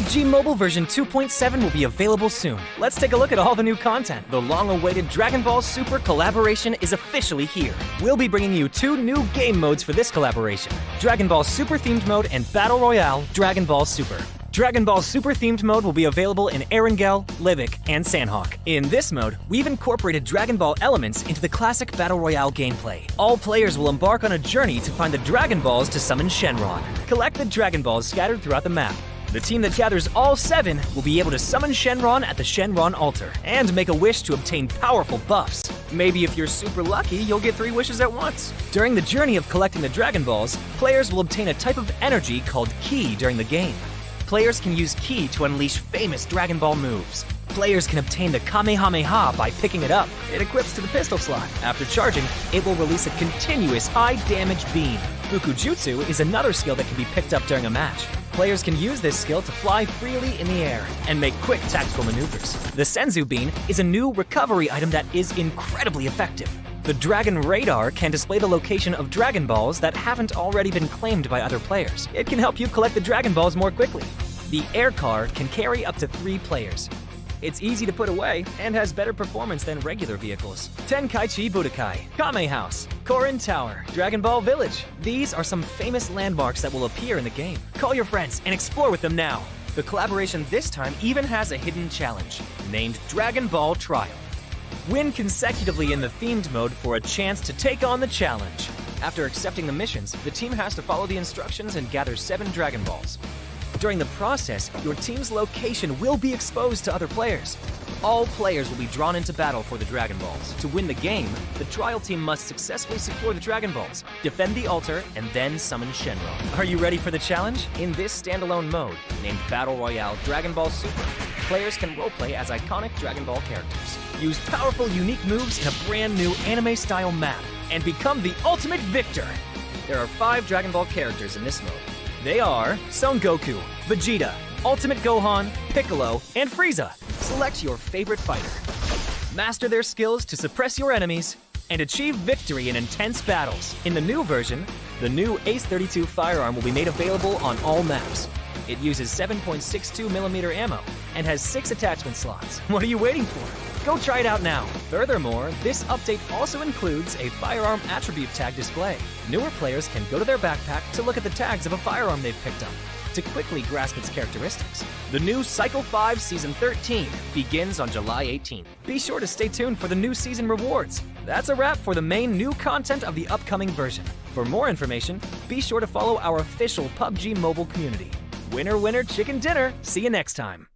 PUBG Mobile version 2.7 will be available soon. Let's take a look at all the new content. The long-awaited Dragon Ball Super collaboration is officially here. We'll be bringing you 2 new game modes for this collaboration: Dragon Ball Super themed mode and Battle Royale Dragon Ball Super. Dragon Ball Super themed mode will be available in Erangel, Livik, and Sanhok. In this mode, we've incorporated Dragon Ball elements into the classic Battle Royale gameplay. All players will embark on a journey to find the Dragon Balls to summon Shenron. Collect the Dragon Balls scattered throughout the map. The team that gathers all 7 will be able to summon Shenron at the Shenron altar and make a wish to obtain powerful buffs. Maybe if you're super lucky, you'll get 3 wishes at once. During the journey of collecting the Dragon Balls, players will obtain a type of energy called Ki during the game. Players can use Ki to unleash famous Dragon Ball moves. Players can obtain the Kamehameha by picking it up. It equips to the pistol slot. After charging, it will release a continuous high-damage beam. Fukujutsu is another skill that can be picked up during a match. Players can use this skill to fly freely in the air and make quick tactical maneuvers. The Senzu Bean is a new recovery item that is incredibly effective. The Dragon Radar can display the location of Dragon Balls that haven't already been claimed by other players. It can help you collect the Dragon Balls more quickly. The Air Car can carry up to 3 players. It's easy to put away and has better performance than regular vehicles. Tenkaichi Budokai, Kame House, Korin Tower, Dragon Ball Village. These are some famous landmarks that will appear in the game. Call your friends and explore with them now. The collaboration this time even has a hidden challenge, named Dragon Ball Trial. Win consecutively in the themed mode for a chance to take on the challenge. After accepting the missions, the team has to follow the instructions and gather 7 Dragon Balls. During the process, your team's location will be exposed to other players. All players will be drawn into battle for the Dragon Balls. To win the game, the trial team must successfully secure the Dragon Balls, defend the altar, and then summon Shenron. Are you ready for the challenge? In this standalone mode, named Battle Royale Dragon Ball Super, players can roleplay as iconic Dragon Ball characters, use powerful, unique moves in a brand new anime-style map, and become the ultimate victor. There are 5 Dragon Ball characters in this mode. They are Son Goku, Vegeta, Ultimate Gohan, Piccolo, and Frieza. Select your favorite fighter. Master their skills to suppress your enemies and achieve victory in intense battles. In the new version, the new Ace 32 firearm will be made available on all maps. It uses 7.62mm ammo and has 6 attachment slots. What are you waiting for? Go try it out now. Furthermore, this update also includes a firearm attribute tag display. Newer players can go to their backpack to look at the tags of a firearm they've picked up to quickly grasp its characteristics. The new Cycle 5 Season 13 begins on July 18th. Be sure to stay tuned for the new season rewards. That's a wrap for the main new content of the upcoming version. For more information, be sure to follow our official PUBG Mobile community. Winner, winner, chicken dinner. See you next time.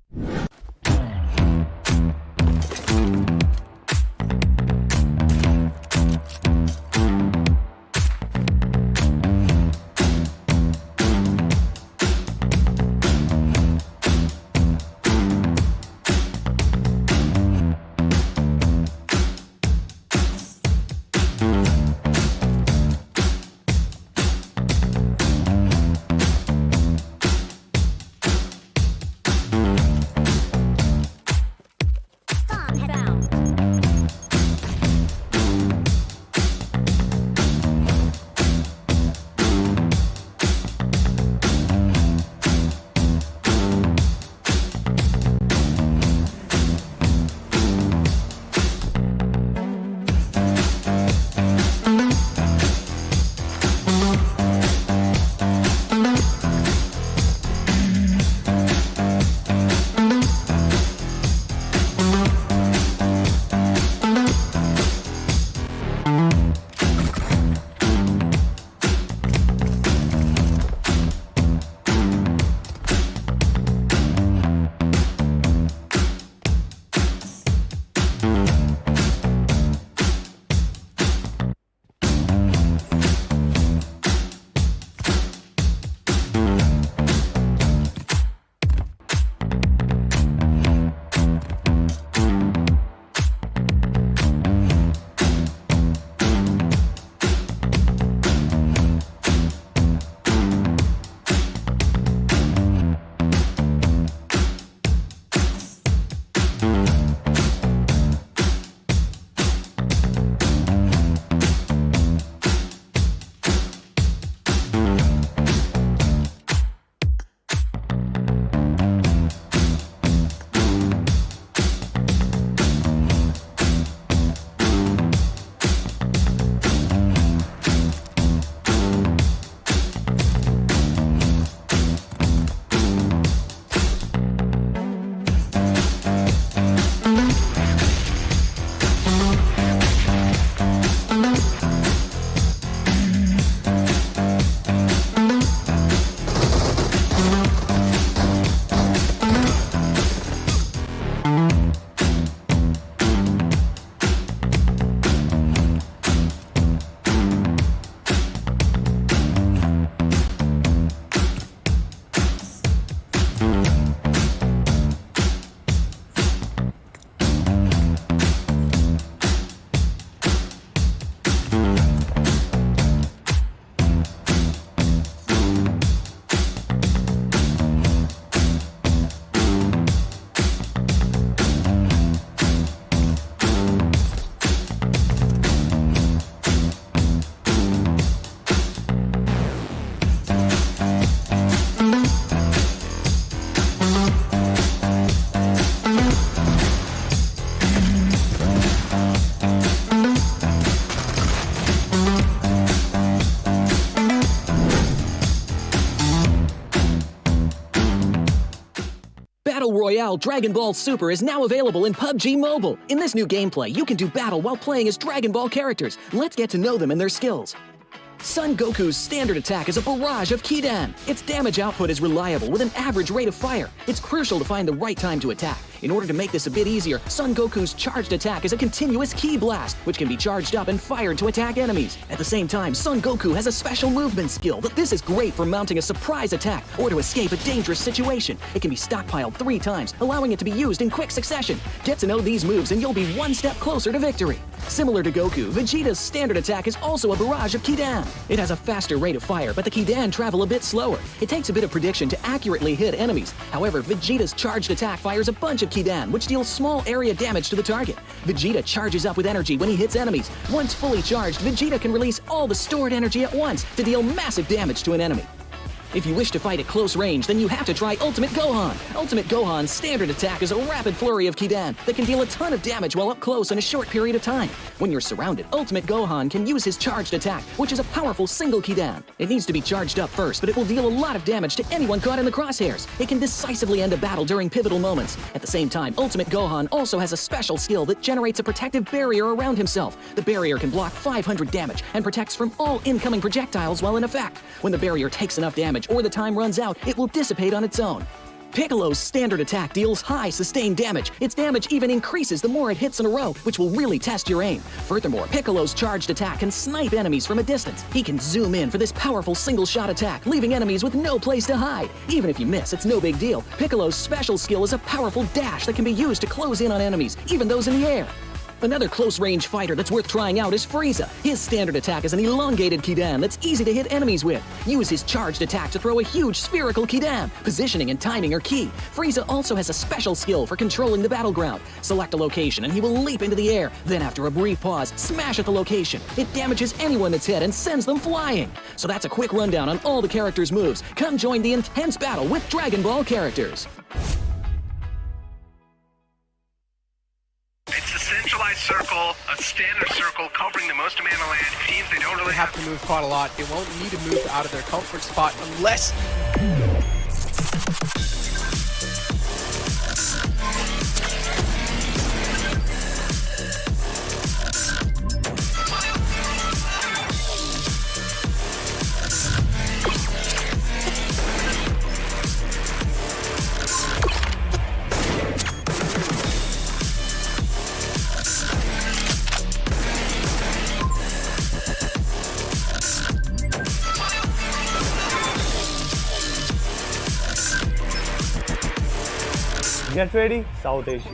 Royale Dragon Ball Super is now available in PUBG Mobile. In this new gameplay, you can do battle while playing as Dragon Ball characters. Let's get to know them and their skills. Son Goku's standard attack is a barrage of Kidan. Its damage output is reliable with an average rate of fire. It's crucial to find the right time to attack. In order to make this a bit easier, Son Goku's charged attack is a continuous ki blast, which can be charged up and fired to attack enemies. At the same time, Son Goku has a special movement skill, but this is great for mounting a surprise attack or to escape a dangerous situation. It can be stockpiled 3 times, allowing it to be used in quick succession. Get to know these moves and you'll be one step closer to victory. Similar to Goku, Vegeta's standard attack is also a barrage of Kidan. It has a faster rate of fire, but the Kidan travel a bit slower. It takes a bit of prediction to accurately hit enemies. However, Vegeta's charged attack fires a bunch of Kidan, which deals small area damage to the target. Vegeta charges up with energy when he hits enemies. Once fully charged, Vegeta can release all the stored energy at once to deal massive damage to an enemy. If you wish to fight at close range, then you have to try Ultimate Gohan. Ultimate Gohan's standard attack is a rapid flurry of Kidan that can deal a ton of damage while up close in a short period of time. When you're surrounded, Ultimate Gohan can use his charged attack, which is a powerful single Kidan. It needs to be charged up first, but it will deal a lot of damage to anyone caught in the crosshairs. It can decisively end a battle during pivotal moments. At the same time, Ultimate Gohan also has a special skill that generates a protective barrier around himself. The barrier can block 500 damage and protects from all incoming projectiles while in effect. When the barrier takes enough damage or the time runs out, it will dissipate on its own. Piccolo's standard attack deals high sustained damage. Its damage even increases the more it hits in a row, which will really test your aim. Furthermore, Piccolo's charged attack can snipe enemies from a distance. He can zoom in for this powerful single-shot attack, leaving enemies with no place to hide. Even if you miss, it's no big deal. Piccolo's special skill is a powerful dash that can be used to close in on enemies, even those in the air. Another close-range fighter that's worth trying out is Frieza. His standard attack is an elongated Kidan that's easy to hit enemies with. Use his charged attack to throw a huge spherical Kidan. Positioning and timing are key. Frieza also has a special skill for controlling the battleground. Select a location and he will leap into the air. Then after a brief pause, smash at the location. It damages anyone that's hit and sends them flying. So that's a quick rundown on all the characters' moves. Come join the intense battle with Dragon Ball characters. Centralized circle, a standard circle covering the most amount of land. Teams, they don't really have to move quite a lot. They won't need to move out of their comfort spot unless... Get ready, South Asia.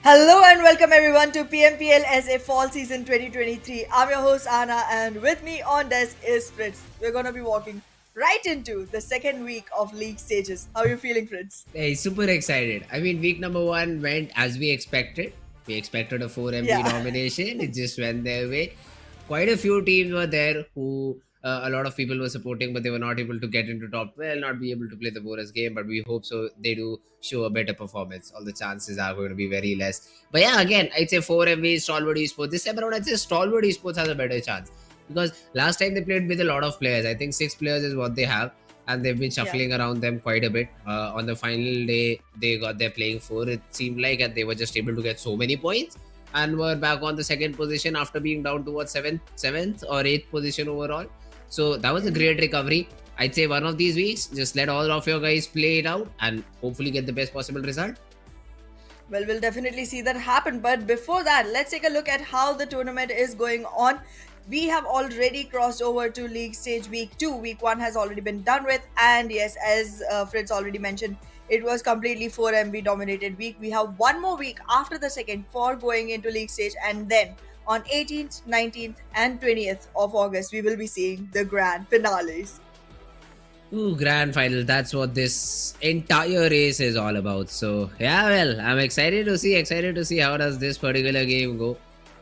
Hello and welcome everyone to PMPL SA Fall Season 2023. I'm your host Anna and with me on desk is Fritz. We're gonna be walking right into the second week of league stages. How are you feeling, Fritz? Hey, super excited. I mean, week number 1 went as we expected. We expected a 4 MB domination. It just went their way. Quite a few teams were there who a lot of people were supporting, but they were not able to get into top 12, not be able to play the bonus game. But we hope so they do show a better performance. All the chances are going to be very less. But yeah, again, I'd say 4 MB, Stalwart Esports. This time around, I'd say Stalwart Esports has a better chance. Because last time they played with a lot of players. I think 6 players is what they have. And they've been shuffling around them quite a bit. On the final day, they got their playing 4. It seemed like and they were just able to get so many points. And were back on the second position after being down towards 7th or 8th position overall. So that was a great recovery. I'd say one of these weeks, just let all of your guys play it out and hopefully get the best possible result. Well, we'll definitely see that happen. But before that, let's take a look at how the tournament is going on. We have already crossed over to league stage week 2. Week 1 has already been done with. And yes, as Fritz already mentioned, it was completely 4 MB dominated week. We have one more week after the second for going into league stage, and then on 18th, 19th and 20th of August, we will be seeing the grand finales. Ooh, grand final. That's what this entire race is all about. So yeah, well, I'm excited to see how does this particular game go.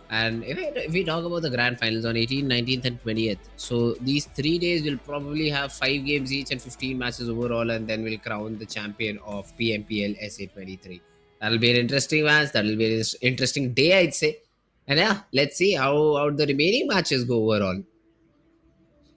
And if we talk about the grand finals on 18th, 19th and 20th, so these 3 days will probably have 5 games each and 15 matches overall, and then we'll crown the champion of PMPL SA 23. That'll be an interesting match. That'll be an interesting day, I'd say. And yeah, let's see how the remaining matches go overall.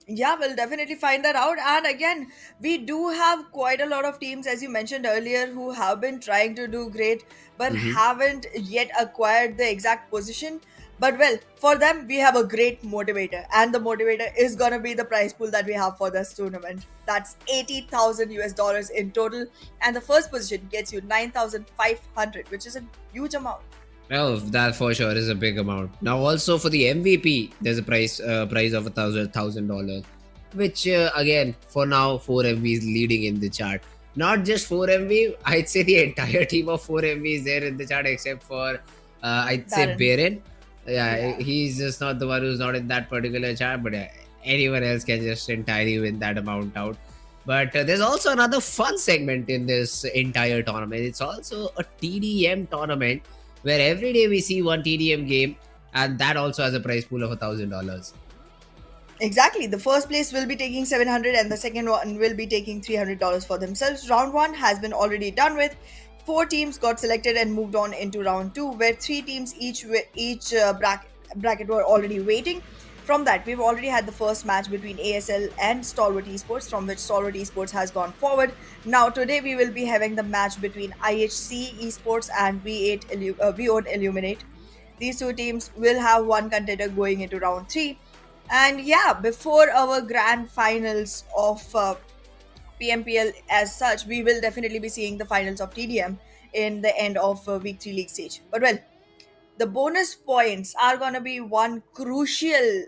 Yeah, we'll definitely find that out. And again, we do have quite a lot of teams, as you mentioned earlier, who have been trying to do great but Hmm. haven't yet acquired the exact position. But well, for them, we have a great motivator, and the motivator is gonna be the prize pool that we have for this tournament. That's 80,000 US dollars in total, and the first position gets you 9,500, which is a huge amount. Oh, that for sure is a big amount. Now, also for the MVP, there's a prize of $1,000, which again for now 4MV is leading in the chart. Not just 4MV, I'd say the entire team of 4MV is there in the chart except for I'd say Baron. Baron. Yeah, Yeah. he's just not the one who's not in that particular chart, but anyone else can just entirely win that amount out. But there's also another fun segment in this entire tournament. It's also a TDM tournament where every day we see one TDM game, and that also has a prize pool of $1,000. Exactly. The first place will be taking 700 and the second one will be taking $300 for themselves. Round 1 has been already done with. 4 teams got selected and moved on into round 2 where 3 teams each bracket were already waiting. From that, we've already had the first match between ASL and Stalwart Esports, from which Stalwart Esports has gone forward. Now, today we will be having the match between IHC Esports and V8 Illuminate. These two teams will have one contender going into round 3. And yeah, before our grand finals of PMPL as such, we will definitely be seeing the finals of TDM in the end of week 3 league stage. But well, the bonus points are going to be one crucial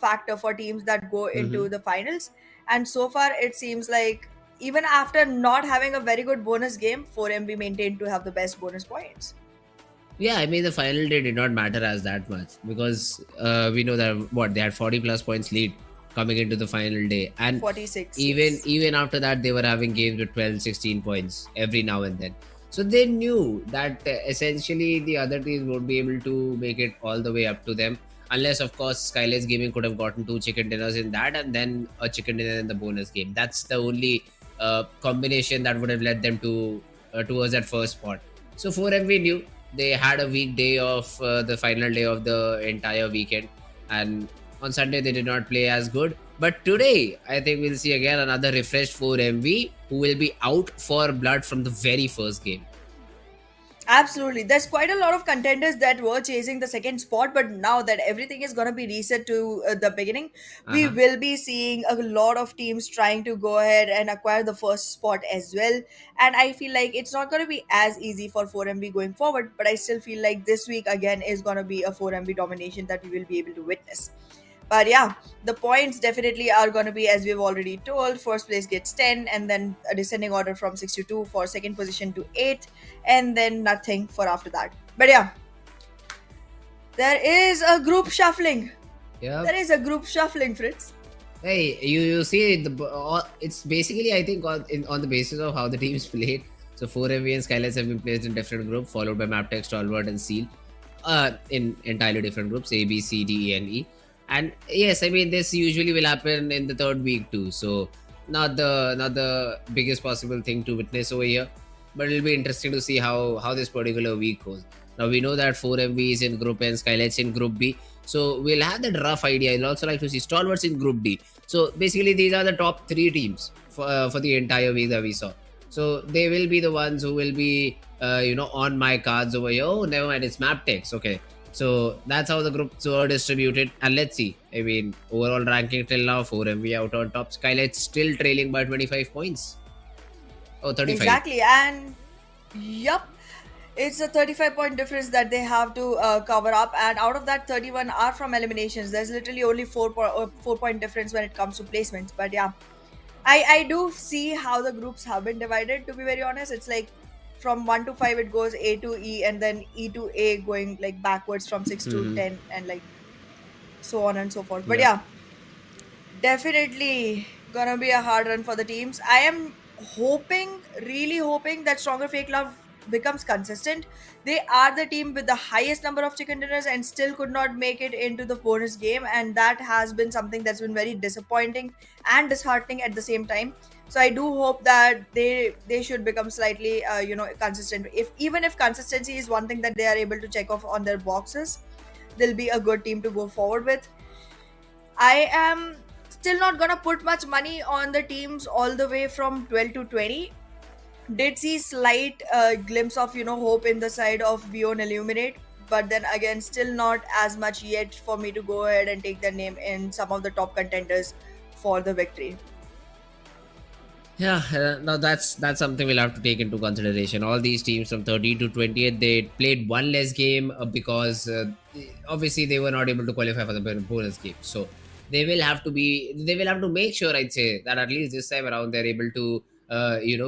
factor for teams that go Mm-hmm. into the finals. And so far it seems like even after not having a very good bonus game, 4MB maintained to have the best bonus points. Yeah, I mean the final day did not matter as that much because we know that what they had 40 plus points lead coming into the final day, and 46, even yes. even after that they were having games with 12, 16 points every now and then. So they knew that essentially the other teams won't be able to make it all the way up to them unless of course SKYLIGHTZ Gaming could have gotten 2 chicken dinners in that and then a chicken dinner in the bonus game. That's the only combination that would have led them to towards that first spot. So 4MV knew they had a weekday of the final day of the entire weekend, and on Sunday they did not play as good. But today, I think we'll see again another refreshed 4MV who will be out for blood from the very first game. Absolutely. There's quite a lot of contenders that were chasing the second spot, but now that everything is going to be reset to the beginning, Uh we huh. will be seeing a lot of teams trying to go ahead and acquire the first spot as well. And I feel like it's not going to be as easy for 4MB going forward, but I still feel like this week again is going to be a 4MB domination that we will be able to witness. But yeah, the points definitely are going to be, as we've already told, first place gets 10, and then a descending order from 6 to 2 for second position to 8, and then nothing for after that. But yeah, there is a group shuffling. Yep. There is a group shuffling, Fritz. Hey, you see it's basically I think on the basis of how the teams played. So 4MV and SKYLIGHTZ have been placed in different groups, followed by Mabetex, Stalwart, and Seal, in entirely different groups A, B, C, D, E, and E. And yes, I mean this usually will happen in the third week too. So not the biggest possible thing to witness over here, but it'll be interesting to see how this particular week goes. Now we know that 4MV is in Group A and SKYLIGHTZ in Group B. So we'll have that rough idea. I'll also like to see Stalwarts in Group D. So basically, these are the top 3 teams for the entire week that we saw. So they will be the ones who will be on my cards over here. Oh, never mind, it's Mabetex. Okay, so that's how the groups were distributed. And let's see. I mean, overall ranking till now, 4MV out on top. SKYLIGHTZ still trailing by 25 points. Oh, 35. Exactly. And yup, it's a 35-point difference that they have to cover up, and out of that 31 are from eliminations. There's literally only 4-point difference when it comes to placements. But yeah, I do see how the groups have been divided, to be very honest. It's like from 1 to 5 it goes A to E, and then E to A going like backwards from 6 to Mm-hmm. 10, and like so on and so forth. But Yep. yeah, definitely gonna be a hard run for the teams. I am hoping, really hoping that Stronger Fake Love becomes consistent. They are the team with the highest number of chicken dinners and still could not make it into the bonus game, and that has been something that's been very disappointing and disheartening at the same time. So I do hope that they should become slightly consistent. If even if consistency is one thing that they are able to check off on their boxes, they'll be a good team to go forward with. I am Still not gonna put much money on the teams all the way from 12 to 20. Did see slight glimpse of hope in the side of Vion Illuminate, but then again still not as much yet for me to go ahead and take their name in some of the top contenders for the victory. Yeah, now that's something we'll have to take into consideration. All these teams from 13 to 20th, they played one less game because obviously they were not able to qualify for the bonus game. So they will have to make sure, I'd say, that at least this time around they're able to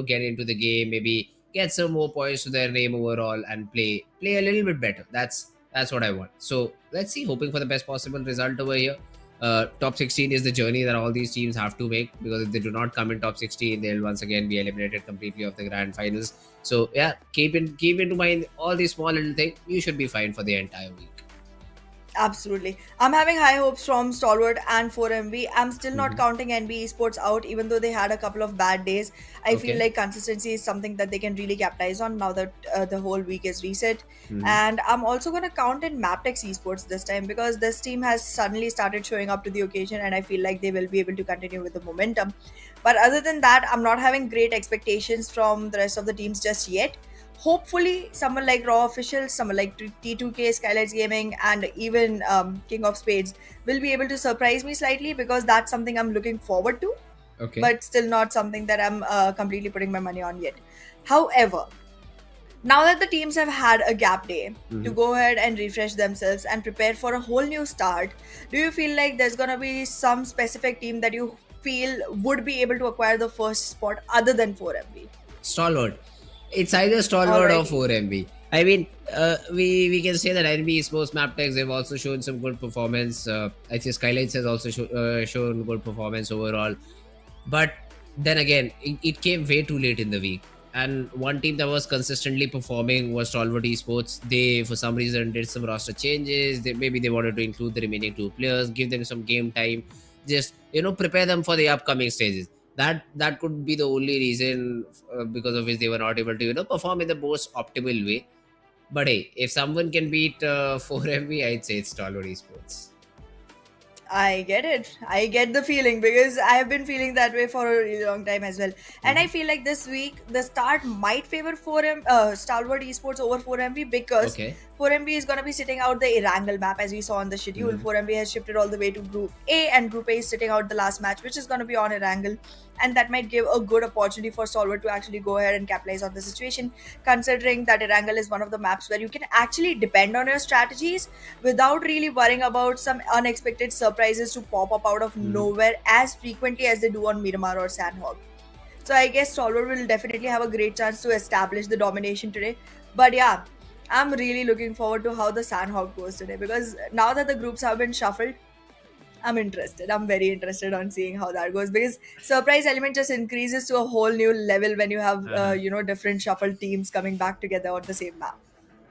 get into the game, maybe get some more points to their name overall and play a little bit better. That's what I want. So let's see, hoping for the best possible result over here. Top 16 is the journey that all these teams have to make, because if they do not come in top 16, they'll once again be eliminated completely of the grand finals. So yeah, keep into mind all these small little things. You should be fine for the entire week. Absolutely. I'm having high hopes from Stalwart and 4MV. I'm still not counting NBeSports out, even though they had a couple of bad days. I feel Okay. like consistency is something that they can really capitalize on now that the whole week is reset. And I'm also going to count in Mabetex Esports this time, because this team has suddenly started showing up to the occasion, and I feel like they will be able to continue with the momentum. But other than that, I'm not having great expectations from the rest of the teams just yet. Hopefully, someone like Raw Officials, someone like T2K, SKYLIGHTZ Gaming, and even King of Spades will be able to surprise me slightly, because that's something I'm looking forward to, Okay. but still not something that I'm completely putting my money on yet. However, now that the teams have had a gap day to go ahead and refresh themselves and prepare for a whole new start, do you feel like there's going to be some specific team that you feel would be able to acquire the first spot other than 4MV? Stalwart. It's either Stalwart or Alrighty. 4MB. I mean, we can say that NBeSports Mabetex, they've also shown some good performance. I say SKYLIGHTZ has also shown good performance overall. But then again, it came way too late in the week. And one team that was consistently performing was Stalwart Esports. They, for some reason, did some roster changes. Maybe they wanted to include the remaining two players, give them some game time, just prepare them for the upcoming stages. That could be the only reason because of which they were not able to perform in the most optimal way. But hey, if someone can beat 4MV, I'd say it's Stalwart Esports. I get it. I get the feeling, because I have been feeling that way for a really long time as well. And I feel like this week the start might favor Stalwart Esports over 4MV, because Okay. 4MV is going to be sitting out the Erangel map as we saw on the schedule. 4MV has shifted all the way to Group A, and Group A is sitting out the last match, which is going to be on Erangel. And that might give a good opportunity for Stalwart to actually go ahead and capitalize on the situation, considering that Erangel is one of the maps where you can actually depend on your strategies without really worrying about some unexpected surprises to pop up out of nowhere as frequently as they do on Miramar or Sanhok. So I guess Stalwart will definitely have a great chance to establish the domination today. But yeah, I'm really looking forward to how the Sanhok goes today, because now that the groups have been shuffled, I'm interested. I'm very interested on seeing how that goes, because surprise element just increases to a whole new level when you have different shuffled teams coming back together on the same map.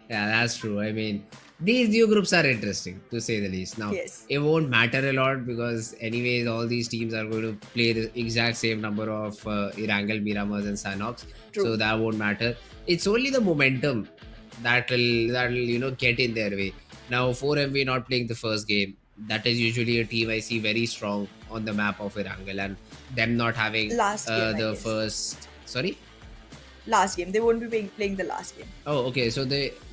Yeah, that's true. I mean, these new groups are interesting to say the least. Now, Yes. it won't matter a lot because, anyways, all these teams are going to play the exact same number of Erangel, Miramars, and Sanhoks. True. So that won't matter. It's only the momentum that'll get in their way. Now, 4MV not playing the first game. That is usually a team I see very strong on the map of Erangel, and them not having Last game, I the guess. first. Sorry. Last game. They won't be playing the last game. Oh, okay. So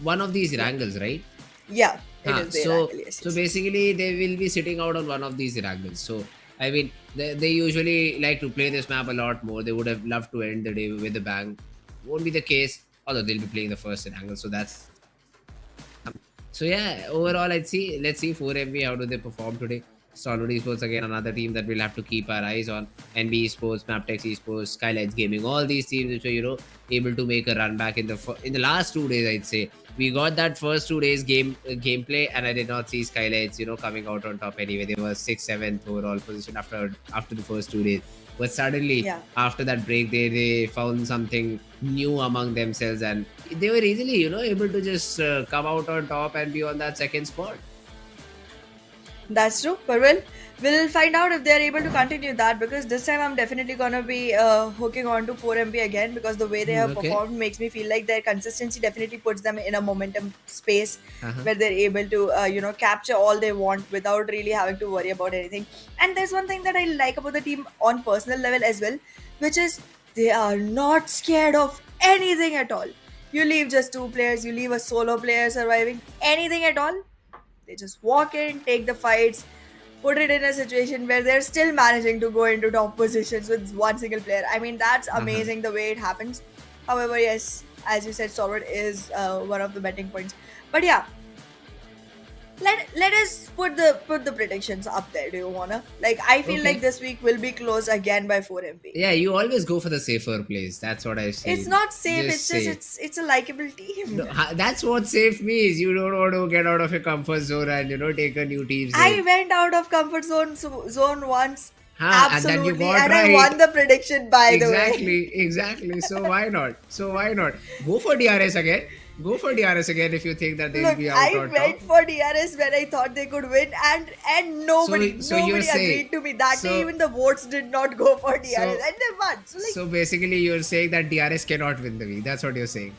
one of these Erangels, right? Yeah, it Ah, is the so Erangel, yes, so yes. basically they will be sitting out on one of these Erangels. So I mean they usually like to play this map a lot more. They would have loved to end the day with a bang. Won't be the case, although they'll be playing the first Erangel. So yeah, overall let's see 4MV, how do they perform today. Stalwart Esports, again another team that we'll have to keep our eyes on. NBeSports, Mabetex Esports, SKYLIGHTZ Gaming, all these teams which were able to make a run back in the last 2 days. I'd say we got that first 2 days gameplay, and I did not see SKYLIGHTZ coming out on top anyway. They were 6th, 7th overall position after the first 2 days. But suddenly, Yeah. after that break, they found something new among themselves, and they were easily able to just come out on top and be on that second spot. That's true, but we'll find out if they're able to continue that, because this time I'm definitely gonna be hooking on to 4MB again, because the way they have Okay. performed makes me feel like their consistency definitely puts them in a momentum space Uh-huh. where they're able to capture all they want without really having to worry about anything. And there's one thing that I like about the team on personal level as well, which is they are not scared of anything at all. You leave just two players, you leave a solo player surviving anything at all, they just walk in, take the fights, put it in a situation where they're still managing to go into top positions with one single player. I mean, that's Uh-huh. amazing the way it happens. However, yes, as you said, Stalwart is one of the betting points. But yeah, let us put the predictions up there. Do you wanna? Like, I feel like Okay. this week will be closed again by 4MP. Yeah, you always go for the safer place. That's what I've It's seen. not safe. Just It's just say. it's a likable No, team. that's what safe means. You don't want to get out of your comfort zone and take a new team's I in. went out of comfort zone once, Huh? And then you absolutely, got and I right. won the prediction, by the way. Exactly. So why not? Go for DRS again. Go for DRS again if you think that they'll Look, be out I on top. went for DRS when I thought they could win, and nobody So you're nobody saying agreed to me. That day, so even the votes did not go for DRS, so and they won. So, like, so basically you're saying that DRS cannot win the week. That's what you're saying.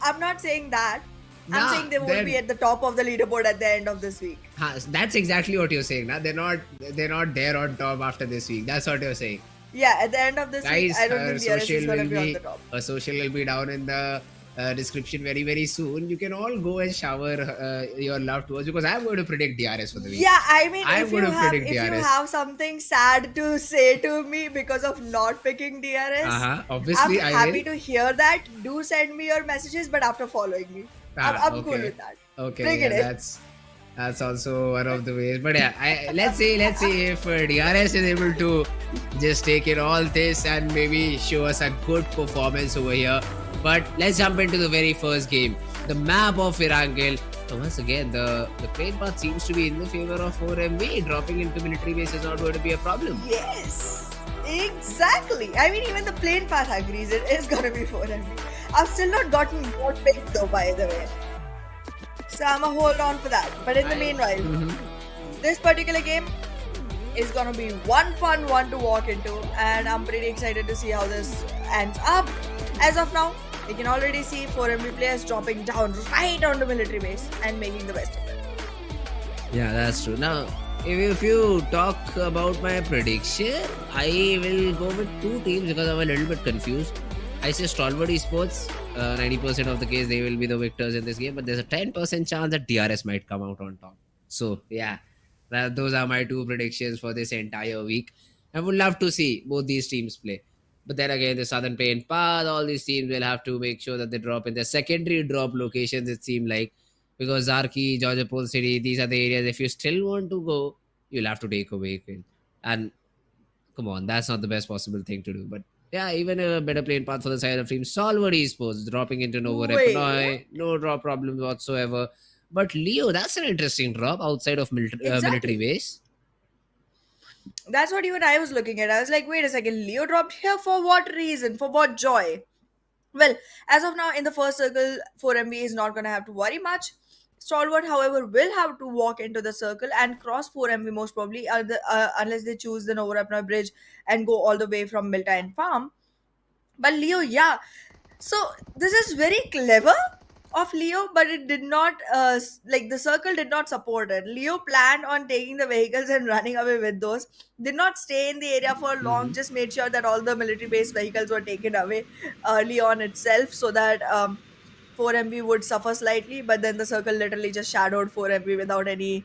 I'm not saying that. I'm Nah, saying they won't be then at the top of the leaderboard at the end of this week. that's exactly what you're saying. Now they're not there on top after this week. That's what you're saying. Yeah, at the end of this week, Guys, I don't think DRS is gonna be on the top. social will be down in the description very very soon. You can all go and shower your love towards, because I'm going to predict DRS for the week. Yeah, I mean, I'm going to predict if you DRS. have something sad to say to me because of not picking DRS, I'm Obviously I happy will. to hear that. Do send me your messages, but after following me, I'm cool Okay. with that. Okay, Bring yeah, it in. that's also one of the ways. But yeah, let's see if DRS is able to just take in all this and maybe show us a good performance over here. But let's jump into the very first game, the map of Erangel. So once again, the plane path seems to be in the favor of 4MB. Dropping into military base is not going to be a problem. Yes, exactly. I mean, even the plane path agrees it is gonna be 4MB. I've still not gotten more picked though, by the way. So I'ma hold on for that. But in the meanwhile, this particular game is gonna be one fun one to walk into, and I'm pretty excited to see how this ends up. As of now, we can already see 4MB players dropping down right onto military base and making the best of it. Yeah, that's true. Now, if you talk about my prediction, I will go with two teams because I'm a little bit confused. I say Stalwart Esports. 90% of the case they will be the victors in this game, but there's a 10% chance that DRS might come out on top. So yeah, those are my two predictions for this entire week. I would love to see both these teams play. But then again, the Southern Pain Path, all these teams will have to make sure that they drop in their secondary drop locations, it seems like. Because Zarki, Georgia Pole City, these are the areas. If you still want to go, you'll have to take a vehicle. And come on, that's not the best possible thing to do. But yeah, even a better playing path for the side of team. Stalwart Esports dropping into Novo Wait, Repnoi, no drop problems whatsoever. But Leo, that's an interesting drop outside of military exactly. base. That's what even I was looking at. I was like, wait a second, Leo dropped here for what reason? For what joy? Well, as of now, in the first circle, 4MB is not going to have to worry much. Stalwart, however, will have to walk into the circle and cross 4MB most probably, unless they choose the Novorapna bridge and go all the way from Milta and Farm. But Leo, yeah. So this is very clever of Leo, but it did not, like, the circle did not support it. Leo planned on taking the vehicles and running away with those. Did not stay in the area for long. Mhm. Just made sure that all the military-based vehicles were taken away early on itself, so that 4MB would suffer slightly. But then the circle literally just shadowed 4MB without any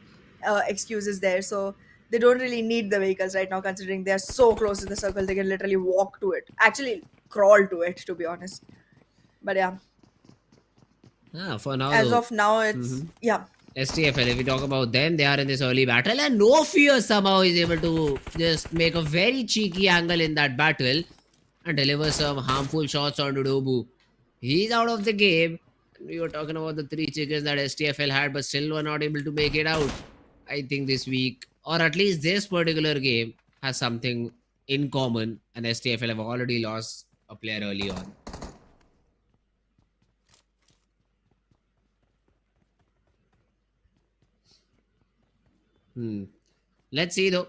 excuses there. So they don't really need the vehicles right now, considering they're so close to the circle. They can literally walk to it. Actually, crawl to it, to be honest. But yeah, For now as though. of now, it's Mhm. yeah. STFL, if we talk about them, they are in this early battle, and No Fear somehow is able to just make a very cheeky angle in that battle and deliver some harmful shots on Dobu. He's out of the game. We were talking about the three chickens that STFL had, but still were not able to make it out. I think this week, or at least this particular game, has something in common, and STFL have already lost a player early on. Hmm. Let's see though.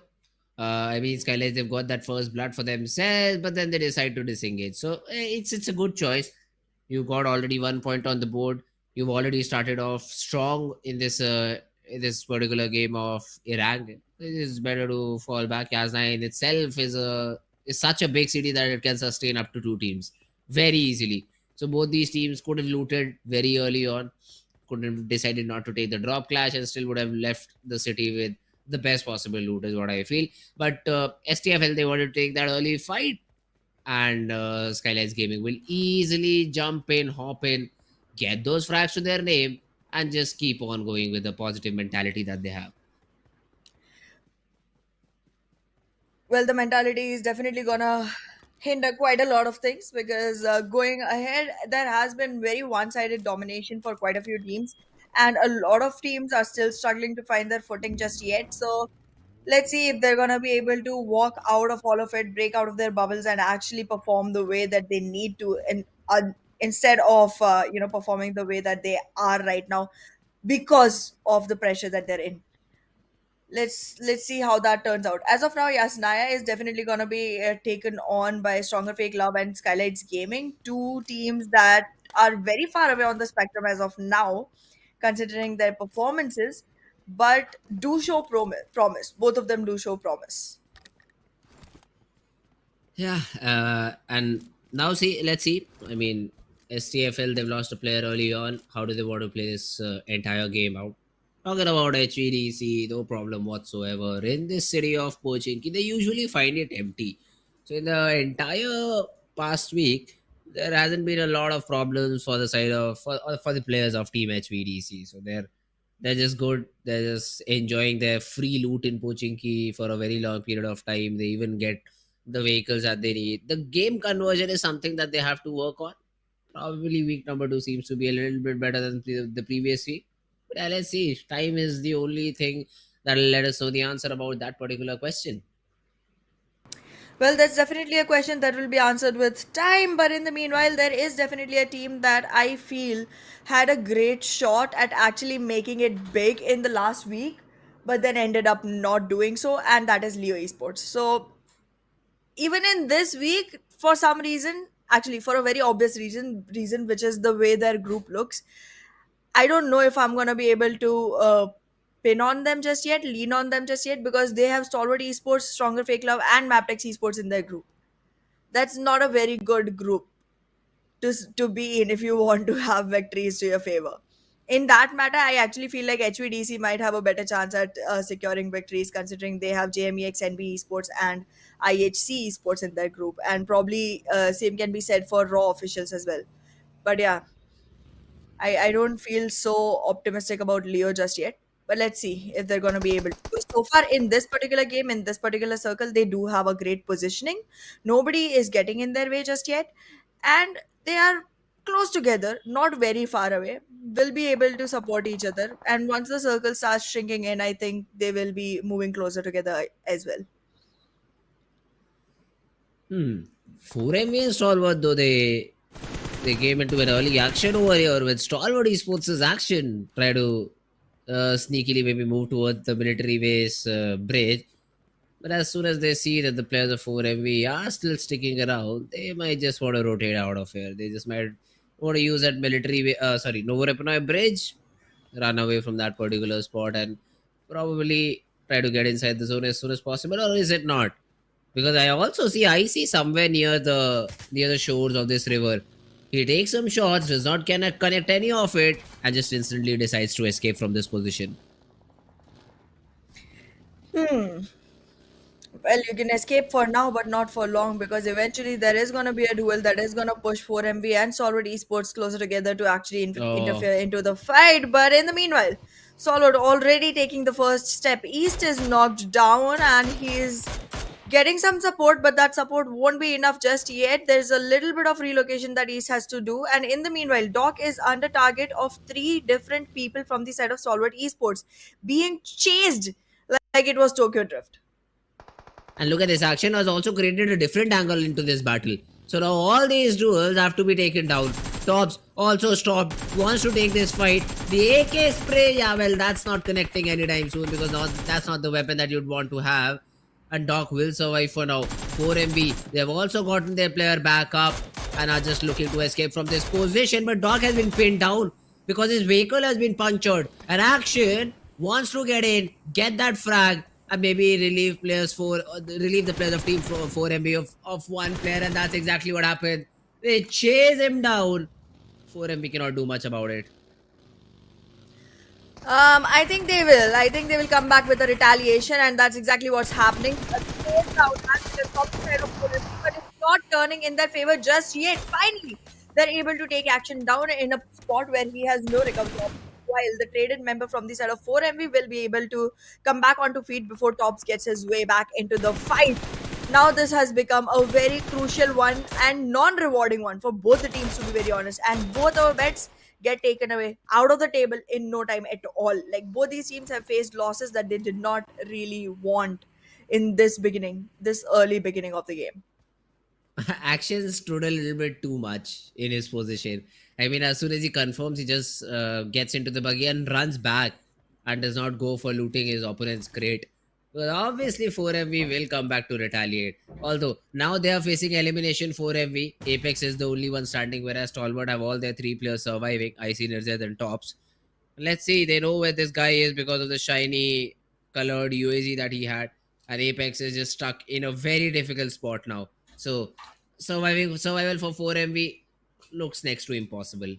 I mean, SKYLIGHTZ, they've got that first blood for themselves, but then they decide to disengage. So it's a good choice. You got already 1 point on the board. You've already started off strong in this particular game of Erangel. It is better to fall back. Yasna in itself is such a big city that it can sustain up to 2 teams very easily. So both these teams could have looted very early on, could have decided not to take the drop clash, and still would have left the city with the best possible loot, is what I feel. But STFL, they wanted to take that early fight, and SKYLIGHTZ Gaming will easily jump in, hop in, get those frags to their name, and just keep on going with the positive mentality that they have. Well, the mentality is definitely gonna hinder quite a lot of things because going ahead, there has been very one-sided domination for quite a few teams, and a lot of teams are still struggling to find their footing just yet. So let's see if they're gonna be able to walk out of all of it, break out of their bubbles, and actually perform the way that they need to, and instead of performing the way that they are right now because of the pressure that they're in. Let's see how that turns out. As of now, yes, Naya is definitely gonna be taken on by Stronger Fake Love and SKYLIGHTZ Gaming, two teams that are very far away on the spectrum as of now, considering their performances, but do show promise. Both of them do show promise. Yeah, and now see, let's see. I mean, STFL, they've lost a player early on. How do they want to play this entire game out? Talking about HVDC, no problem whatsoever. In this city of Pochinki, they usually find it empty. So in the entire past week, there hasn't been a lot of problems for the side of for the players of Team HVDC. So they're just good. They're just enjoying their free loot in Pochinki for a very long period of time. They even get the vehicles that they need. The game conversion is something that they have to work on. Probably week number 2 seems to be a little bit better than the previous week. But yeah, let's see. Time is the only thing that'll let us know the answer about that particular question. Well, that's definitely a question that will be answered with time, but in the meanwhile, there is definitely a team that I feel had a great shot at actually making it big in the last week, but then ended up not doing so, and that is Leo Esports. So even in this week, for some reason, actually for a very obvious reason which is the way their group looks, I don't know if I'm gonna be able to pin on them just yet, lean on them just yet, because they have Stalwart Esports, Stronger Fake Love, and Mabetex Esports in their group. That's not a very good group to be in if you want to have victories to your favor. In that matter, I actually feel like HVDC might have a better chance at securing victories, considering they have JMEX, NBeSports, and IHC Esports in their group, and probably same can be said for Raw officials as well. But yeah, I don't feel so optimistic about Leo just yet. But let's see if they're going to be able to. So far in this particular game, in this particular circle, they do have a great positioning. Nobody is getting in their way just yet. And they are close together, not very far away. Will be able to support each other. And once the circle starts shrinking in, I think they will be moving closer together as well. Hmm. 4MV and Stalwart, though they came into an early action over here with Stalwart Esports' action. Try to sneakily maybe move towards the military base bridge. But as soon as they see that the players of 4MV are still sticking around, they might just want to rotate out of here. They just might want to use that Novorepnoy bridge, run away from that particular spot, and probably try to get inside the zone as soon as possible. Or is it not? Because I see somewhere near the shores of this river. He takes some shots, does not connect any of it, and just instantly decides to escape from this position. Hmm. Well, you can escape for now, but not for long, because eventually there is going to be a duel that is going to push 4MV and Solid Esports closer together to actually Oh, interfere into the fight. But in the meanwhile, Solid already taking the first step. East is knocked down and he's getting some support, but that support won't be enough just yet. There's a little bit of relocation that East has to do. And in the meanwhile, Doc is under target of three different people from the side of Solid Esports, being chased like it was Tokyo Drift. and look at this action has also created a different angle into this battle. So now all these duels have to be taken down. Tops also stopped, wants to take this fight. The AK spray, yeah, well, that's not connecting anytime soon because that's not the weapon that you'd want to have. And Doc will survive for now. 4MB, they've also gotten their player back up and are just looking to escape from this position. But Doc has been pinned down because his vehicle has been punctured. And Action wants to get in, get that frag, and maybe relieve the players of team 4MB of one player, and that's exactly what happened. They chase him down. 4MB cannot do much about it. I think they will. I think they will come back with a retaliation, and that's exactly what's happening. A chase down has been the top side of Pulisic, but it's not turning in their favor just yet. Finally, they're able to take Action down in a spot where he has no recovery option. While the traded member from the side of 4MV will be able to come back onto feet before Tops gets his way back into the fight. Now this has become a very crucial one and non-rewarding one for both the teams, to be very honest. And both our bets get taken away out of the table in no time at all. Like, both these teams have faced losses that they did not really want in this early beginning of the game. Action stood a little bit too much in his position. I mean, as soon as he confirms, he just gets into the buggy and runs back and does not go for looting his opponent's crate. Well, obviously 4MV will come back to retaliate. Although now they are facing elimination 4MV. Apex is the only one standing, whereas Stalwart have all their 3 players surviving. IC, Nirzad and Tops. Let's see, they know where this guy is because of the shiny colored UAZ that he had. And Apex is just stuck in a very difficult spot now. So survival for 4MV looks next to impossible.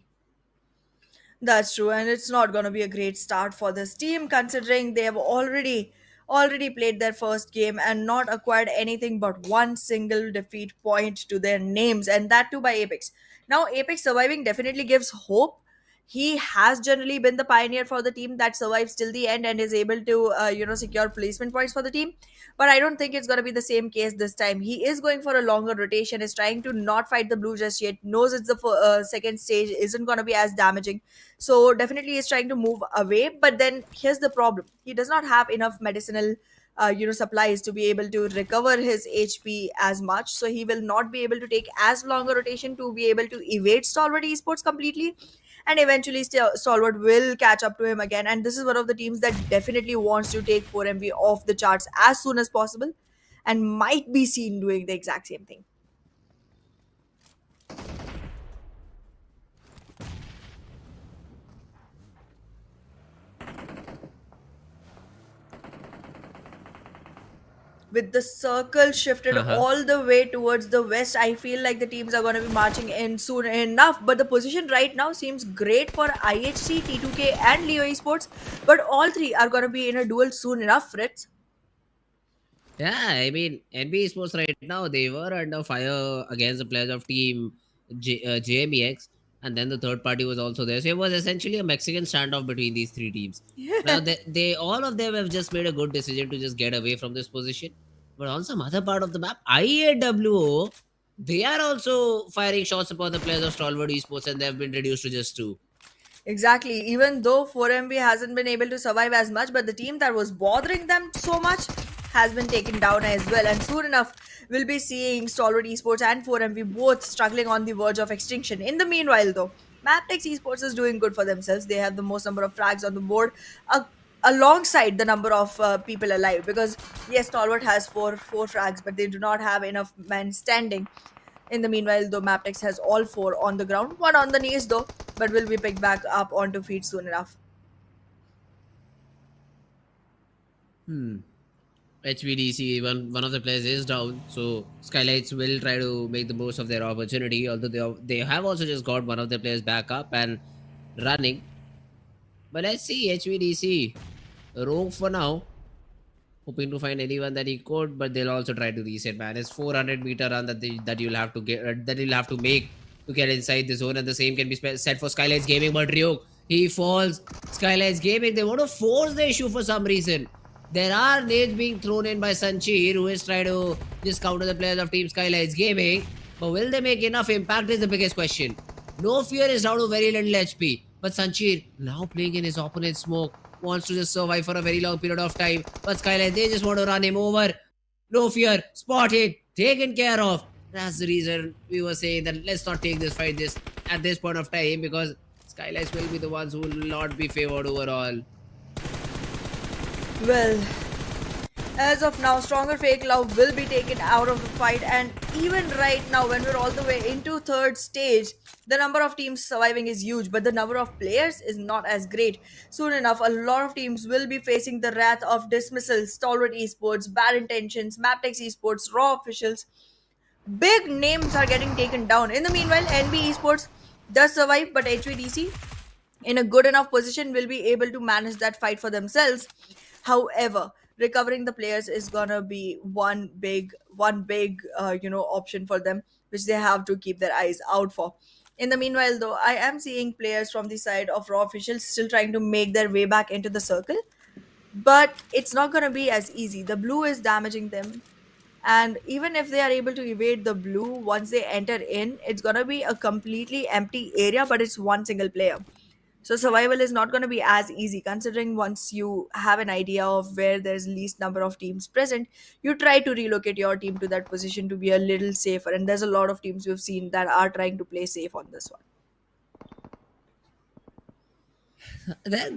That's true, and it's not going to be a great start for this team considering they have already played their first game and not acquired anything but one single defeat point to their names, and that too by Apex. Now Apex surviving definitely gives hope. He has generally been the pioneer for the team that survives till the end and is able to secure placement points for the team, but I don't think it's going to be the same case this time. He is going for a longer rotation, is trying to not fight the blue just yet, knows it's the second stage isn't going to be as damaging, so definitely he's trying to move away. But then here's the problem: he does not have enough medicinal supplies to be able to recover his HP as much, so he will not be able to take as long a rotation to be able to evade Stalwart Esports completely, and eventually Stalwart will catch up to him again. And this is one of the teams that definitely wants to take 4MV off the charts as soon as possible and might be seen doing the exact same thing. With the circle shifted all the way towards the west, I feel like the teams are going to be marching in soon enough. But the position right now seems great for IHC, T2K, and Leo Esports. But all three are going to be in a duel soon enough, Fritz. Yeah, I mean, NBeSports right now, they were under fire against the players of team JMEX, and then the third party was also there. So it was essentially a Mexican standoff between these 3 teams. Yeah. Now, they all of them have just made a good decision to just get away from this position. But on some other part of the map, IAWO, they are also firing shots upon the players of Stalwart Esports, and they have been reduced to just 2. Exactly. Even though 4MB hasn't been able to survive as much, but the team that was bothering them so much has been taken down as well. And soon enough, we'll be seeing Stalwart Esports and 4MB both struggling on the verge of extinction. In the meanwhile, though, Mabetex Esports is doing good for themselves. They have the most number of frags on the board, alongside the number of people alive. Because yes, Stalwart has four frags, but they do not have enough men standing. In the meanwhile, though, Mabetex has all 4 on the ground, 1 on the knees though, but will be picked back up onto feet soon enough. HVDC, one of the players is down, so SKYLIGHTZ will try to make the most of their opportunity, although they have also just got one of the players back up and running. But let's see, HVDC, rogue for now, hoping to find anyone that he could, but they'll also try to reset, man. It's 400-meter run that you'll have to make to get inside the zone, and the same can be said for SKYLIGHTZ Gaming. But Ryuk, he falls. SKYLIGHTZ Gaming, they want to force the issue for some reason. There are nades being thrown in by Sanchir, who is trying to just counter the players of Team SKYLIGHTZ Gaming. But will they make enough impact is the biggest question. No Fear is down to very little HP. But Sanchir, now playing in his opponent's smoke, wants to just survive for a very long period of time. But SKYLIGHTZ, they just want to run him over. No Fear, spotted, taken care of. That's the reason we were saying that let's not take this fight this at this point of time, because SKYLIGHTZ will be the ones who will not be favored overall. Well, as of now, stronger FAKELOVE will be taken out of the fight, and even right now, when we're all the way into third stage, the number of teams surviving is huge, but the number of players is not as great. Soon enough, a lot of teams will be facing the wrath of dismissal. Stalwart Esports, Bad Intentions, Mabetex Esports, Raw Officials. Big names are getting taken down. In the meanwhile, NBeSports does survive, but HVDC in a good enough position will be able to manage that fight for themselves. However, recovering the players is gonna be one big option for them, which they have to keep their eyes out for. In the meanwhile, though, I am seeing players from the side of Raw Officials still trying to make their way back into the circle, but it's not gonna be as easy. The blue is damaging them, and even if they are able to evade the blue, once they enter in, it's gonna be a completely empty area, but it's one single player. So survival is not going to be as easy, considering once you have an idea of where there's least number of teams present, you try to relocate your team to that position to be a little safer. And there's a lot of teams we've seen that are trying to play safe on this one.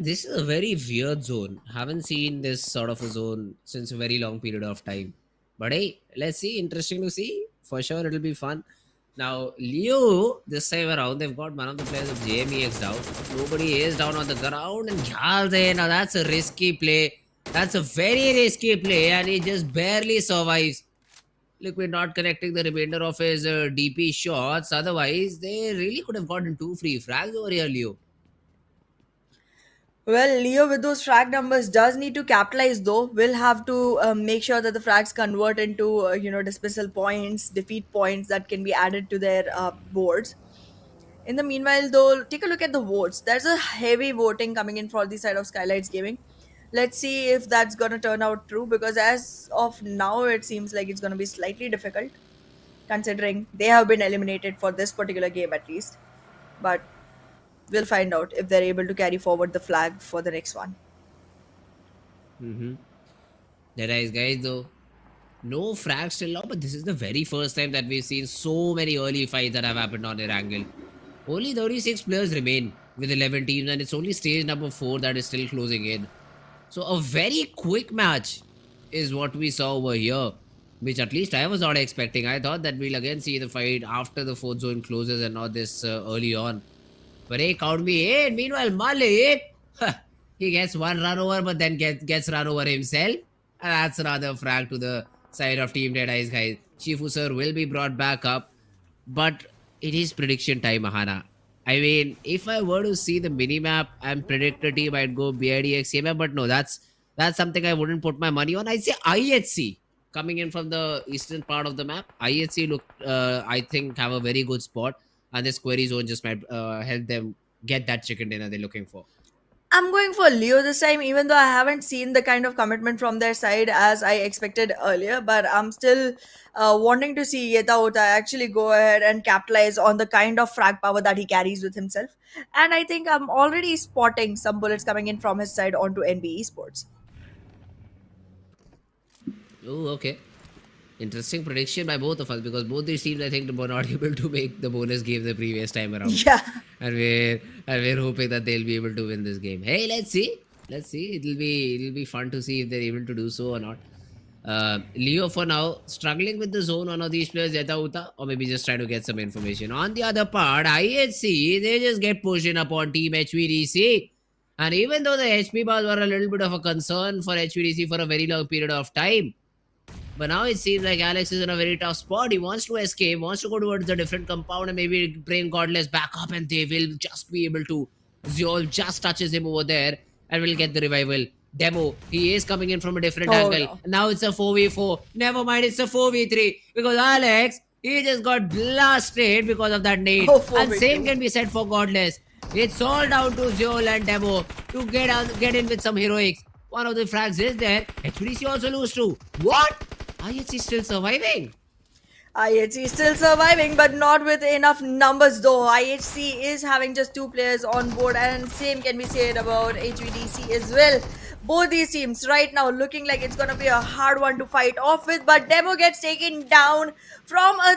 This is a very weird zone. Haven't seen this sort of a zone since a very long period of time. But hey, let's see. Interesting to see. For sure, it'll be fun. Now, Leo, this time around, they've got one of the players of JMEX down. Nobody is down on the ground. And Jalze, now that's a risky play. That's a very risky play. And he just barely survives. Liquid not connecting the remainder of his DP shots. Otherwise, they really could have gotten 2 free frags over here, Leo. Well, Leo with those frag numbers does need to capitalize though. We'll have to make sure that the frags convert into dismissal points, defeat points that can be added to their boards. In the meanwhile, though, take a look at the votes. There's a heavy voting coming in for the side of SKYLIGHTZ Gaming. Let's see if that's gonna turn out true, because as of now, it seems like it's gonna be slightly difficult, considering they have been eliminated for this particular game at least. But we'll find out if they're able to carry forward the flag for the next one. DEADEYES, guys, though. No frags till now, but this is the very first time that we've seen so many early fights that have happened on Erangel. Only 36 players remain with 11 teams, and it's only stage number 4 that is still closing in. So a very quick match is what we saw over here, which at least I was not expecting. I thought that we'll again see the fight after the 4th zone closes and not this early on. But hey, count me in. Meanwhile, Malik, he gets one run over, but then gets run over himself. And that's another frag to the side of Team DEADEYES, guys. Shifu sir will be brought back up. But it is prediction time, Mahana. I mean, if I were to see the minimap and predict a team, I'd go DRS CMF. But no, that's something I wouldn't put my money on. I'd say IHC coming in from the eastern part of the map. IHC look, I think, have a very good spot. And this query zone just might help them get that chicken dinner they're looking for. I'm going for Leo this time, even though I haven't seen the kind of commitment from their side as I expected earlier. But I'm still wanting to see Yetaota actually go ahead and capitalize on the kind of frag power that he carries with himself. And I think I'm already spotting some bullets coming in from his side onto NBeSports. Oh, okay. Interesting prediction by both of us, because both these teams, I think, were not able to make the bonus game the previous time around. Yeah. And we're hoping that they'll be able to win this game. Hey, let's see. It'll be fun to see if they're able to do so or not. Leo for now struggling with the zone. One of these players, Yetauta, or maybe just trying to get some information. On the other part, IHC, they just get pushing up on Team HVDC. And even though the HP bars were a little bit of a concern for HVDC for a very long period of time, but now it seems like Alex is in a very tough spot. He wants to escape, wants to go towards a different compound and maybe bring Godless back up, and they will just be able to. Zeol just touches him over there and will get the revival. Demo, he is coming in from a different angle. No. Now it's a 4v4. Never mind, it's a 4v3. Because Alex, he just got blasted because of that nade. And same can be said for Godless. It's all down to Zeol and Demo to get in with some heroics. One of the frags is there. HVDC also lose too. What? IHC still surviving. IHC still surviving, but not with enough numbers though. IHC is having just 2 players on board, and same can be said about HVDC as well. Both these teams right now looking like it's gonna be a hard one to fight off with, but Demo gets taken down from a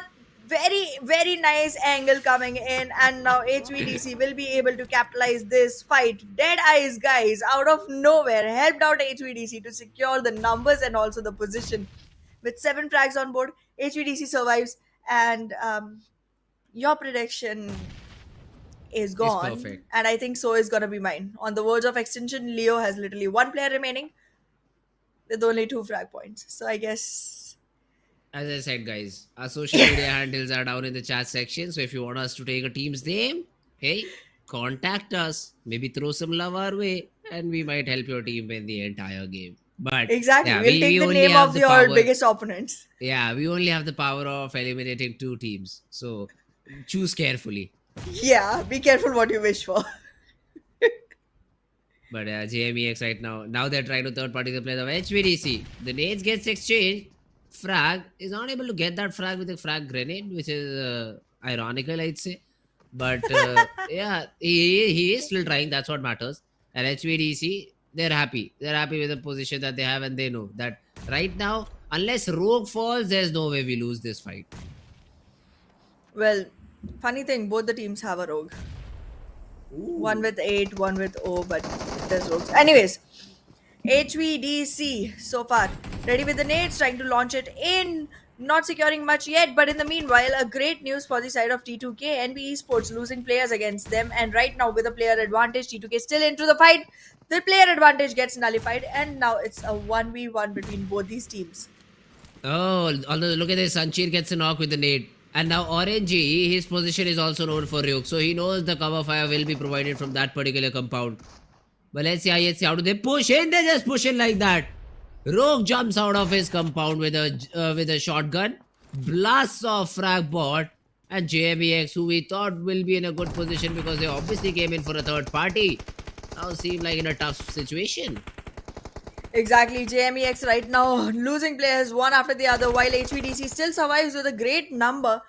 very nice angle coming in, and now HVDC will be able to capitalize this fight. Dead Eyes guys out of nowhere helped out HVDC to secure the numbers and also the position. With 7 frags on board, HVDC survives, and your prediction is It's gone, perfect. and I think so is gonna be mine. On the verge of extinction, Leo has literally 1 player remaining with only 2 frag points. So I guess As I said, guys, our social media handles are down in the chat section. So if you want us to take a team's name, hey, contact us. Maybe throw some love our way, and we might help your team win the entire game. But exactly, yeah, we'll take we the only name have of the your power. biggest opponents. Yeah, we only have the power of eliminating 2 teams. So choose carefully. Yeah, be careful what you wish for. But JMEX right now they're trying to third party the play of HVDC. The nades gets exchanged. Frag is not able to get that frag with a frag grenade, which is ironical, I'd say. But yeah, he is still trying. That's what matters. And HVDC, they're happy. They're happy with the position that they have, and they know that right now, unless Rogue falls, there's no way we lose this fight. Well, funny thing, both the teams have a rogue. One with 8, one with O, but there's rogues. Anyways, HVDC so far ready with the nades, trying to launch it in. Not securing much yet, but in the meanwhile, a great news for the side of T2K. NBeSports losing players against them, and right now with a player advantage, T2K still into the fight. The player advantage gets nullified, and now it's a 1v1 between both these teams. Oh, although look at this, Sanchir gets a knock with the nade. And now Orangey, his position is also known for Ryuk. So he knows the cover fire will be provided from that particular compound. But let's see how do they push in? They just push in like that. Rogue jumps out of his compound with a shotgun, blasts off frag bot, and JMEX, who we thought will be in a good position because they obviously came in for a third party, now seem like in a tough situation. Exactly, JMEX right now losing players one after the other, while HVDC still survives with a great number,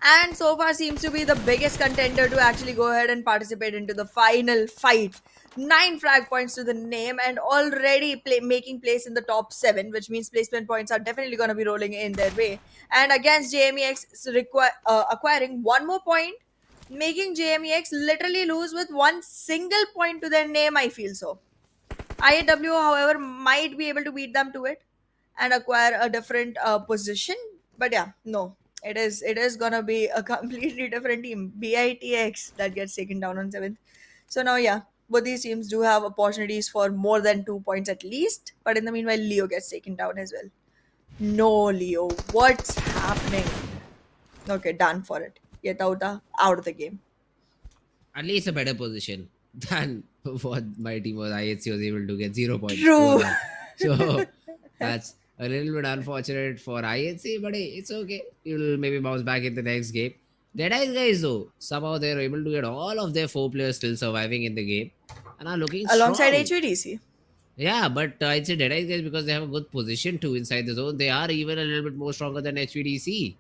and so far seems to be the biggest contender to actually go ahead and participate into the final fight. 9 frag points to the name, and already making place in the top 7, which means placement points are definitely going to be rolling in their way. And against JMEX acquiring 1 more point, making JMEX literally lose with 1 single point to their name, I feel so. IAW, however, might be able to beat them to it and acquire a different position. But yeah, no, it is gonna be a completely different team. BITX that gets taken down on 7th. So now, yeah, both these teams do have opportunities for more than 2 points at least. But in the meanwhile, Leo gets taken down as well. No, Leo, what's happening? Okay, done for it. Yetauta out of the game. At least a better position than what my team was. IHC was able to get 0 points. True. So that's a little bit unfortunate for IHC, but hey, it's okay. You'll maybe bounce back in the next game. Deadeyes guys though, somehow they're able to get all of their 4 players still surviving in the game and are looking Alongside strong. HVDC. Yeah, but I'd say Deadeyes guys, because they have a good position too inside the zone, they are even a little bit more stronger than HVDC.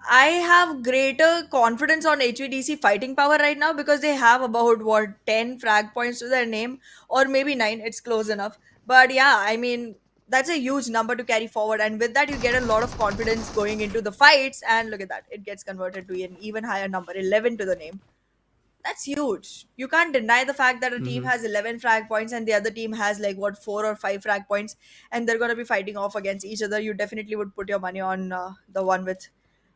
I have greater confidence on HVDC fighting power right now because they have about 10 frag points to their name, or maybe 9. It's close enough. But yeah, I mean, that's a huge number to carry forward, and with that you get a lot of confidence going into the fights. And look at that, it gets converted to an even higher number, 11 to the name. That's huge. You can't deny the fact that a team has 11 frag points and the other team has like 4 or 5 frag points, and they're going to be fighting off against each other. You definitely would put your money on the one with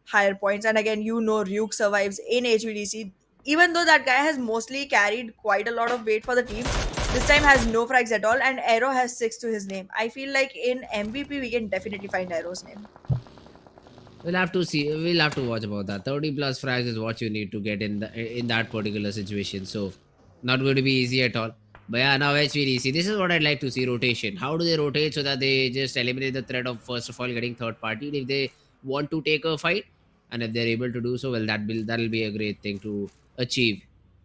higher points. And again, Ryuk survives in HVDC, even though that guy has mostly carried quite a lot of weight for the team. This time has no frags at all, and Aero has 6 to his name. I feel like in MVP we can definitely find Aero's name. We'll have to see. We'll have to watch about that. 30 plus frags is what you need to get in that particular situation. So not going to be easy at all. But yeah, now HVDC. This is what I'd like to see: rotation. How do they rotate so that they just eliminate the threat of first of all getting third party if they want to take a fight, and if they're able to do so, well, that'll be a great thing to achieve.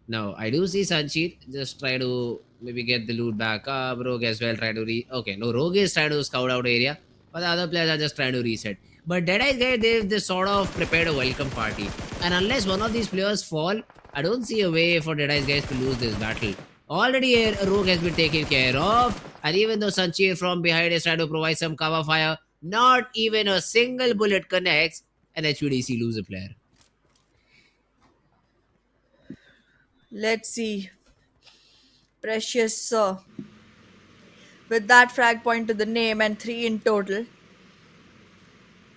Now I do see Sanchit just try to maybe get the loot back up. Rogue as well try to okay, no, Rogue is trying to scout out area, but the other players are just trying to reset. But Deadeyes guy, they sort of prepared a welcome party. And unless one of these players fall, I don't see a way for Deadeyes guys to lose this battle. Already a Rogue has been taken care of. And even though Sanchir from behind is trying to provide some cover fire, not even a single bullet connects. and HVDC lose a player. Let's see. Precious Sir. With that frag point to the name and 3 in total,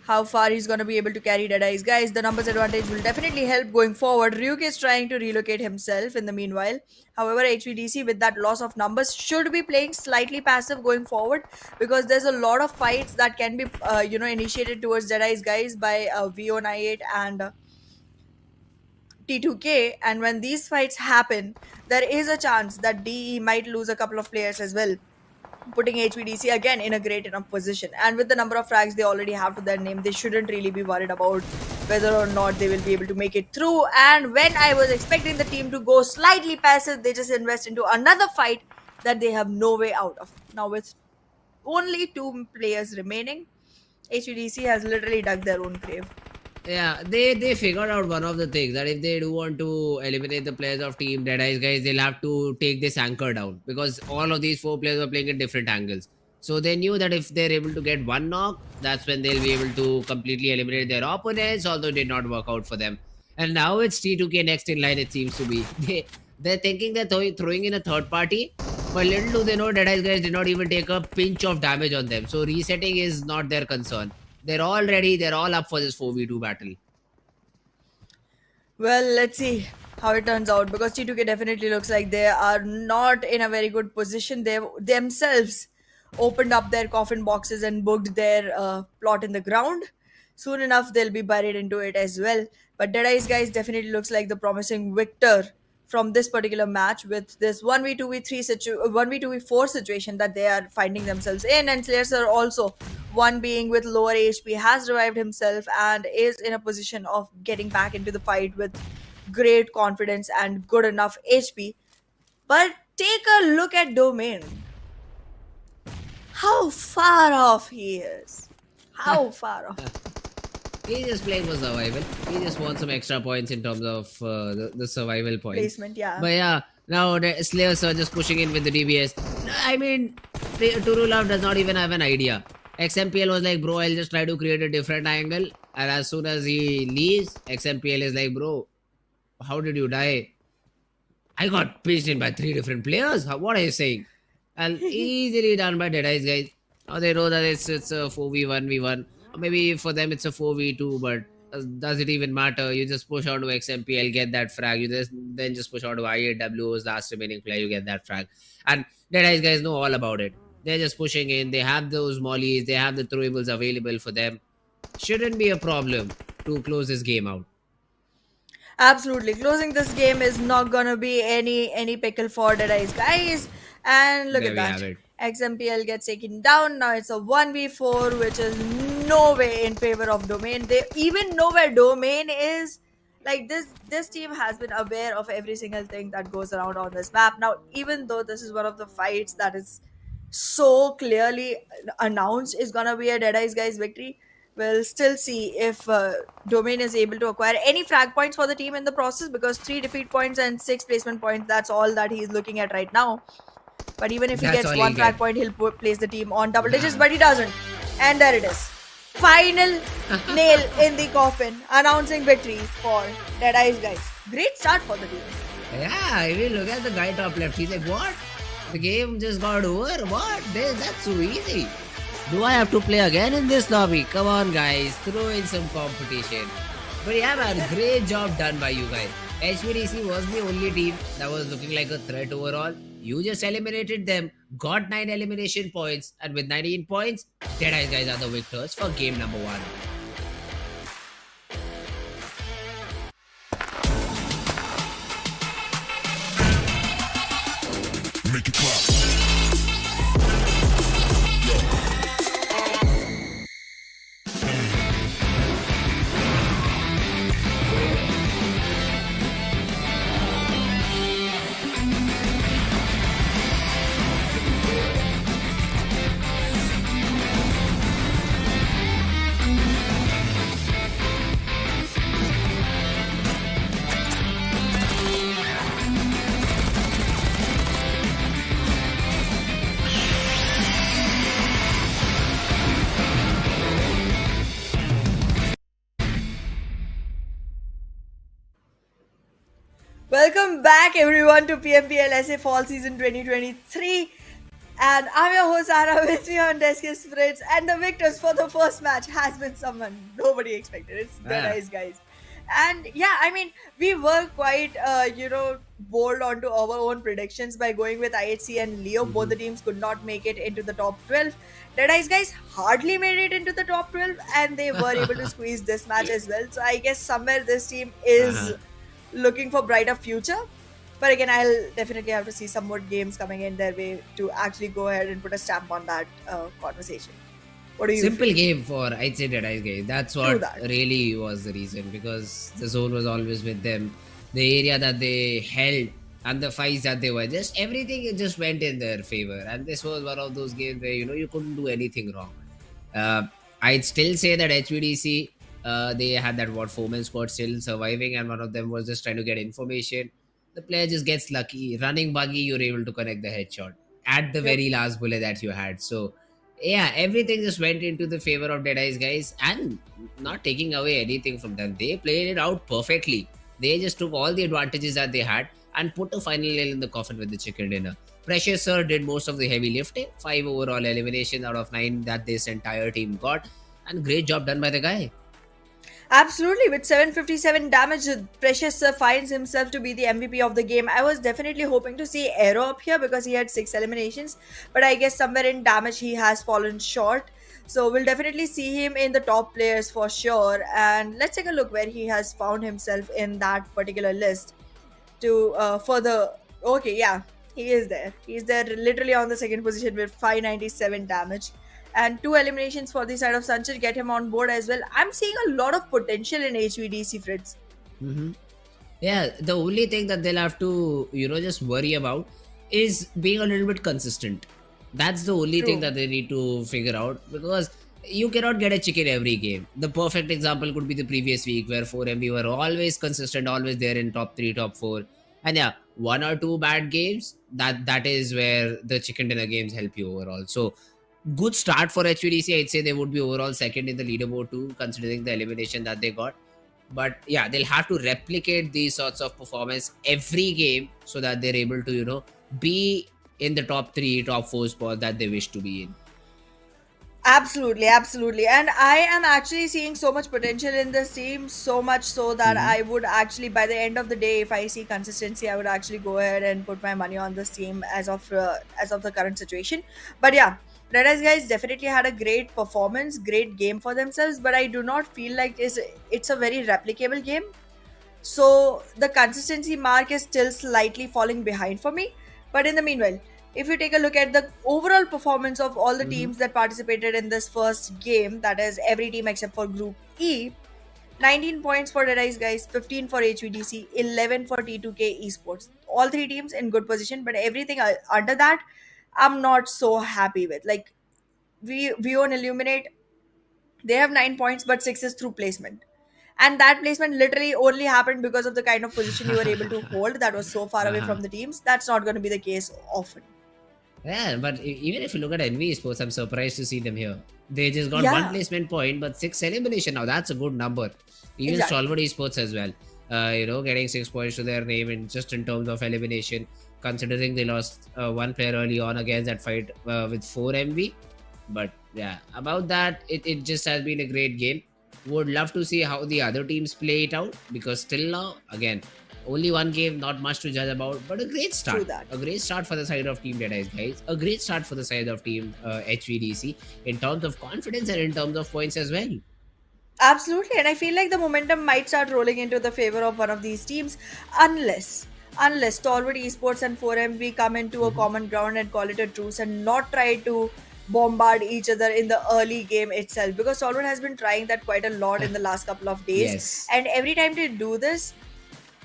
how far he's going to be able to carry Deadeyes. Guys, the numbers advantage will definitely help going forward. Ryuk is trying to relocate himself in the meanwhile. However, HVDC with that loss of numbers should be playing slightly passive going forward, because there's a lot of fights that can be initiated towards Deadeyes guys by VO98 and T2K, and when these fights happen, there is a chance that DE might lose a couple of players as well, putting HVDC again in a great enough position. And with the number of frags they already have to their name, they shouldn't really be worried about whether or not they will be able to make it through. And when I was expecting the team to go slightly passive, they just invest into another fight that they have no way out of. Now with only 2 players remaining, HVDC has literally dug their own grave. Yeah, they figured out one of the things, that if they do want to eliminate the players of Team Deadeyes guys, they'll have to take this anchor down, because all of these 4 players were playing at different angles. So they knew that if they're able to get 1 knock, that's when they'll be able to completely eliminate their opponents, although it did not work out for them. And now it's T2K next in line, it seems to be. They're thinking they're throwing in a third party, but little do they know Deadeyes guys did not even take a pinch of damage on them. So resetting is not their concern. They're all ready. They're all up for this 4v2 battle. Well, let's see how it turns out, because T2K definitely looks like they are not in a very good position. They themselves opened up their coffin boxes and booked their plot in the ground. Soon enough, they'll be buried into it as well. But Deadeyes guys definitely looks like the promising victor from this particular match, with this 1v2v4 situation that they are finding themselves in. And Slayer Sir also, one being with lower HP, has revived himself and is in a position of getting back into the fight with great confidence and good enough HP. But take a look at Domain. How far off he is. How far off. He's just playing for survival. He just wants some extra points in terms of the survival points. Placement, yeah. But yeah, now the Slayers are just pushing in with the DBS. I mean, Turulov does not even have an idea. XMPL was like, bro, I'll just try to create a different angle. And as soon as he leaves, XMPL is like, bro, how did you die? I got pinched in by 3 different players. What are you saying? And easily done by Deadeyes guys. Now they know that it's a 4v1v1. Maybe for them it's a 4v2, but does it even matter? You just push out to XMPL, get that frag. You then just push out to IAW's last remaining player, you get that frag. And Deadeyes guys know all about it. They're just pushing in. They have those mollies. They have the throwables available for them. Shouldn't be a problem to close this game out. Absolutely. Closing this game is not gonna be any pickle for Deadeyes guys. And look There at we have that. it. XMPL gets taken down. Now it's a 1v4, which is no way in favor of Domain. They even know where Domain is. Like this team has been aware of every single thing that goes around on this map. Now, even though this is one of the fights that is so clearly announced is gonna be a Deadeyes guys victory, we'll still see if Domain is able to acquire any frag points for the team in the process, because 3 defeat points and 6 placement points, that's all that he's looking at right now. But even if he That's gets all 1 he'll frag get. point, he'll place the team on double digits, but he doesn't. And there it is. Final nail in the coffin, announcing victory for Deadeyes guys. Great start for the team. Yeah, if you look at the guy top left, he's like, what? The game just got over? What? That's so easy. Do I have to play again in this lobby? Come on, guys. Throw in some competition. But yeah, man, great job done by you guys. HVDC was the only team that was looking like a threat overall. You just eliminated them, got 9 elimination points, and with 19 points, Deadeyes guys are the victors for game number 1. Make it clap. back, everyone, to PMPL SA Fall Season 2023. And I'm your host, Anna. With me on desk is Spades. And the victors for the first match has been someone nobody expected. It's DEADEYES, guys. And yeah, I mean, we were quite, bold onto our own predictions by going with IHC and Leo. Both the teams could not make it into the top 12. DEADEYES, guys, hardly made it into the top 12, and they were able to squeeze this match as well. So I guess somewhere this team is looking for brighter future. But again, I'll definitely have to see some more games coming in their way to actually go ahead and put a stamp on that conversation. What do you Simple feel? game for I'd say DEADEYES game. That's what really was the reason, because the zone was always with them. The area that they held and the fights that they were, just everything it just went in their favor. And this was one of those games where you couldn't do anything wrong. I'd still say that HVDC they had that 4-man squad still surviving, and one of them was just trying to get information. The player just gets lucky, running buggy, you're able to connect the headshot at the very last bullet that you had. So yeah, everything just went into the favor of DEADEYES, guys, and not taking away anything from them. They played it out perfectly. They just took all the advantages that they had and put a final nail in the coffin with the chicken dinner. Precious Sir did most of the heavy lifting, 5 overall eliminations out of 9 that this entire team got, and great job done by the guy. Absolutely, with 757 damage, Precious Sir finds himself to be the MVP of the game. I was definitely hoping to see Aero up here because he had 6 eliminations, but I guess somewhere in damage he has fallen short. So we'll definitely see him in the top players for sure. And let's take a look where he has found himself in that particular list to further. Okay, yeah, he is there. He's there literally on the second position with 597 damage. And 2 eliminations for the side of Sunset get him on board as well. I'm seeing a lot of potential in HVDC, Fritz. Yeah, the only thing that they'll have to, just worry about is being a little bit consistent. That's the only thing that they need to figure out, because you cannot get a chicken every game. The perfect example could be the previous week where 4MB were always consistent, always there in top 3, top 4. And yeah, 1 or 2 bad games, that is where the chicken dinner games help you overall. So good start for HVDC. I'd say they would be overall second in the leaderboard too, considering the elimination that they got. But yeah, they'll have to replicate these sorts of performance every game so that they're able to, be in the top 3, top 4 spot that they wish to be in. Absolutely. And I am actually seeing so much potential in this team, so much so that I would actually, by the end of the day, if I see consistency, I would actually go ahead and put my money on this team as of the current situation. But yeah, DEADEYES, guys, definitely had a great performance, great game for themselves, but I do not feel like it's a very replicable game. So the consistency mark is still slightly falling behind for me. But in the meanwhile, if you take a look at the overall performance of all the teams that participated in this first game, that is every team except for Group E, 19 points for DEADEYES, guys, 15 for HVDC, 11 for T2K Esports. All 3 teams in good position, but everything under that, I'm not so happy with. Like, we won't illuminate. They have 9 points, but 6 is through placement. And that placement literally only happened because of the kind of position you were able to hold that was so far away from the teams. That's not going to be the case often. Yeah, but even if you look at NBeSports, I'm surprised to see them here. They just got 1 placement point, but 6 elimination. Now that's a good number. Even Stalwart Esports as well. Getting 6 points to their name, and just in terms of elimination, considering they lost 1 player early on against that fight with 4MB. But yeah, about that, it just has been a great game. Would love to see how the other teams play it out, because still now, again, only 1 game, not much to judge about, but a great start. A great start for the side of Team DEADEYES, guys. A great start for the side of Team HVDC in terms of confidence and in terms of points as well. Absolutely, and I feel like the momentum might start rolling into the favor of one of these teams unless Stalwart Esports and 4MB come into a common ground and call it a truce and not try to bombard each other in the early game itself, because Stalwart has been trying that quite a lot in the last couple of days. And every time they do this,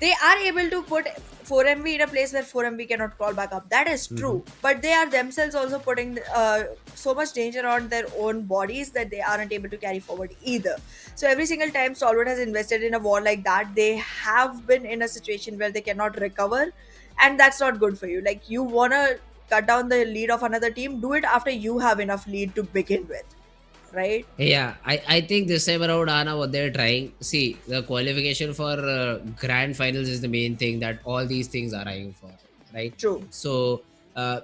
they are able to put 4MB in a place where 4MB cannot crawl back up. That is true. But they are themselves also putting so much danger on their own bodies that they aren't able to carry forward either. So every single time Stalwart has invested in a war like that, they have been in a situation where they cannot recover. And that's not good for you. Like, you want to cut down the lead of another team, do it after you have enough lead to begin with. right? Yeah, I think this time around, Anna, what they're trying, see, the qualification for grand finals is the main thing that all these things are eyeing for, right? True. So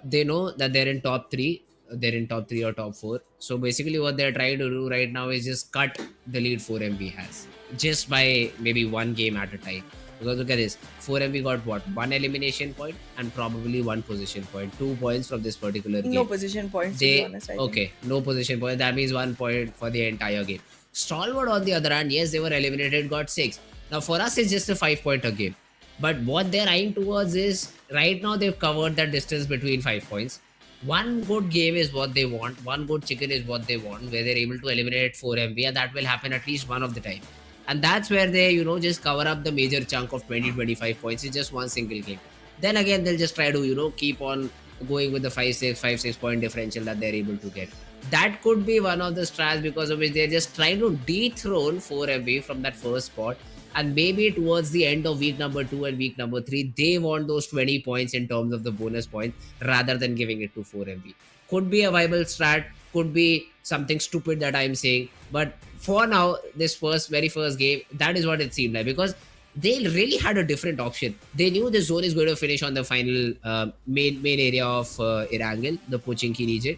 they know that they're in top three or top four. So basically, what they're trying to do right now is just cut the lead 4MB has just by maybe one game at a time. Because look at this, 4MB got what? One elimination point and probably one position point, 2 points from this particular game. No position points, to be honest, I think. Okay, no position point. That means 1 point for the entire game. Stalwart, on the other hand, yes, they were eliminated, got 6. Now for us, it's just a 5-pointer game. But what they're eyeing towards is right now they've covered that distance between 5 points. One good game is what they want. One good chicken is what they want, where they're able to eliminate 4MB, and that will happen at least one of the time. And that's where they, just cover up the major chunk of 20-25 points in just one single game. Then again, they'll just try to, keep on going with the 5-6 point differential that they're able to get. That could be one of the strats because of which they're just trying to dethrone 4MB from that first spot. And maybe towards the end of week number 2 and week number 3, they want those 20 points in terms of the bonus points rather than giving it to 4MB. Could be a viable strat, could be something stupid that I'm saying. But for now, this very first game, that is what it seemed like, because they really had a different option. They knew the zone is going to finish on the final main area of Erangel, the Pochinki region.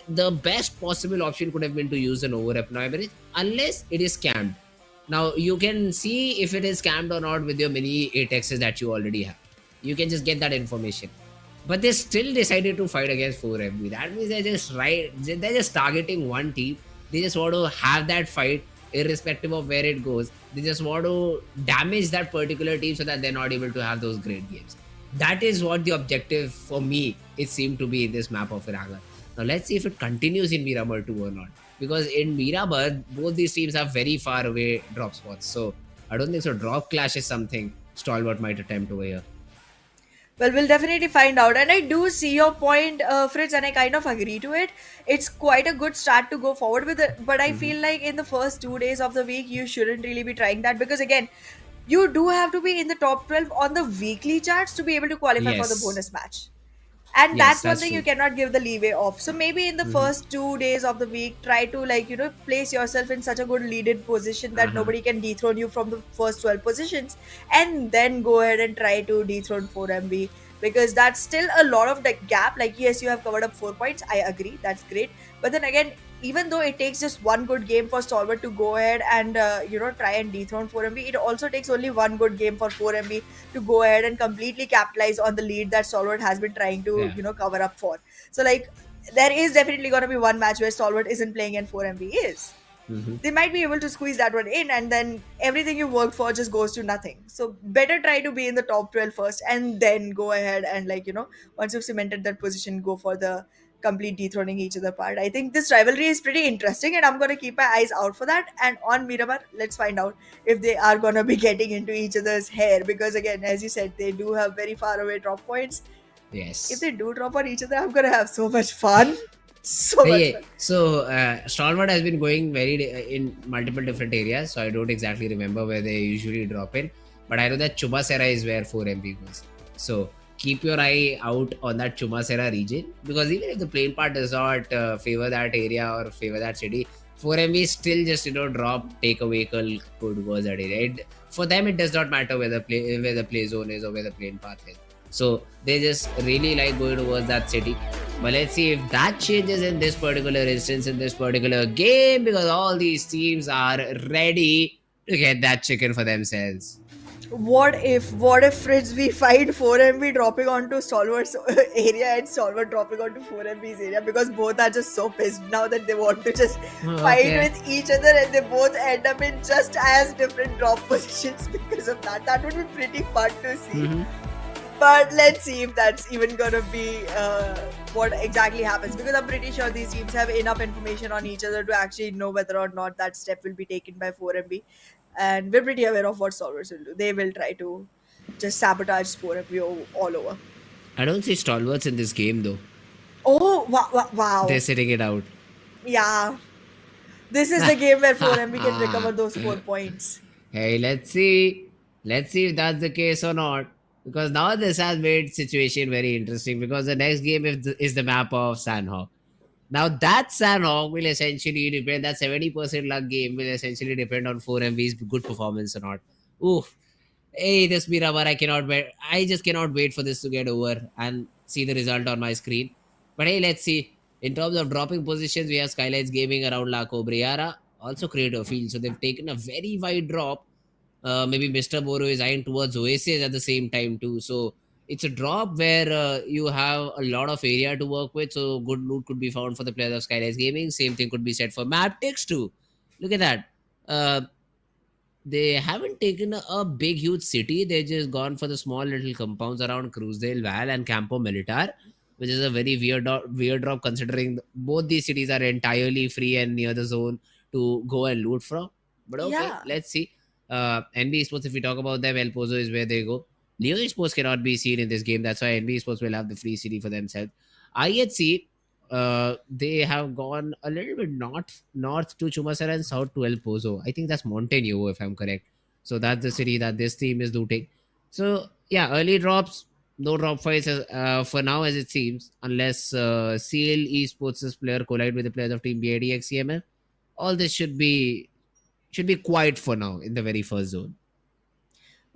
The best possible option could have been to use an overrep average, unless it is scammed. Now you can see if it is scammed or not with your mini 8x's that you already have. You can just get that information. But they still decided to fight against 4MB. That means they're just targeting one team. They just want to have that fight irrespective of where it goes. They just want to damage that particular team so that they're not able to have those great games. That is what the objective for me, it seemed to be in this map of Erangel. Now let's see if it continues in Miramar 2 or not. Because in Miramar, both these teams have very far away drop spots. So I don't think so. Drop clash is something Stalwart might attempt over here. Well, we'll definitely find out. And I do see your point, Fritz, and I kind of agree to it. It's quite a good start to go forward with it. But I feel like in the first 2 days of the week, you shouldn't really be trying that. Because again, you do have to be in the top 12 on the weekly charts to be able to qualify for the bonus match. And Yes, that's one thing true. you cannot give the leeway of. So maybe in the first 2 days of the week, try to place yourself in such a good leaded position that nobody can dethrone you from the first 12 positions, and then go ahead and try to dethrone 4MB, because that's still a lot of the gap. Like, yes, you have covered up 4 points. I agree. That's great. But then again, even though it takes just one good game for Stalwart to go ahead and try and dethrone 4MB, it also takes only one good game for 4MB to go ahead and completely capitalize on the lead that Stalwart has been trying to cover up for. So like, there is definitely going to be one match where Stalwart isn't playing and 4MB is. They might be able to squeeze that one in, and then everything you worked for just goes to nothing. So better try to be in the top 12 first, and then go ahead and once you've cemented that position, go for the complete dethroning each other part. I think this rivalry is pretty interesting, and I'm going to keep my eyes out for that. And on Miramar, let's find out if they are going to be getting into each other's hair, because again, as you said, they do have very far away drop points. Yes. If they do drop on each other, I'm going to have so much fun. So much fun. So Stalwart has been going in multiple different areas, so I don't exactly remember where they usually drop in, but I know that Chubasera is where 4MB goes. So keep your eye out on that Chubasera region, because even if the playing part does not favor that area or favor that city, 4MB still just drop, take a vehicle, go towards that area. For them, it does not matter where the play zone is or where the playing path is. So they just really like going towards that city. But let's see if that changes in this particular instance, in this particular game, because all these teams are ready to get that chicken for themselves. What if Fritz, we find 4MB dropping onto Stalwart's area and Stalwart dropping onto 4MB's area, because both are just so pissed now that they want to just fight with each other, and they both end up in just as different drop positions because of that. That would be pretty fun to see. But let's see if that's even gonna be what exactly happens, because I'm pretty sure these teams have enough information on each other to actually know whether or not that step will be taken by 4MB. And we're pretty aware of what Stalwarts will do. They will try to just sabotage 4MB all over. I don't see Stalwarts in this game though. Oh, wow. They're sitting it out. Yeah. This is the game where 4MB can recover those 4 points. Hey, let's see. Let's see if that's the case or not. Because now this has made situation very interesting, because the next game is the map of Sanhok. Now that Sanhok will essentially depend, that 70% luck game will essentially depend on 4MV's good performance or not. Oof. Hey, this Miramar, I cannot wait. I just cannot wait for this to get over and see the result on my screen. But hey, let's see. In terms of dropping positions, we have SKYLIGHTZ Gaming around La Cobriara, also creator field. So they've taken a very wide drop. Maybe Mr. Boro is eyeing towards Oasis at the same time too. So it's a drop where you have a lot of area to work with. So good loot could be found for the players of SKYLIGHTZ Gaming. Same thing could be said for Mabetex too. Look at that. Uh, they haven't taken a big huge city. They just gone for the small little compounds around Cruisedale Val and Campo Militar, which is a very weird drop considering both these cities are entirely free and near the zone to go and loot from. But okay, Yeah. let's see. NBeSports, if we talk about them, El Pozo is where they go. Leo Esports cannot be seen in this game. That's why NBeSports will have the free city for themselves. IHC, they have gone a little bit north to Chumasara and south to El Pozo. I think that's Montenegro, if I'm correct. So that's the city that this team is looting. So yeah, early drops, no drop fights for now, as it seems, unless CL Esports' player collide with the players of Team DEADEYES CMF. All this should be quiet for now in the very first zone.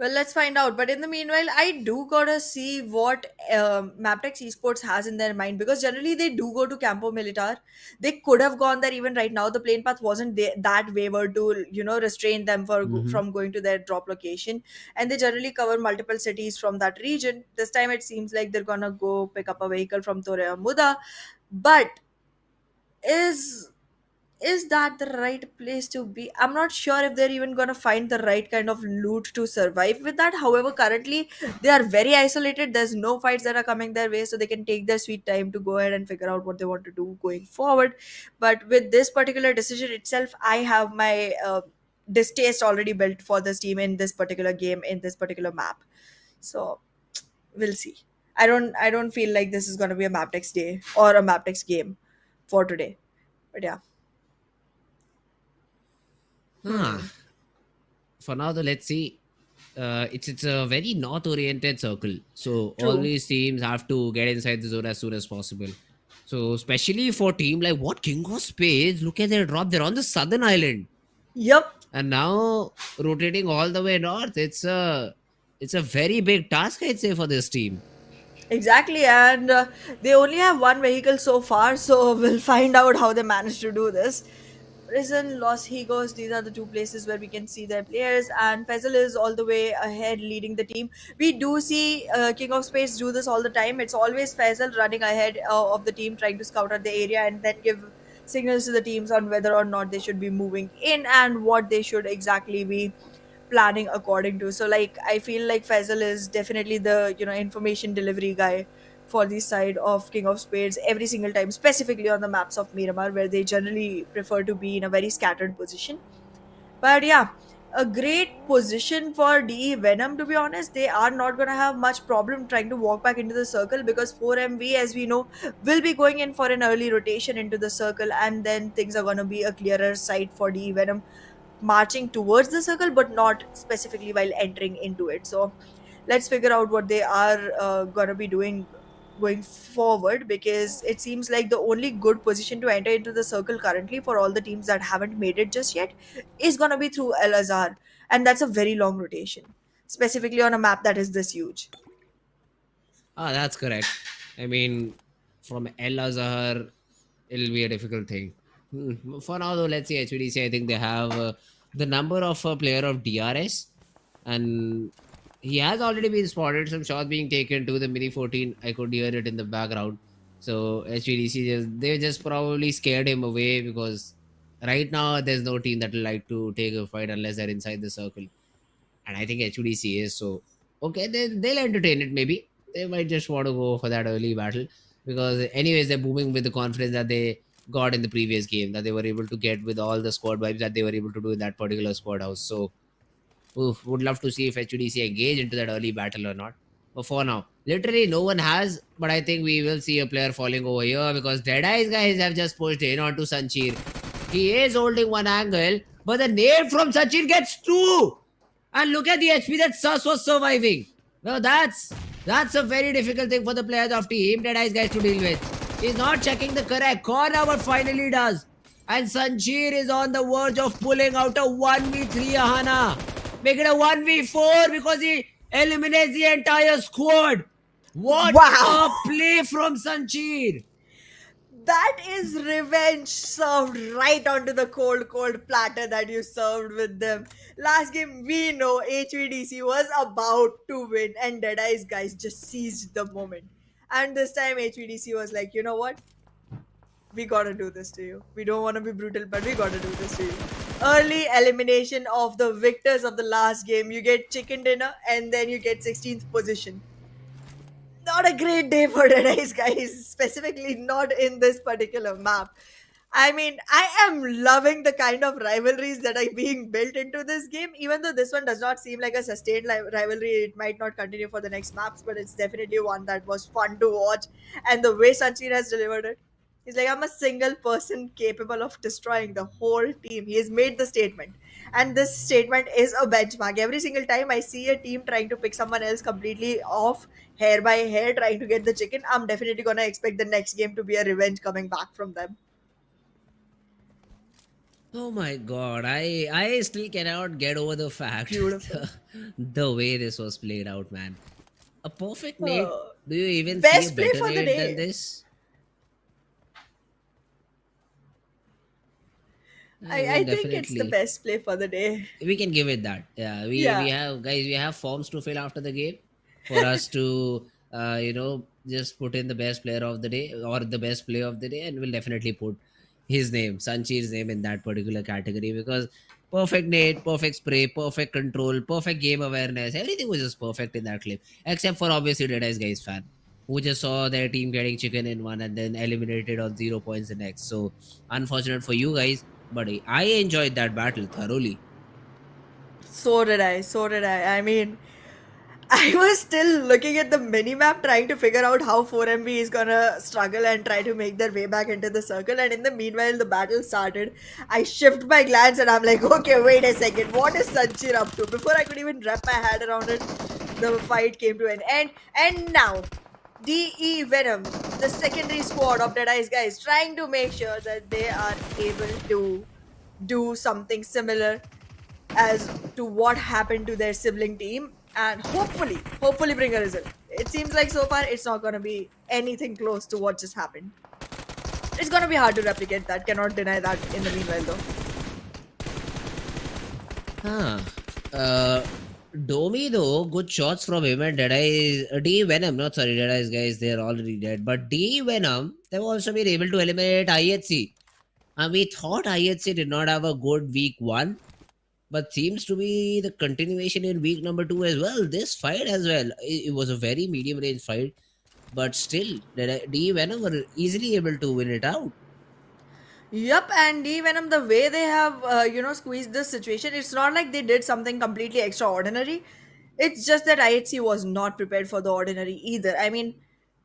Well, let's find out. But in the meanwhile, I do gotta see what Mabetex Esports has in their mind, because generally they do go to Campo Militar. They could have gone there even right now. The plane path wasn't that wayward to restrain them Hmm. from going to their drop location, and they generally cover multiple cities from that region. This time it seems like they're gonna go pick up a vehicle from Torre Muda, but is is that the right place to be? I'm not sure if they're even going to find the right kind of loot to survive with that. However, currently they are very isolated. There's no fights that are coming their way, so they can take their sweet time to go ahead and figure out what they want to do going forward. But with this particular decision itself, I have my distaste already built for this team in this particular game, in this particular map. So we'll see. I don't feel like this is going to be a Maptex day or a Maptex game for today. But yeah. Ah, Hmm. for now, though, let's see. It's a very north oriented circle, so all True. these teams have to get inside the zone as soon as possible. So especially for team like what King of Spades, look at their drop. They're on the southern island, Yep. and now rotating all the way north. It's a very big task, I'd say, for this team. Exactly, and they only have one vehicle so far, so we'll find out how they managed to do this. Prison, Los Higos, these are the two places where we can see their players, and Faisal is all the way ahead leading the team. We do see King of Spades do this all the time. It's always Faisal running ahead of the team, trying to scout out the area and then give signals to the teams on whether or not they should be moving in and what they should exactly be planning according to. So like I feel like Faisal is definitely the information delivery guy for the side of King of Spades every single time, specifically on the maps of Miramar, where they generally prefer to be in a very scattered position. But yeah, a great position for DE Venom, to be honest. They are not going to have much problem trying to walk back into the circle, because 4MV, as we know, will be going in for an early rotation into the circle, and then things are going to be a clearer sight for DE Venom marching towards the circle, but not specifically while entering into it. So let's figure out what they are going to be doing going forward, because it seems like the only good position to enter into the circle currently for all the teams that haven't made it just yet is going to be through El Azhar, and that's a very long rotation, specifically on a map that is this huge. Ah, that's correct. I mean, from El Azhar, it'll be a difficult thing. For now, though, let's see HVDC. I think they have the number of a player of DRS, and he has already been spotted. Some shots being taken to the Mini 14. I could hear it in the background. So HVDC they just probably scared him away, because right now there's no team that will like to take a fight unless they're inside the circle, and I think HVDC is. So okay, they'll entertain it. Maybe they might just want to go for that early battle, because anyways they're booming with the confidence that they got in the previous game, that they were able to get with all the squad vibes that they were able to do in that particular squad house. So oof, would love to see if HVDC engage into that early battle or not. But for now, literally no one has. But I think we will see a player falling over here, because DEADEYES guys have just pushed in onto Sanchir. He is holding one angle, but the nade from Sanchir gets two. And look at the HP that Sus was surviving. Now that's a very difficult thing for the players of team DEADEYES guys to deal with. He's not checking the correct corner, but finally does. And Sanjeer is on the verge of pulling out a 1v3 Ahana. Make it a 1v4 because he eliminates the entire squad. What Wow. a play from Sanjeer. That is revenge served right onto the cold platter that you served with them. Last game, we know HVDC was about to win, and Deadeye's guys just seized the moment. And this time, HVDC was like, you know what? We gotta do this to you. We don't want to be brutal, but we gotta do this to you. Early elimination of the victors of the last game. You get chicken dinner, and then you get 16th position. Not a great day for the Dice guys, specifically not in this particular map. I mean, I am loving the kind of rivalries that are being built into this game. Even though this one does not seem like a sustained rivalry, it might not continue for the next maps, but it's definitely one that was fun to watch. And the way Sanchir has delivered it, he's like, I'm a single person capable of destroying the whole team. He has made the statement. And this statement is a benchmark. Every single time I see a team trying to pick someone else completely off, hair by hair, trying to get the chicken, I'm definitely going to expect the next game to be a revenge coming back from them. Oh my god, I still cannot get over the fact Beautiful. the way this was played out, man. A perfect nade. Oh, Do you even see a best play better for the nade day. than this? I think it's the Definitely. best play for the day. We can give it that. Yeah, we Yeah. have guys. We have forms to fill after the game for us to just put in the best player of the day or the best play of the day, and we'll definitely put his name, Sanchir's name, in that particular category because perfect nade, perfect spray, perfect control, perfect game awareness. Everything was just perfect in that clip, except for obviously Deadeye's guys fan who just saw their team getting chicken in one and then eliminated on 0 points the next. So unfortunate for you guys, but I enjoyed that battle thoroughly. So did I. So did I. I mean, I was still looking at the minimap trying to figure out how 4MB is gonna struggle and try to make their way back into the circle. And in the meanwhile, the battle started. I shift my glance and I'm like, okay, wait a second. What is Sanchir up to? Before I could even wrap my head around it, the fight came to an end. And now, DE Venom, the secondary squad of Deadeye's guys, trying to make sure that they are able to do something similar as to what happened to their sibling team and hopefully bring a result. It seems like so far it's not going to be anything close to what just happened. It's going to be hard to replicate that, cannot deny that in the meanwhile though. Huh. Domi though, good shots from him and Deadeye D Venom, not sorry, Deadeye's guys, they're already dead. But D Venom, they've also been able to eliminate IHC. And we thought IHC did not have a good week one, but seems to be the continuation in week number 2 as well. This fight as well, it was a very medium range fight, but still, D Venom were easily able to win it out. Yup, and D Venom, the way they have, squeezed this situation, it's not like they did something completely extraordinary. It's just that IHC was not prepared for the ordinary either. I mean,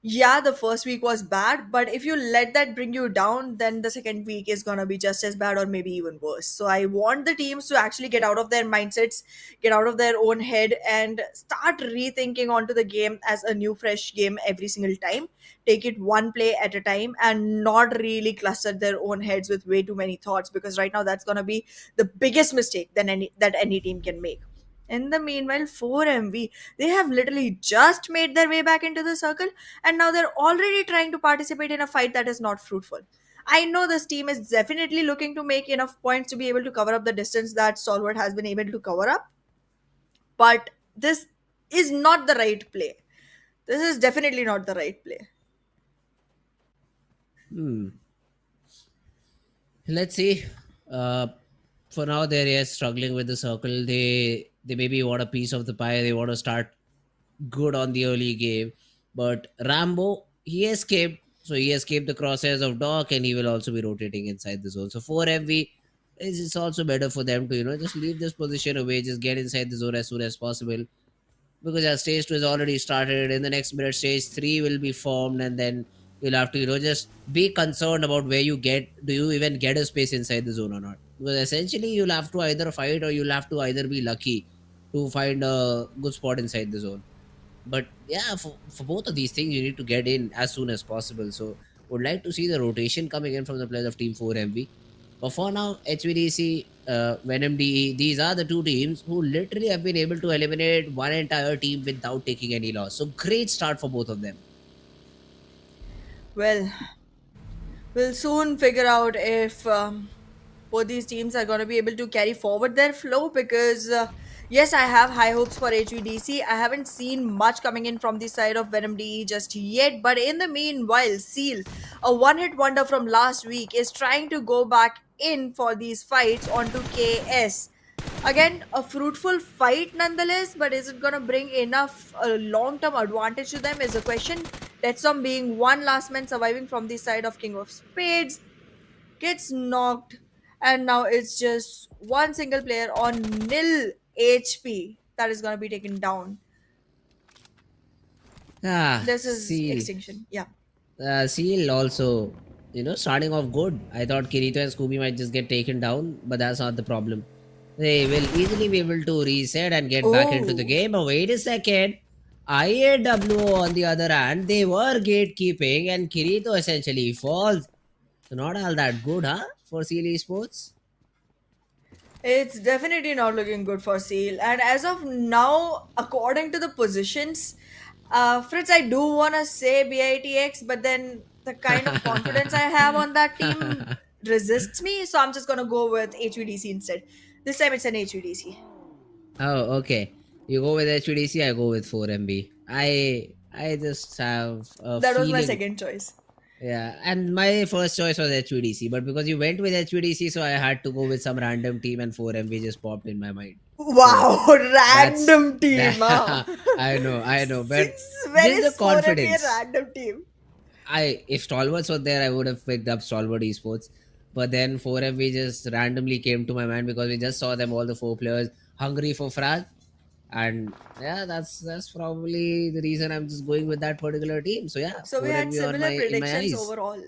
yeah, the first week was bad, but if you let that bring you down, then the second week is gonna be just as bad or maybe even worse. So I want the teams to actually get out of their mindsets, get out of their own head, and start rethinking onto the game as a new, fresh game every single time. Take it one play at a time and not really cluster their own heads with way too many thoughts because right now that's gonna be the biggest mistake that any team can make. In the meanwhile, 4MV, they have literally just made their way back into the circle and now they're already trying to participate in a fight that is not fruitful. I know this team is definitely looking to make enough points to be able to cover up the distance that Stalwart has been able to cover up, but this is not the right play. This is definitely not the right play. Hmm. Let's see. Uh, for now, they're yes, struggling with the circle. They maybe want a piece of the pie. They want to start good on the early game. But Rambo, he escaped. So he escaped the crosshairs of Doc, and he will also be rotating inside the zone. So 4MV is it's also better for them to just leave this position away, just get inside the zone as soon as possible because our stage 2 has already started. In the next minute, stage 3 will be formed, and then you'll have to just be concerned about where you get, do you even get a space inside the zone or not, because essentially you'll have to either fight or you'll have to either be lucky to find a good spot inside the zone. But yeah, for both of these things you need to get in as soon as possible. So Would like to see the rotation coming in from the players of Team 4MB. But for now, HVDC, Venom DE, these are the two teams who literally have been able to eliminate one entire team without taking any loss. So great start for both of them. Well, we'll soon figure out if both these teams are going to be able to carry forward their flow because, yes, I have high hopes for HVDC. I haven't seen much coming in from the side of Venom DE just yet, but in the meanwhile, Seal, a one hit wonder from last week, is trying to go back in for these fights onto KS. Again, a fruitful fight nonetheless, but is it going to bring enough long term advantage to them? Is a question. Letsom being one last man surviving from the side of King of Spades gets knocked, and now it's just one single player on nil HP that is going to be taken down. This is Seal. extinction. Yeah. Seal also, starting off good. I thought Kirito and Scooby might just get taken down, but that's not the problem. They will easily be able to reset and get back into the Oh. game. But wait a second. IAWO on the other hand, they were gatekeeping and Kirito essentially falls. So not all that good, huh? For Seal Esports? It's definitely not looking good for Seal. And as of now, according to the positions, Fritz, I do want to say BITX, but then the kind of confidence I have on that team resists me. So I'm just going to go with HVDC instead. This time it's an HVDC. Oh, okay. You go with HVDC, I go with 4MB. I just have a That was my feeling. second choice. Yeah, and my first choice was HVDC, but because you went with HVDC, so I had to go with some random team, and 4MB just popped in my mind. So Wow, that's random team, huh? that. I know, but Since when this is is the 4MB a confidence. random team? If Stalwarts were there, I would have picked up Stalwart Esports, but then 4MB just randomly came to my mind because we just saw them all the four players hungry for frag, and yeah, that's probably the reason I'm just going with that particular team. So yeah, So we had 4MB on my similar in my predictions eyes. overall.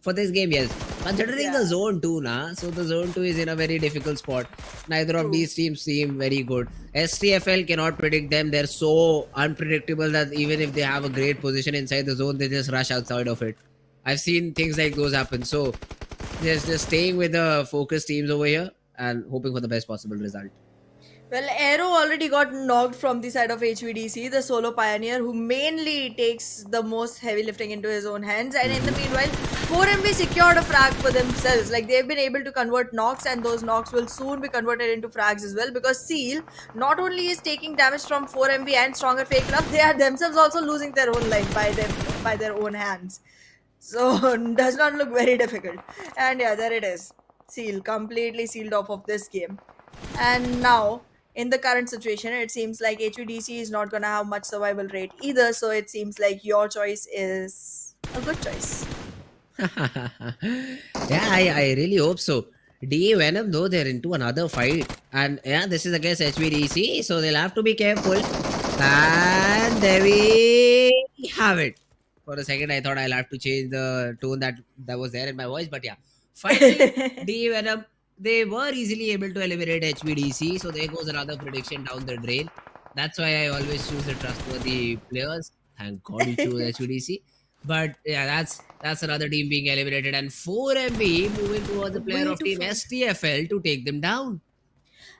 For this game, yes. Considering the Yeah, zone 2, so the zone 2 is in a very difficult spot. Neither of true. these teams seem very good. STFL cannot predict them. They're so unpredictable that even if they have a great position inside the zone, they just rush outside of it. I've seen things like those happen. So just staying with the focus teams over here and hoping for the best possible result. Well, Aero already got knocked from the side of HVDC, the solo pioneer who mainly takes the most heavy lifting into his own hands. And in the meanwhile, 4MB secured a frag for themselves. Like they've been able to convert knocks, and those knocks will soon be converted into frags as well. Because Seal not only is taking damage from 4MB and stronger fake love, they are themselves also losing their own life by their own hands. So does not look very difficult. And yeah, there it is. Seal completely sealed off of this game. And now, in the current situation, it seems like HVDC is not gonna have much survival rate either. So it seems like your choice is a good choice. Yeah, I really hope so. DE Venom, though, they're into another fight. And yeah, this is against HVDC, so they'll have to be careful. And there we have it. For a second, I thought I'll have to change the tone that was there in my voice. But yeah, finally, DE Venom, they were easily able to eliminate HVDC. So there goes another prediction down the drain. That's why I always choose the trustworthy players. Thank God you chose HVDC. But yeah, that's another team being eliminated, and 4MB moving towards the player Way of too team far. STFL to take them down.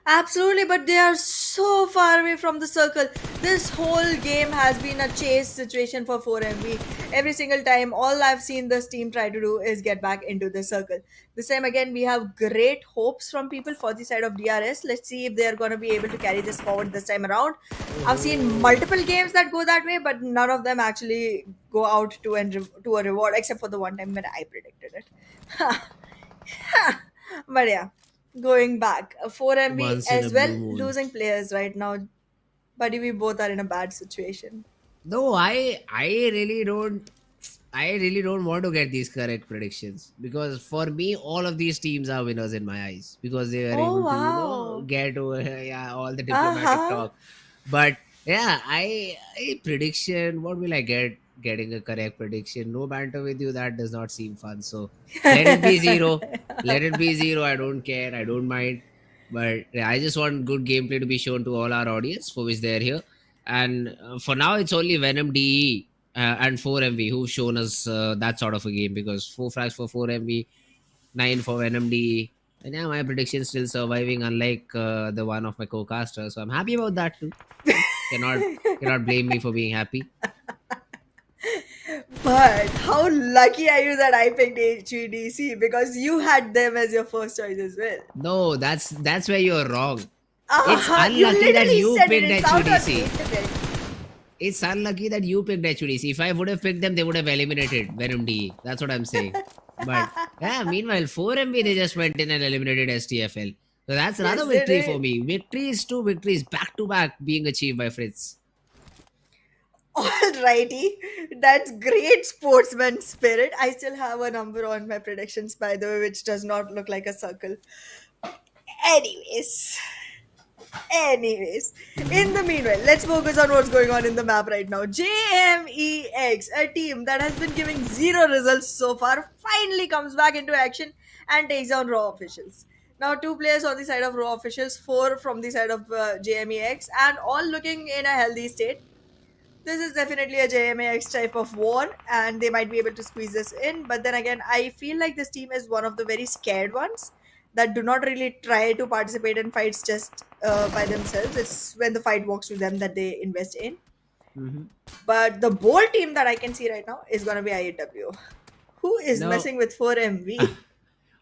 Absolutely, but they are so far away from the circle. This whole game has been a chase situation for 4MB. Every single time, all I've seen this team try to do is get back into the circle. This time again, we have great hopes from people for the side of DRS. Let's see if they are going to be able to carry this forward this time around. I've seen Oh, multiple games that go that way, but none of them actually go out to a reward, except for the one time when I predicted it. But yeah, going back, 4MB once in a as well, blue moon. losing players right now. Buddy, we both are in a bad situation. No, I really don't want to get these correct predictions because for me, all of these teams are winners in my eyes because they are Oh, able to, wow. get over, yeah, all the Uh diplomatic huh. talk. But yeah, I prediction. What will I get? Getting a correct prediction. No banter with you. That does not seem fun. So let it be zero. Let it be zero. I don't care. I don't mind. But yeah, I just want good gameplay to be shown to all our audience for which they're here. And for now, it's only Venom DE and 4MV, who've shown us that sort of a game, because 4 frags for 4MV, 9 for Venom D. And yeah, my prediction is still surviving, unlike the one of my co-casters. So I'm happy about that too. Cannot blame me for being happy. But how lucky are you that I picked HVDC because you had them as your first choice as well. No, that's where you're wrong. It's Ah, you unlucky that literally you said it. picked It sounds on the HUDC. internet. It's unlucky that you picked HUDC. If I would have picked them, they would have eliminated Venom D. That's what I'm saying. But yeah, meanwhile, 4MB, they just went in and eliminated STFL. So that's another Yes, they victory for did. me. Victories, 2 victories back to back being achieved by Fritz. Alrighty, that's great sportsman spirit. I still have a number on my predictions, by the way, which does not look like a circle. Anyways, anyways, in the meanwhile, let's focus on what's going on in the map right now. JMEX, a team that has been giving zero results so far, finally comes back into action and takes down Raw Officials. Now, 2 players on the side of Raw Officials, 4 from the side of JMEX, and all looking in a healthy state. This is definitely a JMAX type of war, and they might be able to squeeze this in. But then again, I feel like this team is one of the very scared ones that do not really try to participate in fights just by themselves. It's when the fight walks to them that they invest in. Mhm. But the bold team that I can see right now is going to be IAW. Who is No, messing with 4MV?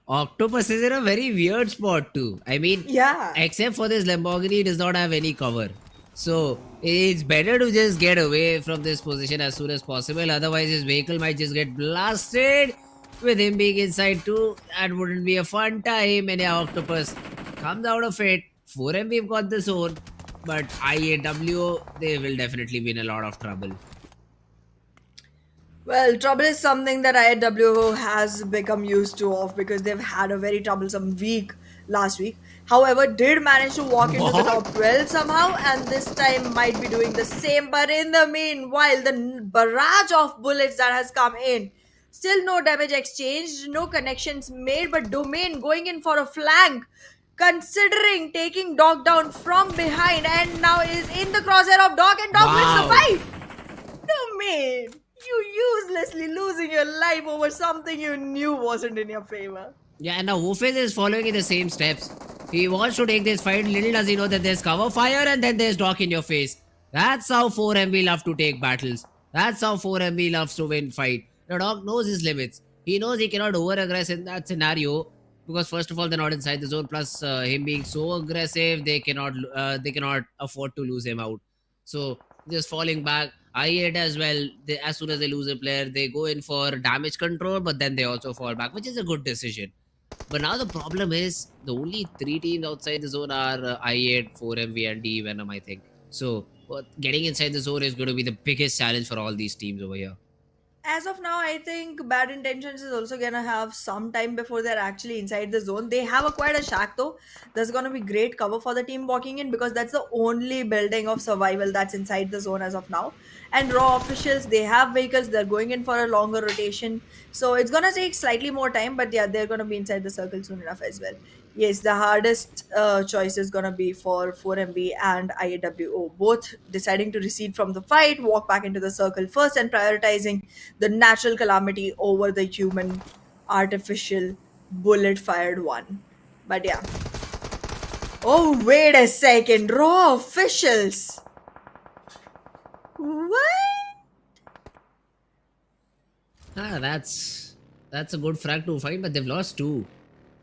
Octopus is in a very weird spot too. I mean, Yeah. except for this Lamborghini, it does not have any cover. So it's better to just get away from this position as soon as possible. Otherwise, his vehicle might just get blasted. With him being inside too, that wouldn't be a fun time. And yeah, Octopus comes out of it. 4M, we've got the zone. But IAW, they will definitely be in a lot of trouble. Well, trouble is something that IW has become used to of because they've had a very troublesome week last week. However, did manage to walk into the What? top 12 somehow, and this time might be doing the same. But in the meanwhile, the barrage of bullets that has come in, still no damage exchanged, no connections made, but Domain going in for a flank, considering taking Dog down from behind, and now is in the crosshair of Dog, and Dog wins the Wow. fight. Domain, you uselessly losing your life over something you knew wasn't in your favor. Yeah, and now Wolfis is following in the same steps. He wants to take this fight. Little does he know that there's cover fire and then there's Doc in your face. That's how 4MB love to take battles. That's how 4MB loves to win fight. The Doc knows his limits. He knows he cannot over-aggress in that scenario because first of all they're not inside the zone. Plus him being so aggressive, they cannot afford to lose him out. So just falling back. I hate as well. As soon as they lose a player, they go in for damage control, but then they also fall back, which is a good decision. But now the problem is the only 3 teams outside the zone are I8, 4MV, and D Venom, I think. So getting inside the zone is going to be the biggest challenge for all these teams over here. As of now, I think Bad Intentions is also gonna have some time before they're actually inside the zone. They have acquired a shack though. There's gonna be great cover for the team walking in because that's the only building of survival that's inside the zone as of now. And Raw Officials, they have vehicles, they're going in for a longer rotation. So it's gonna take slightly more time, but yeah, they're gonna be inside the circle soon enough as well. Yes, the hardest choice is gonna be for 4MB and IAWO, both deciding to recede from the fight, walk back into the circle first, and prioritizing the natural calamity over the human artificial bullet fired one. But yeah. Oh, wait a second. Raw officials. What? That's a good frag to find, but they've lost 2.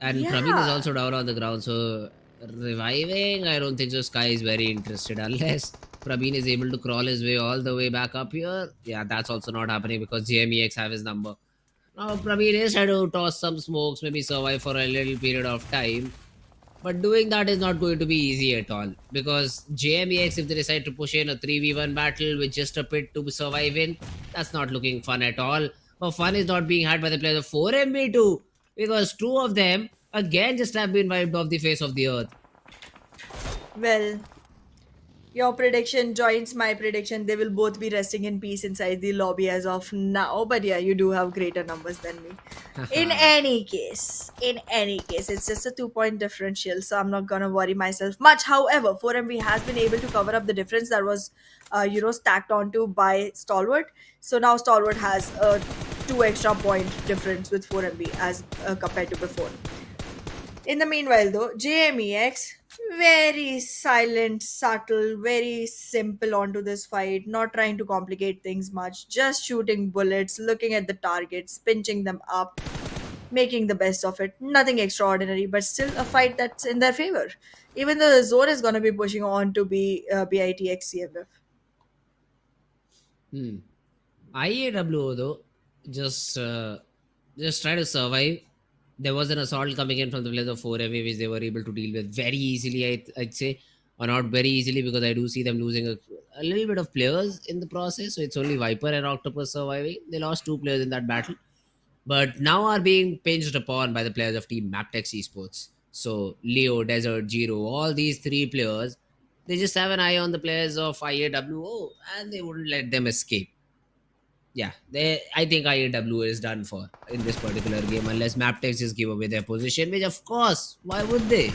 And Praveen is Yeah. also down on the ground, so reviving, I don't think so. Sky is very interested unless Praveen is able to crawl his way all the way back up here. Yeah, that's also not happening because JMEX have his number. Now Praveen is trying to toss some smokes, maybe survive for a little period of time. But doing that is not going to be easy at all because JMEX, if they decide to push in a 3v1 battle with just a pit to survive in, that's not looking fun at all. But fun is not being had by the players of 4MB2 because 2 of them again just have been wiped off the face of the earth. Well, Your prediction joins my prediction. They will both be resting in peace inside the lobby as of now. But yeah, you do have greater numbers than me. In any case, it's just a 2 point differential, so I'm not gonna worry myself much. However, 4MV has been able to cover up the difference that was, stacked onto by Stalwart. So now Stalwart has a 2 extra point difference with 4MV as compared to before. In the meanwhile, though, JMEX, very silent, subtle, very simple onto this fight, not trying to complicate things much, just shooting bullets, looking at the targets, pinching them up, making the best of it. Nothing extraordinary, but still a fight that's in their favor. Even though the zone is going to be pushing on to be BITX CMF. Hmm. IAW though, just uh, just try to survive. There was an assault coming in from the players of 4MA, which they were able to deal with very easily. I'd say, or not very easily, because I do see them losing a little bit of players in the process. So it's only Viper and Octopus surviving. They lost 2 players in that battle, but now are being pinched upon by the players of Team Mabetex Esports. So Leo, Desert, Giro, all these 3 players, they just have an eye on the players of IAWO, and they wouldn't let them escape. Yeah, I think IAW is done for in this particular game unless Maptex just give away their position, which of course, why would they?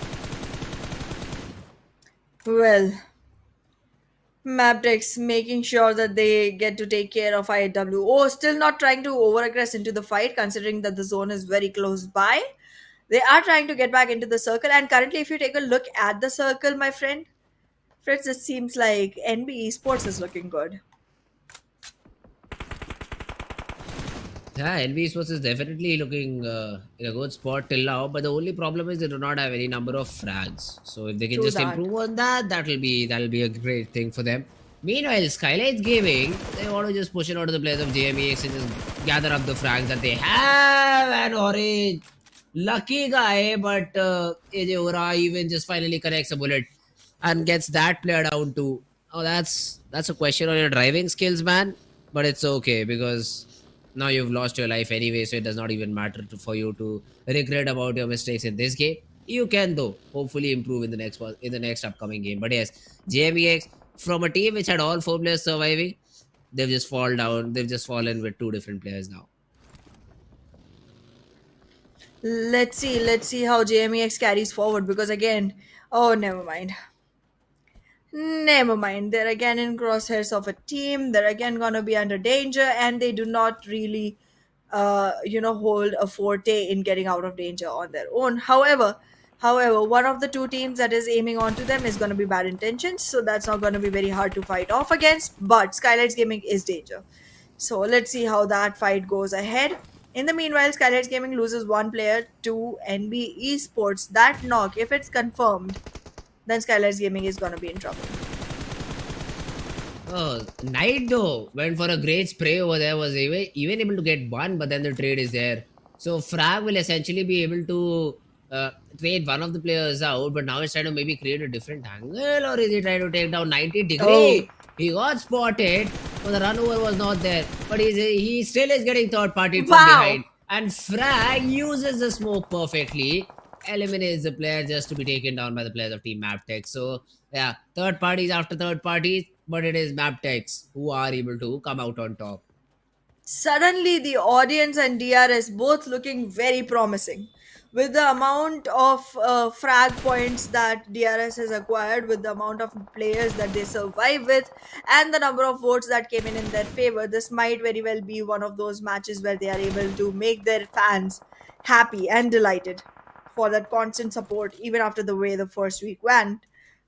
Well, Mabetex making sure that they get to take care of IAW. Still not trying to overaggress into the fight, considering that the zone is very close by. They are trying to get back into the circle, and currently, if you take a look at the circle, my friend, Fritz, it seems like NBeSports is looking good. Yeah, NBeSports is definitely looking in a good spot till now, but the only problem is they do not have any number of frags. So if they can True just that. improve on that, that'll be a great thing for them. Meanwhile, SKYLIGHTZ Gaming, they want to just push it out to the players of JMEX and just gather up the frags that they have. And orange, lucky guy, but AJ Ora even just finally connects a bullet and gets that player down too. Oh, that's a question on your driving skills, man. But it's okay because now you've lost your life anyway, so it does not even matter for you to regret about your mistakes in this game. You can though hopefully improve in the next upcoming game. But yes, JMEX from a team which had all 4 players surviving, they've just fallen with 2 different players now. Let's see how JMEX carries forward because again, oh, never mind. Never mind. They're again in crosshairs of a team. They're again gonna be under danger, and they do not really, hold a forte in getting out of danger on their own. However, one of the two teams that is aiming onto them is gonna be Bad Intentions, so that's not gonna be very hard to fight off against. But SKYLIGHTZ Gaming is danger. So let's see how that fight goes ahead. In the meanwhile, SKYLIGHTZ Gaming loses one player to NBeSports. That knock, if it's confirmed, then SKYLIGHTZ Gaming is gonna be in trouble. Oh, Knight though went for a great spray over there, was even able to get one, but then the trade is there. So Frag will essentially be able to trade one of the players out, but now he's trying to maybe create a different angle, or is he trying to take down 90 Oh, degree? He got spotted, but the run over was not there. But he still is getting third partied from wow. behind. And Frag uses the smoke perfectly, eliminates the player just to be taken down by the players of Team Mabetex. So yeah, third parties after third parties, but it is Mabetex who are able to come out on top. Suddenly, the audience and DRS both looking very promising. With the amount of frag points that DRS has acquired, with the amount of players that they survive with, and the number of votes that came in their favor, this might very well be one of those matches where they are able to make their fans happy and delighted for that constant support, even after the way the first week went.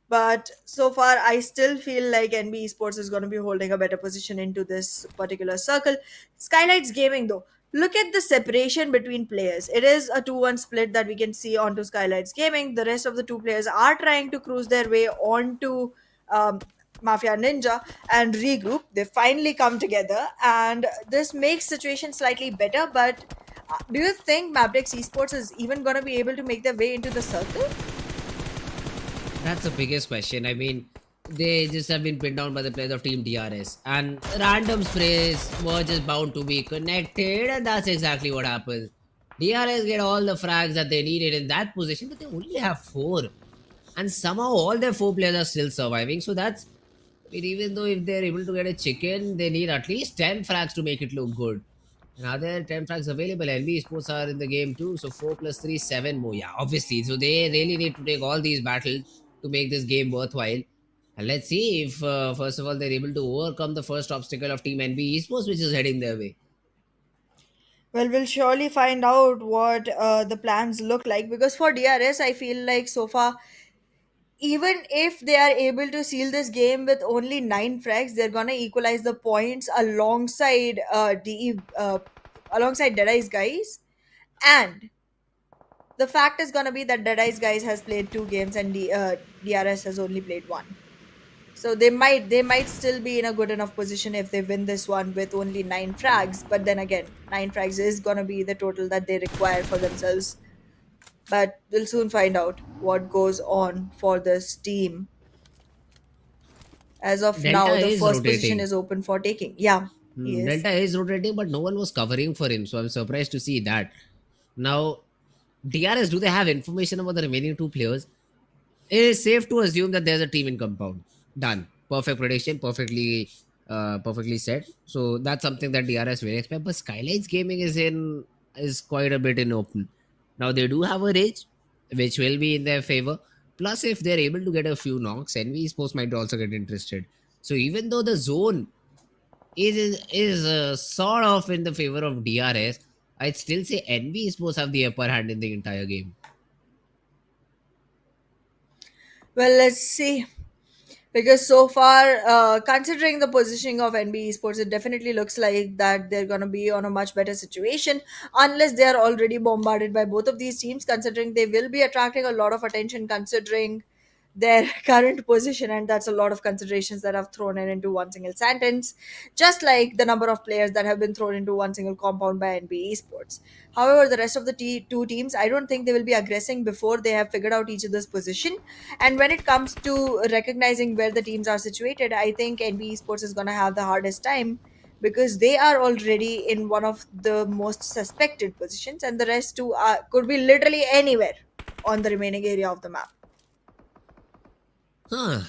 But so far, I still feel like NB Esports is going to be holding a better position into this particular circle. SKYLIGHTZ Gaming, though, look at the separation between players. It is a 2-1 split that we can see onto SKYLIGHTZ Gaming. The rest of the two players are trying to cruise their way onto Mafia Ninja and regroup. They finally come together, and this makes situation slightly better. But do you think Mabetex Esports is even going to be able to make their way into the circle? That's the biggest question. I mean, they just have been pinned down by the players of Team DRS, and random sprays were just bound to be connected, and that's exactly what happens. DRS get all the frags that they needed in that position, but they only have 4, and somehow all their 4 players are still surviving. So that's I mean, even though if they're able to get a chicken, they need at least 10 frags to make it look good. And are there 10 frags available? NBeSports are in the game too. So 4 plus 3, 7 more. Yeah, obviously. So they really need to take all these battles to make this game worthwhile. And let's see if, first of all, they're able to overcome the first obstacle of Team NBeSports, which is heading their way. Well, we'll surely find out what the plans look like, because for DRS, I feel like so far, even if they are able to seal this game with only 9 frags, they're gonna equalize the points alongside alongside Deadeye's guys. And the fact is gonna be that Deadeye's guys has played 2 games and DRS has only played one. So they might still be in a good enough position if they win this one with only 9 frags. But then again, 9 frags is gonna be the total that they require for themselves. But we'll soon find out what goes on for this team. As of Delta now, the is first position rotating. is open for taking. Yeah, he is. Delta is rotating, but no one was covering for him. So I'm surprised to see that. Now, DRS, do they have information about the remaining 2 players? It is safe to assume that there's a team in compound. Done. Perfect prediction, perfectly set. So that's something that DRS will expect. But SKYLIGHTZ Gaming is quite a bit in open. Now they do have a rage, which will be in their favor. Plus, if they're able to get a few knocks, NBeSports might also get interested. So even though the zone is sort of in the favor of DRS, I'd still say NBeSports have the upper hand in the entire game. Well, let's see. Because so far, considering the positioning of NB Esports, it definitely looks like that they're going to be on a much better situation, unless they are already bombarded by both of these teams, considering they will be attracting a lot of attention considering their current position. And that's a lot of considerations that have thrown in into one single sentence, just like the number of players that have been thrown into one single compound by NB Esports. However, the rest of the two teams, I don't think they will be aggressing before they have figured out each other's position. And when it comes to recognizing where the teams are situated, I think NB Esports is going to have the hardest time, because they are already in one of the most suspected positions, and the rest two could be literally anywhere on the remaining area of the map. Huh.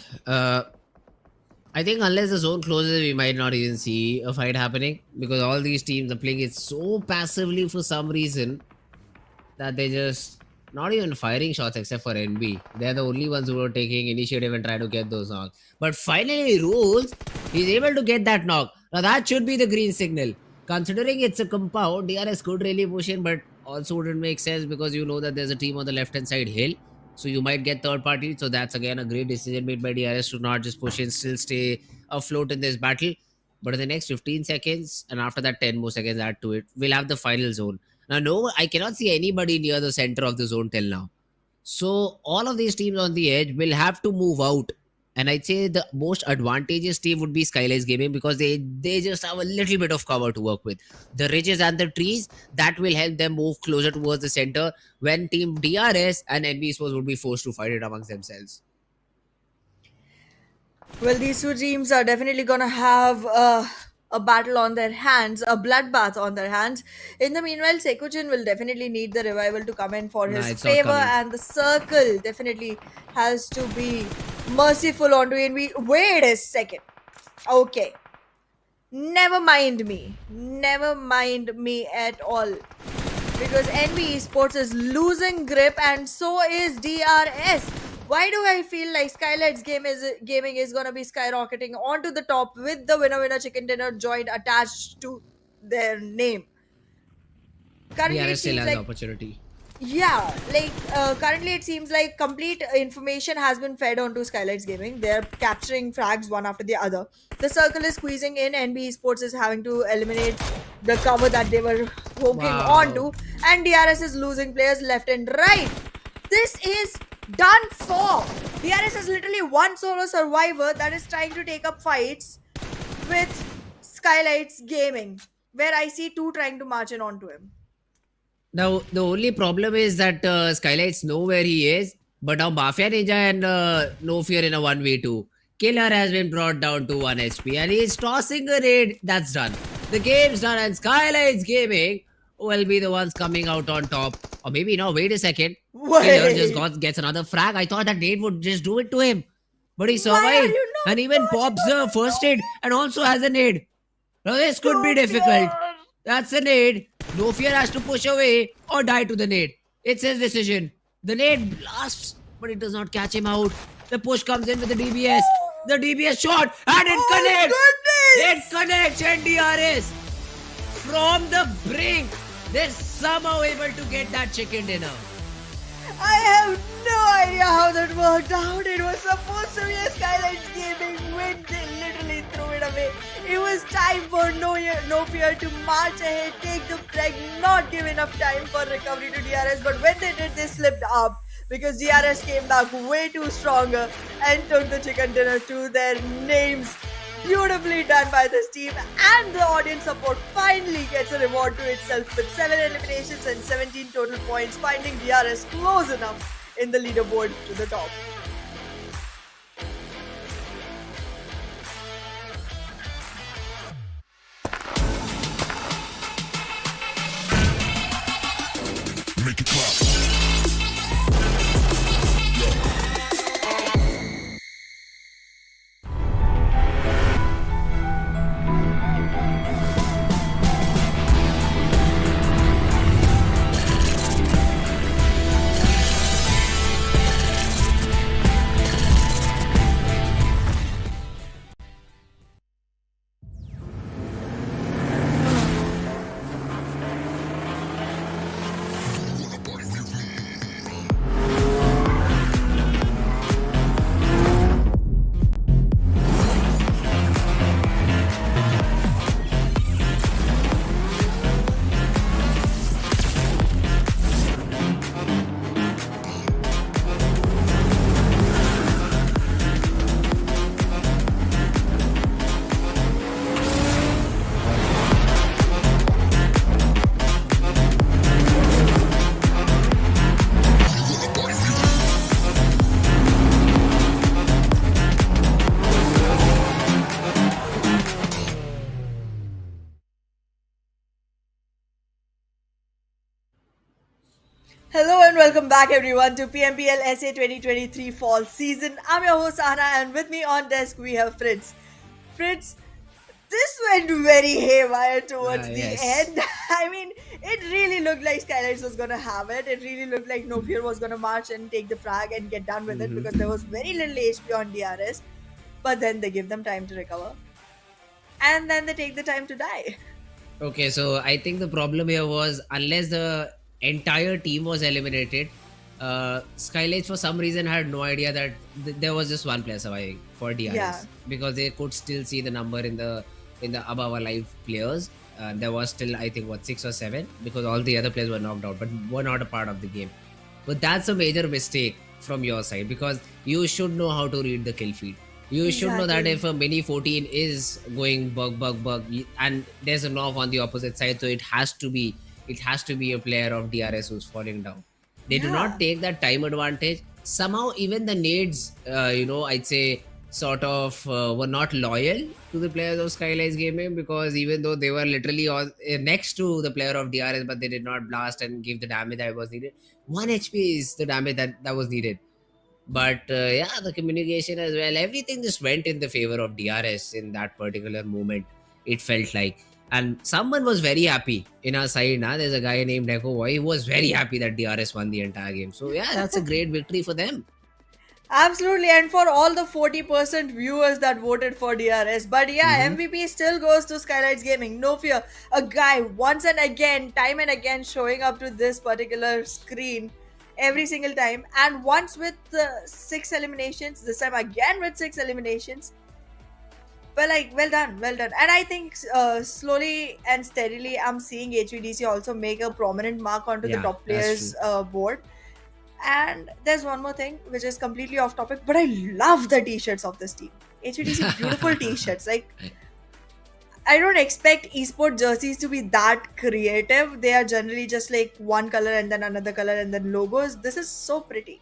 I think unless the zone closes, we might not even see a fight happening, because all these teams are playing it so passively for some reason that they just not even firing shots except for NB. They're the only ones who are taking initiative and trying to get those knocks. But finally, Rules, he's able to get that knock. Now that should be the green signal. Considering it's a compound, DRS could really push in, but also wouldn't make sense because you know that there's a team on the left hand side hill. So you might get third party. So that's again a great decision made by DRS to not just push in, still stay afloat in this battle. But in the next 15 seconds, and after that 10 more seconds add to it, we'll have the final zone. Now, no, I cannot see anybody near the center of the zone till now. So all of these teams on the edge will have to move out. And I'd say the most advantageous team would be SKYLIGHTZ Gaming, because they just have a little bit of cover to work with. The ridges and the trees, that will help them move closer towards the center, when team DRS and NBeSports would be forced to fight it amongst themselves. Well, these two teams are definitely going to have a battle on their hands, a bloodbath on their hands. In the meanwhile, Sekujin will definitely need the revival to come in for Nah, his it's not favor, coming. and the circle definitely has to be merciful onto NB. Wait a second. Okay. Never mind me. Never mind me at all. Because NB Esports is losing grip, and so is DRS. Why do I feel like SKYLIGHTZ Gaming is gonna be skyrocketing onto the top with the winner chicken dinner joint attached to their name? Currently, it DRS still seems has the like, opportunity. yeah, like currently it seems like complete information has been fed onto SKYLIGHTZ Gaming. They're capturing frags one after the other. The circle is squeezing in. NB Esports is having to eliminate the cover that they were hooking onto, and DRS is losing players left and right. This is done for. DRS is literally one solo survivor that is trying to take up fights with SKYLIGHTZ Gaming, where I see two trying to march in onto him. Now, the only problem is that SKYLIGHTZ know where he is, but now Mafia Ninja and No Fear in a 1v2. Killer has been brought down to 1 HP, and he's tossing a raid. That's done. The game's done, and SKYLIGHTZ Gaming will be the ones coming out on top. Or maybe no, wait a second. Killer just Wait. gets another frag. I thought that Nate would just do it to him, but he Why are survived. you and even pops the first aid and also has a nade. Now this could be difficult. That's a nade. No Fear has to push away or die to the nade. It's his decision. The nade blasts, but it does not catch him out. The push comes in with the DBS. The DBS shot and it connects. It connects and DRS from the brink. They're somehow able to get that chicken dinner. I have no idea how that worked out. It was supposed to be a SKYLIGHTZ Gaming win. They literally threw it away. It was time for No Fear to march ahead, take the frag, not give enough time for recovery to DRS. But when they did, they slipped up because DRS came back way too stronger and took the chicken dinner to their names. Beautifully done by this team, and the audience support finally gets a reward to itself with 7 eliminations and 17 total points, finding DRS close enough in the leaderboard to the top. Make it clap. Hello and welcome back everyone to PMPL SA 2023 Fall Season. I'm your host Anna, and with me on desk we have Fritz. Fritz, this went very haywire towards the end. I mean, it really looked like SKYLIGHTZ was going to have it. It really looked like No Fear was going to march and take the frag and get done with it because there was very little HP on DRS. But then they give them time to recover. And then they take the time to die. Okay, so I think the problem here was unless the entire team was eliminated, SKYLIGHTZ for some reason had no idea that there was just one player surviving for DRS because they could still see the number in the above alive players. There was still, I think, 6 or 7 because all the other players were knocked out but were not a part of the game. But that's a major mistake from your side because you should know how to read the kill feed. You should know that if a mini 14 is going bug and there's a knock on the opposite side, so it has to be a player of DRS who's falling down. They do not take that time advantage. Somehow even the nades, I'd say sort of were not loyal to the players of SKYLIGHTZ Gaming because even though they were literally next to the player of DRS, but they did not blast and give the damage that was needed. 1 HP is the damage that was needed. But the communication as well, everything just went in the favor of DRS in that particular moment, it felt like. And someone was very happy in our side now. There's a guy named Neko Boy. He was very happy that DRS won the entire game. So yeah, that's a great victory for them. Absolutely, and for all the 40% viewers that voted for DRS. But yeah, MVP still goes to SKYLIGHTZ Gaming. No Fear, a guy once and again, time and again showing up to this particular screen every single time, and once with 6 eliminations, this time again with 6 eliminations. But like, well done. And I think slowly and steadily I'm seeing HVDC also make a prominent mark onto the top players board. And there's one more thing which is completely off topic, but I love the t-shirts of this team. HVDC beautiful t-shirts. Like, I don't expect esport jerseys to be that creative. They are generally just like one color and then another color and then logos. This is so pretty.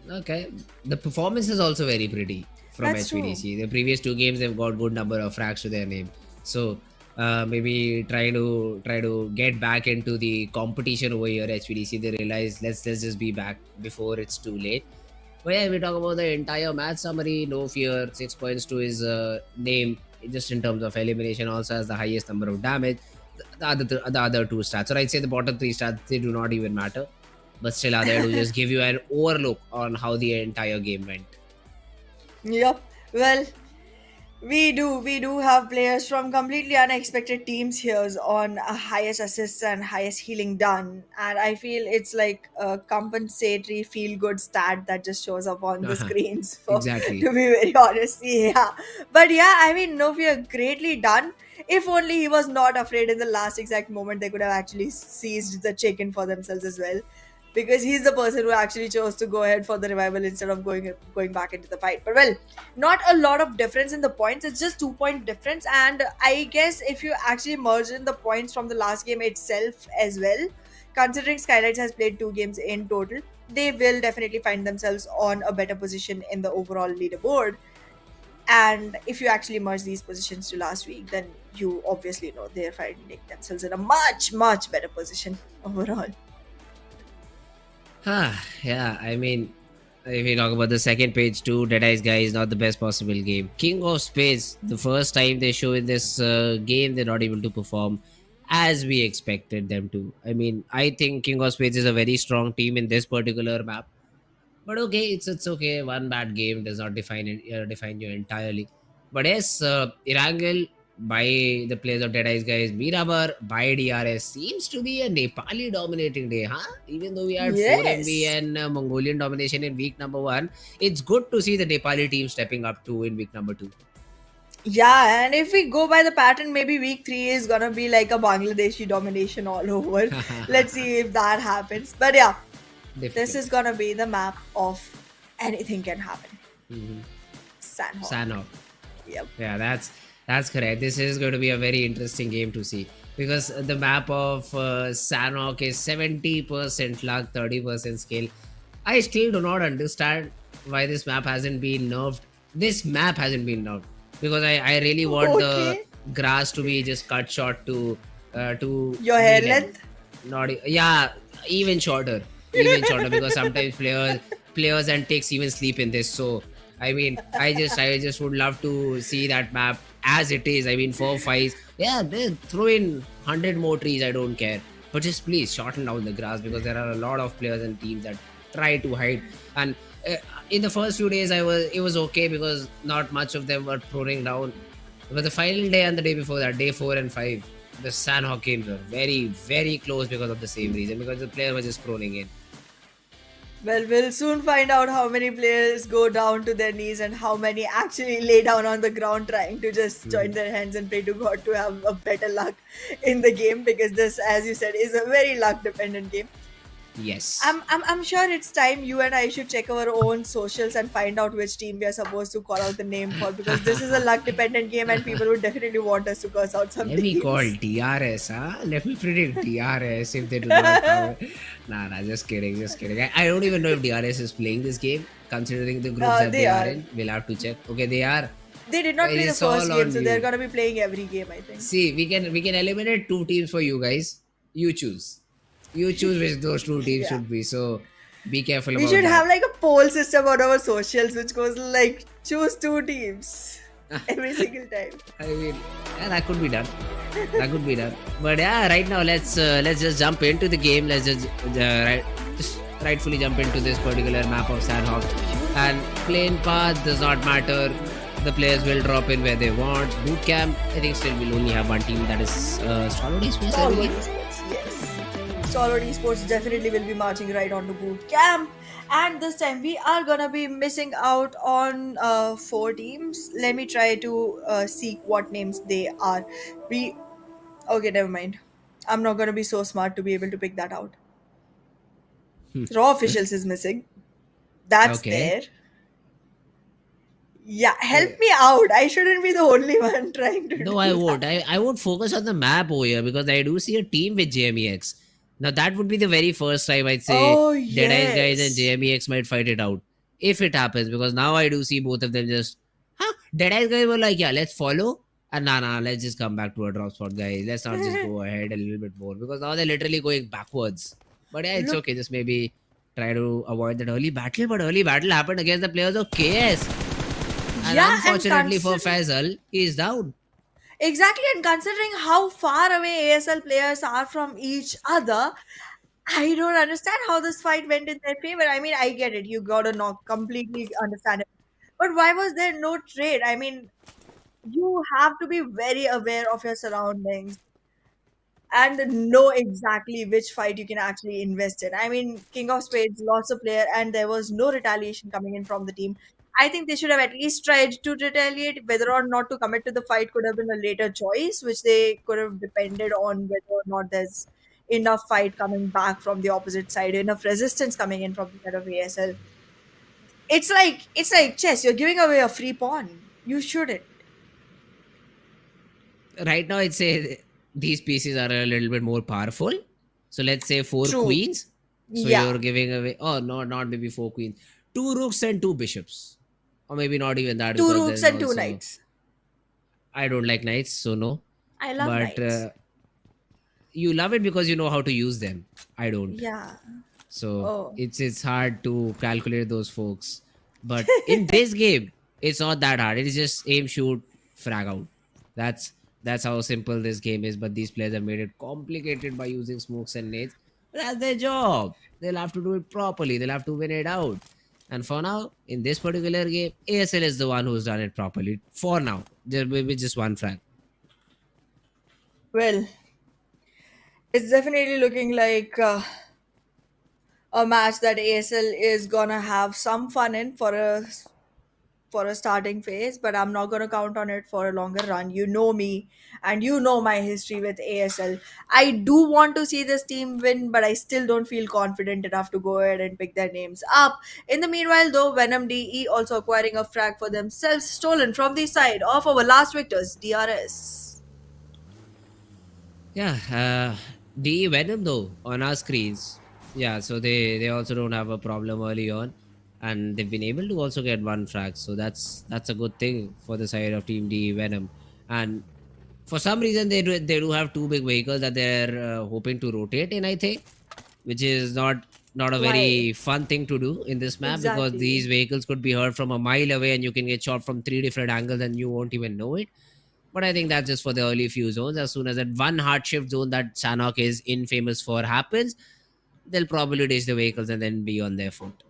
Okay. The performance is also very pretty from HVDC. True. The previous 2 games they've got good number of frags to their name. So maybe try to get back into the competition over here HVDC. They realize let's just be back before it's too late. But yeah, we talk about the entire match summary. No fear, 6 points to his name, just in terms of elimination. Also has the highest number of damage. The other two stats, or I'd say the bottom three stats, they do not even matter, but still are there to just give you an overlook on how the entire game went. Yep. Well, we do have players from completely unexpected teams here on highest assists and highest healing done, and I feel it's like a compensatory feel good stat that just shows up on the screens for Exactly. to be very honest. Yeah, but yeah, I mean, no, we are greatly done. If only he was not afraid in the last exact moment, they could have actually seized the chicken for themselves as well, because he's the person who actually chose to go ahead for the revival instead of going back into the fight. But well, not a lot of difference in the points. It's just 2 point difference, and I guess if you actually merge in the points from the last game itself as well, considering SKYLIGHTZ has played 2 games in total, they will definitely find themselves on a better position in the overall leaderboard. And if you actually merge these positions to last week, then you obviously know they're finding themselves in a much better position overall. Yeah, I mean, if we talk about the second page too, Deadeye's guy is not the best possible game. King of Spades, the first time they show in this game, they're not able to perform as we expected them to. I mean, I think King of Spades is a very strong team in this particular map. But okay, it's okay. One bad game does not define you entirely. But yes, Erangel by the players of Deadeye's guys, Miramar by DRS seems to be a Nepali dominating day, huh? Even though we had 4 MB Yes. and Mongolian domination in week number 1, it's good to see the Nepali team stepping up too in week number 2. Yeah, and if we go by the pattern, maybe week 3 is gonna be like a Bangladeshi domination all over. Let's see if that happens. But yeah, this Difficult. is gonna be the map of anything can happen. Mhm. Sanhok. Sanhok. Yep. Yeah, that's correct. This is going to be a very interesting game to see, because the map of Sanhok is 70% luck, 30% skill. I still do not understand why this map hasn't been nerfed. This map hasn't been nerfed, because I really want the Okay. grass to be just cut short to Your hair Venom. length? Not yeah, even shorter, because sometimes players and ticks even sleep in this. So I mean, I just would love to see that map as it is. I mean, 4 5s, yeah, they throw in 100 more trees, I don't care, but just please shorten down the grass, because there are a lot of players and teams that try to hide. And in the first few days it was okay, because not much of them were throwing down. But the final day and the day before that, day 4 and 5, the Sanhok games were very close, because of the same reason, because the player was just proning in. Well, we'll soon find out how many players go down to their knees and how many actually lay down on the ground trying to just join their hands and pray to God to have a better luck in the game, because this, as you said, is a very luck dependent game. Yes. I'm sure it's time you and I should check our own socials and find out which team we are supposed to call out the name for, because this is a luck dependent game and people would definitely want us to curse out some Let me teams. call DRS, huh? Let me predict DRS if they do not have. Nah, just kidding, just kidding. I don't even know if DRS is playing this game, considering the groups that They they are are. in. We'll have to check. Okay, they are. They did not play the It's all first game, on so they're you. gonna be playing every game, I think. See, we can eliminate 2 teams for you guys. You choose. You choose which those 2 teams Yeah. should be. So be careful We about should that. have like a poll system on our socials which goes like choose 2 teams every single time. I mean, yeah, that could be done. That could be done. But yeah, right now let's just jump into the game. Let's just rightfully jump into this particular map of Sanhok. And plain path does not matter. The players will drop in where they want. Boot camp, I think still we'll only have one team, that is Stalwart Esports, I Stalwart believe. Esports, yes. Stalwart Esports definitely will be marching right on to boot camp. And this time we are gonna be missing out on 4 teams. Let me try to seek what names they are. We Okay, never mind. I'm not gonna be so smart to be able to pick that out. Raw officials is missing. That's Okay. there. Yeah, help me out. I shouldn't be the only one trying to No, do I that. won't. I would focus on the map over here, because I do see a team with JMEX. Now that would be the very first time I'd say Oh, Deadeye's guys and yes. JMEX might fight it out. If it happens, because now I do see both of them just, Deadeye's guys were like, yeah, let's follow. And nah, let's just come back to a drop spot, guys. Let's not just go ahead a little bit more, because now they're literally going backwards. But yeah, it's Look, okay. Just maybe try to avoid that early battle, but early battle happened against the players of KS. And Yeah, and unfortunately for Faisal, he is down. exactly, and considering how far away ASL players are from each other, I don't understand how this fight went in their favor. I mean, I get it. You gotta not completely understand it. But why was there no trade? I mean, you have to be very aware of your surroundings and know exactly which fight you can actually invest in. I mean, King of Spades lost a player and there was no retaliation coming in from the team. I think they should have at least tried to retaliate. Whether or not to commit to the fight could have been a later choice, which they could have depended on whether or not there's enough fight coming back from the opposite side, enough resistance coming in from the side of ASL. It's like chess. You're giving away a free pawn. You shouldn't. Right now, I'd say these pieces are a little bit more powerful. So let's say four True. queens. So Yeah. you're giving away, oh, no, not maybe four queens, two rooks and two bishops. Or maybe not even that Two because rooks there's and two also, knights. I don't like knights, so no. I love But knights. you love it because you know how to use them. I don't. Yeah. So Oh. it's hard to calculate those folks. But in this game, it's not that hard. It is just aim, shoot, frag out. That's that's how simple this game is. But these players have made it complicated by using smokes and nades. But that's their job. They'll have to do it properly. They'll have to win it out. And for now, in this particular game, ASL is the one who's done it properly. For now, there will be just one frag. Well, it's definitely looking like a match that ASL is gonna have some fun in for a starting phase, but I'm not gonna count on it for a longer run. You know me, and you know my history with ASL. I do want to see this team win, but I still don't feel confident enough to go ahead and pick their names up. In the meanwhile, though, Venom DE also acquiring a frag for themselves, stolen from the side of our last victors, DRS. Yeah, DE Venom though on our screens. Yeah, so they also don't have a problem early on, and they've been able to also get one frag. So that's a good thing for the side of Team DE Venom. And for some reason they do have two big vehicles that they're hoping to rotate in. I think, which is not a Why? very fun thing to do in this map because these Exactly. vehicles could be heard from a mile away and you can get shot from three different angles and you won't even know it. But I think that's just for the early few zones. As soon as that one hard shift zone that Sanhok is infamous for happens, they'll probably ditch the vehicles and then be on their foot.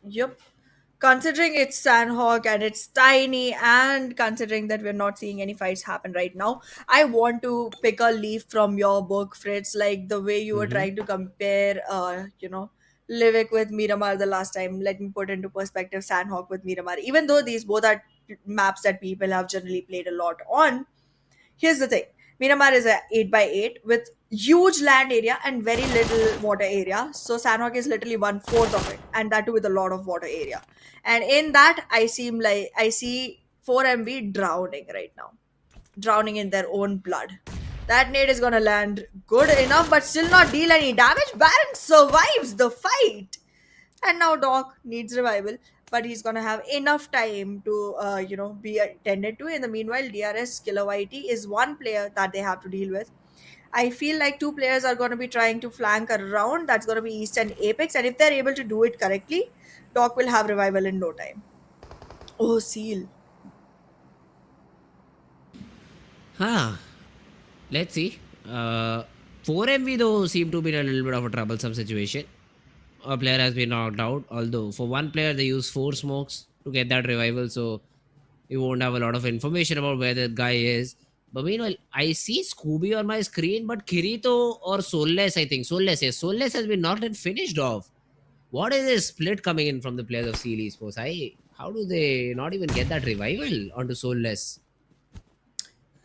Yep. Considering it's Sanhok and it's tiny, and considering that we're not seeing any fights happen right now, I want to pick a leaf from your book, Fritz. Like the way you were Hmm. trying to compare, Livik with Miramar the last time. Let me put into perspective Sanhok with Miramar. Even though these both are maps that people have generally played a lot on, here's the thing. Miramar is a 8 by 8 with huge land area and very little water area. So Sanhok is literally one fourth of it, and that too with a lot of water area. And in that, I see 4MB drowning right now, drowning in their own blood. That nade is gonna land good enough, but still not deal any damage. Baron survives the fight. And now Doc needs revival, but he's gonna have enough time to be attended to. In the meanwhile, DRS SKYLIGHTZ is one player that they have to deal with. I feel like two players are going to be trying to flank around. That's going to be East and Apex, and if they're able to do it correctly, Doc will have revival in no time. Oh, Seal. Huh. Let's see. 4MV though seem to be in a little bit of a troublesome situation. A player has been knocked out, although for one player they use four smokes to get that revival, so you won't have a lot of information about where that guy is. But meanwhile, I see Scooby on my screen, but Kirito or Soulless, I think. Soulless, yes. Soulless has been knocked and finished off. What is this split coming in from the players of SEAL Esports? How do they not even get that revival onto Soulless?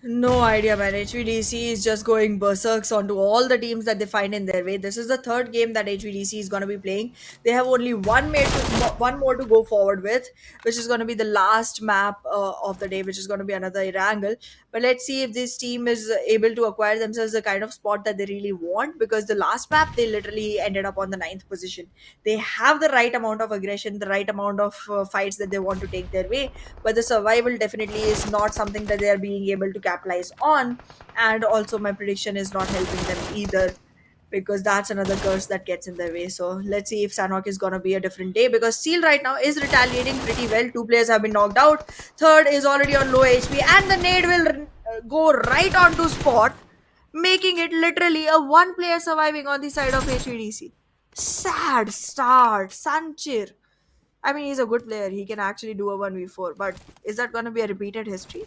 No idea, man. HVDC is just going berserks onto all the teams that they find in their way. This is the third game that HVDC is going to be playing. They have only one more to go forward with, which is going to be the last map of the day, which is going to be another Erangel. But let's see if this team is able to acquire themselves the kind of spot that they really want, because the last map they literally ended up on the ninth position. They have the right amount of aggression, the right amount of fights that they want to take their way, but the survival definitely is not something that they are being able to capitalize on. And also my prediction is not helping them either. because that's another curse that gets in their way. So let's see if Sanhok is gonna be a different day, because Seal right now is retaliating pretty well. Two players have been knocked out. Third is already on low HP, and the nade will go right onto spot, making it literally a one player surviving on the side of HVDC. Sad start, Sanchir. I mean, he's a good player. He can actually do a 1v4, but is that going to be a repeated history?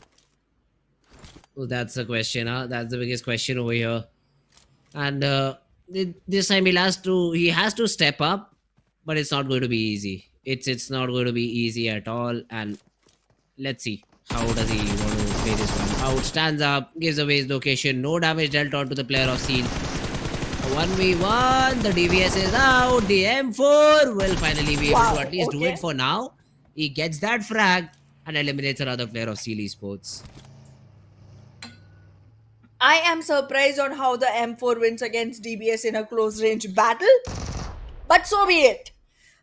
Well, that's the question, huh? That's the biggest question over here. And this time he has to step up, but it's not going to be easy. It's not going to be easy at all. And let's see how does he want to play this one. Out, stands up, gives away his location. No damage dealt onto the player of Seal. 1v1, the DVS is out. The M4 will finally be able to at least do it for now. He gets that frag and eliminates another player of Seal Esports. I am surprised on how the M4 wins against DBS in a close range battle, but so be it.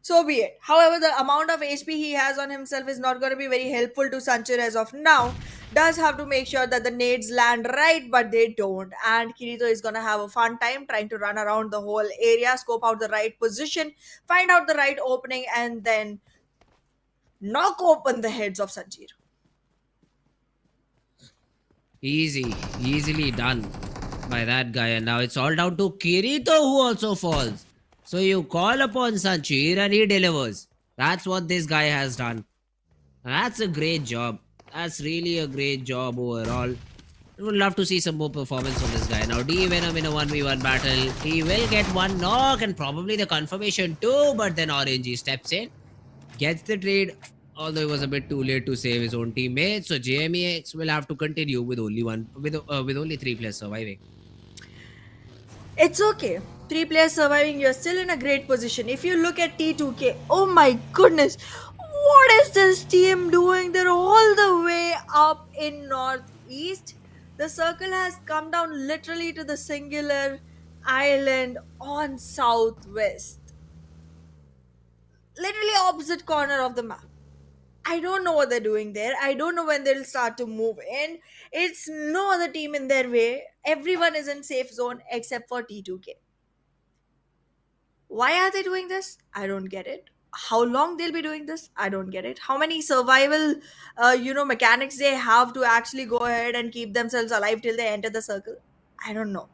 So be it. However, the amount of HP he has on himself is not going to be very helpful to Sanchir as of now. Does have to make sure that the nades land right, but they don't. And Kirito is going to have a fun time trying to run around the whole area, scope out the right position, find out the right opening, and then knock open the heads of Sanchir. Easily done by that guy. And now it's all down to Kirito, who also falls. So you call upon Sanchir and he delivers. That's what this guy has done. That's a great job. That's really a great job overall. I would love to see some more performance from this guy. Now Venom in a 1v1 battle. He will get one knock and probably the confirmation too. But then RNG steps in, gets the trade. Although it was a bit too late to save his own teammates, so JMEX will have to continue with only 3 players surviving. It's okay. 3 players surviving, you're still in a great position. If you look at T2K, oh my goodness, what is this team doing? They're all the way up in northeast. The circle has come down literally to the singular island on southwest. Literally opposite corner of the map. I don't know what they're doing there. I don't know when they'll start to move in. It's no other team in their way. Everyone is in safe zone except for T2K. Why are they doing this? I don't get it. How long they'll be doing this? I don't get it. How many survival, mechanics they have to actually go ahead and keep themselves alive till they enter the circle? I don't know.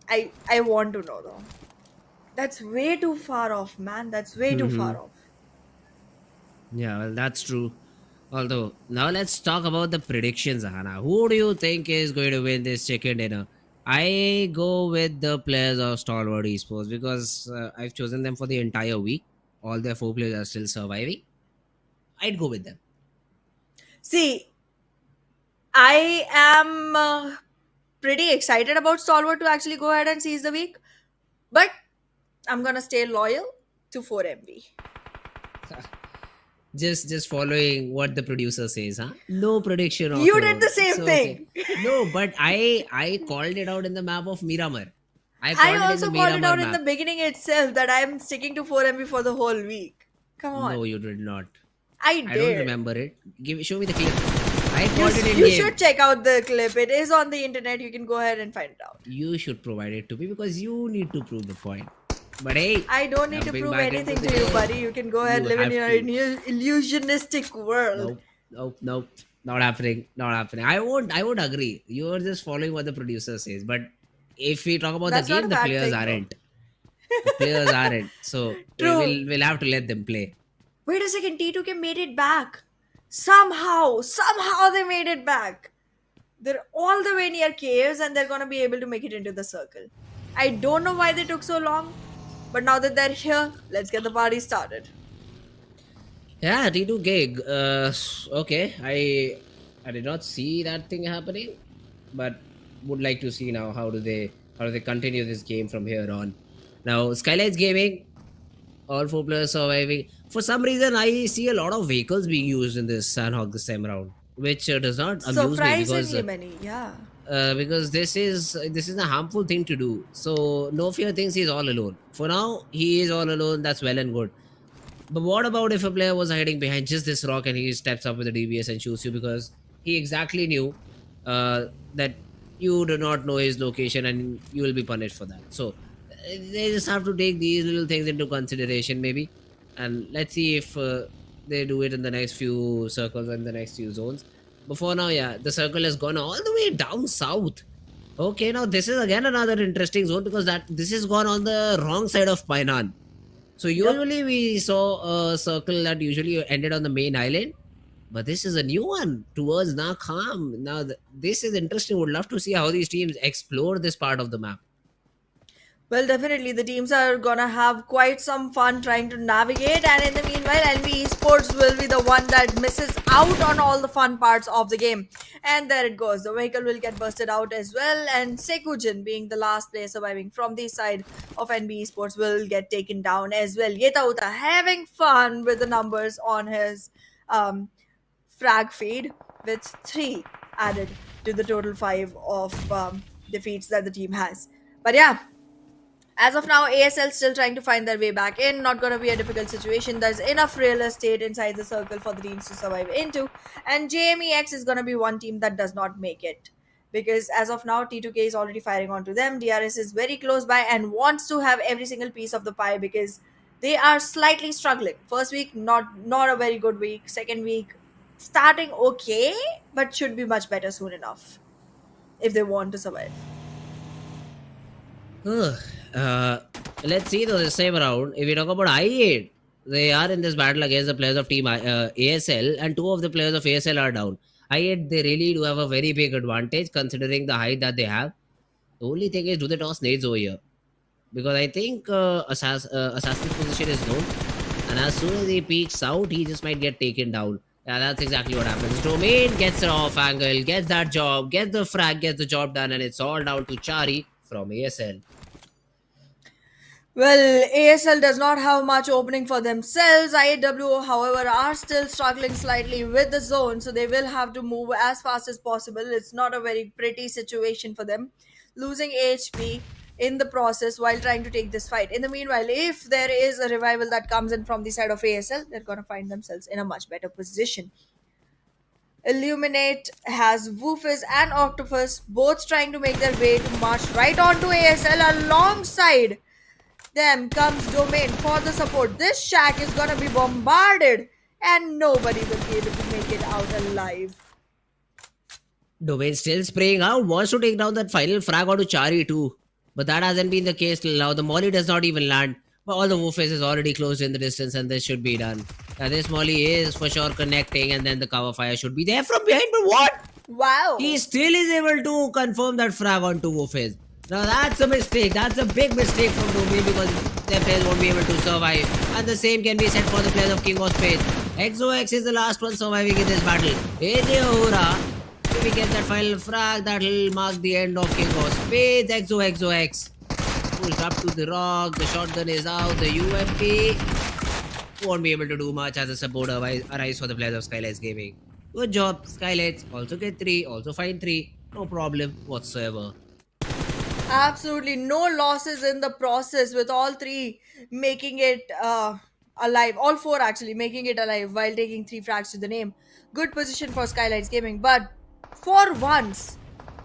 I want to know though. That's way too far off, man. That's way too far off. Yeah, well, that's true. Although, now let's talk about the predictions, Hana. Who do you think is going to win this chicken dinner? I go with the players of Stalwart Esports because I've chosen them for the entire week. All their 4 players are still surviving. I'd go with them. See, I am pretty excited about Stalwart to actually go ahead and seize the week, but I'm gonna stay loyal to 4MB. Just following what the producer says, huh? No prediction of You did the same thing. Okay. No, but I called it out in the map of Miramar. I also called it out in the beginning itself that I'm sticking to 4MB for the whole week. Come on. No, you did not. I did. I don't remember it. Show me the clip. I called it in You game. should check out the clip. It is on the internet. You can go ahead and find it out. You should provide it to me because you need to prove the point. But hey, I don't need to prove anything to you, buddy. You can go ahead and live in your illusionistic world. Nope. Not happening. I won't agree. You're just following what the producer says. But if we talk about the game, the players aren't. The players aren't. So we'll have to let them play. Wait a second. T2K made it back. Somehow they made it back. They're all the way near caves and they're gonna be able to make it into the circle. I don't know why they took so long. But now that they're here, let's get the party started. Yeah, T2K. Okay, I did not see that thing happening, but would like to see now how do they continue this game from here on. Now SKYLIGHTZ Gaming, all 4 players surviving. For some reason, I see a lot of vehicles being used in this Sanhok this time around, which does not amuse me because surprisingly many, yeah. Because this is a harmful thing to do. So No Fear thinks he's all alone. For now, he is all alone. That's well and good. But what about if a player was hiding behind just this rock and he steps up with the DBS and shoots you because he exactly knew that you do not know his location and you will be punished for that. So they just have to take these little things into consideration maybe, and let's see if they do it in the next few circles and the next few zones. Before now, yeah, the circle has gone all the way down south. Okay, now this is again another interesting zone because that this has gone on the wrong side of Painan. So usually we saw a circle that usually ended on the main island, but this is a new one towards Nakham. Now this is interesting. Would love to see how these teams explore this part of the map. Well, definitely, the teams are gonna have quite some fun trying to navigate, and in the meanwhile, NBeSports will be the one that misses out on all the fun parts of the game. And there it goes, the vehicle will get busted out as well, and Sekujin, being the last player surviving from the side of NBeSports, will get taken down as well. Yetauta having fun with the numbers on his frag feed, with 3 added to the total 5 of defeats that the team has. But yeah, as of now, ASL still trying to find their way back in. Not going to be a difficult situation. There's enough real estate inside the circle for the teams to survive into. And JMEX is going to be one team that does not make it. Because as of now, T2K is already firing onto them. DRS is very close by and wants to have every single piece of the pie because they are slightly struggling. First week, not a very good week. Second week, starting okay, but should be much better soon enough if they want to survive. Let's see though this time around. If we talk about I8, they are in this battle against the players of team ASL, and 2 of the players of ASL are down. I8, they really do have a very big advantage considering the height that they have. The only thing is, do they toss nades over here? Because I think Assassin's position is known, and as soon as he peeks out, he just might get taken down. Yeah, that's exactly what happens. Domain gets it off angle, gets that job, gets the frag, gets the job done, and it's all down to Chari from ASL. Well, ASL does not have much opening for themselves. IAW, however, are still struggling slightly with the zone, so they will have to move as fast as possible. It's not a very pretty situation for them, losing HP in the process while trying to take this fight. In the meanwhile, if there is a revival that comes in from the side of ASL, they're going to find themselves in a much better position. Illuminate has Woofus and Octopus both trying to make their way to march right onto ASL. Alongside them comes Domain for the support. This shack is gonna be bombarded and nobody will be able to make it out alive. Domain still spraying out, wants to take down that final frag onto Chari too. But that hasn't been the case till now. The molly does not even land. But all the Woofus is already closed in the distance and this should be done. Now this molly is for sure connecting and then the cover fire should be there from behind. But what? Wow. He still is able to confirm that frag onto Woofus. Now that's a mistake. That's a big mistake from Domain because their players won't be able to survive. And the same can be said for the players of King of Spades. XOX is the last one surviving in this battle. AJ Ohura, if he gets that final frag, that will mark the end of King of Spades. XOX. Pushed up to the rock. The shotgun is out. The UMP won't be able to do much as a support arrives for the players of SKYLIGHTZ Gaming. Good job, SKYLIGHTZ. Also get 3. Also find 3. No problem whatsoever. Absolutely no losses in the process, with all 3 making it alive. All 4 actually making it alive while taking 3 frags to the name. Good position for SKYLIGHTZ Gaming, but for once,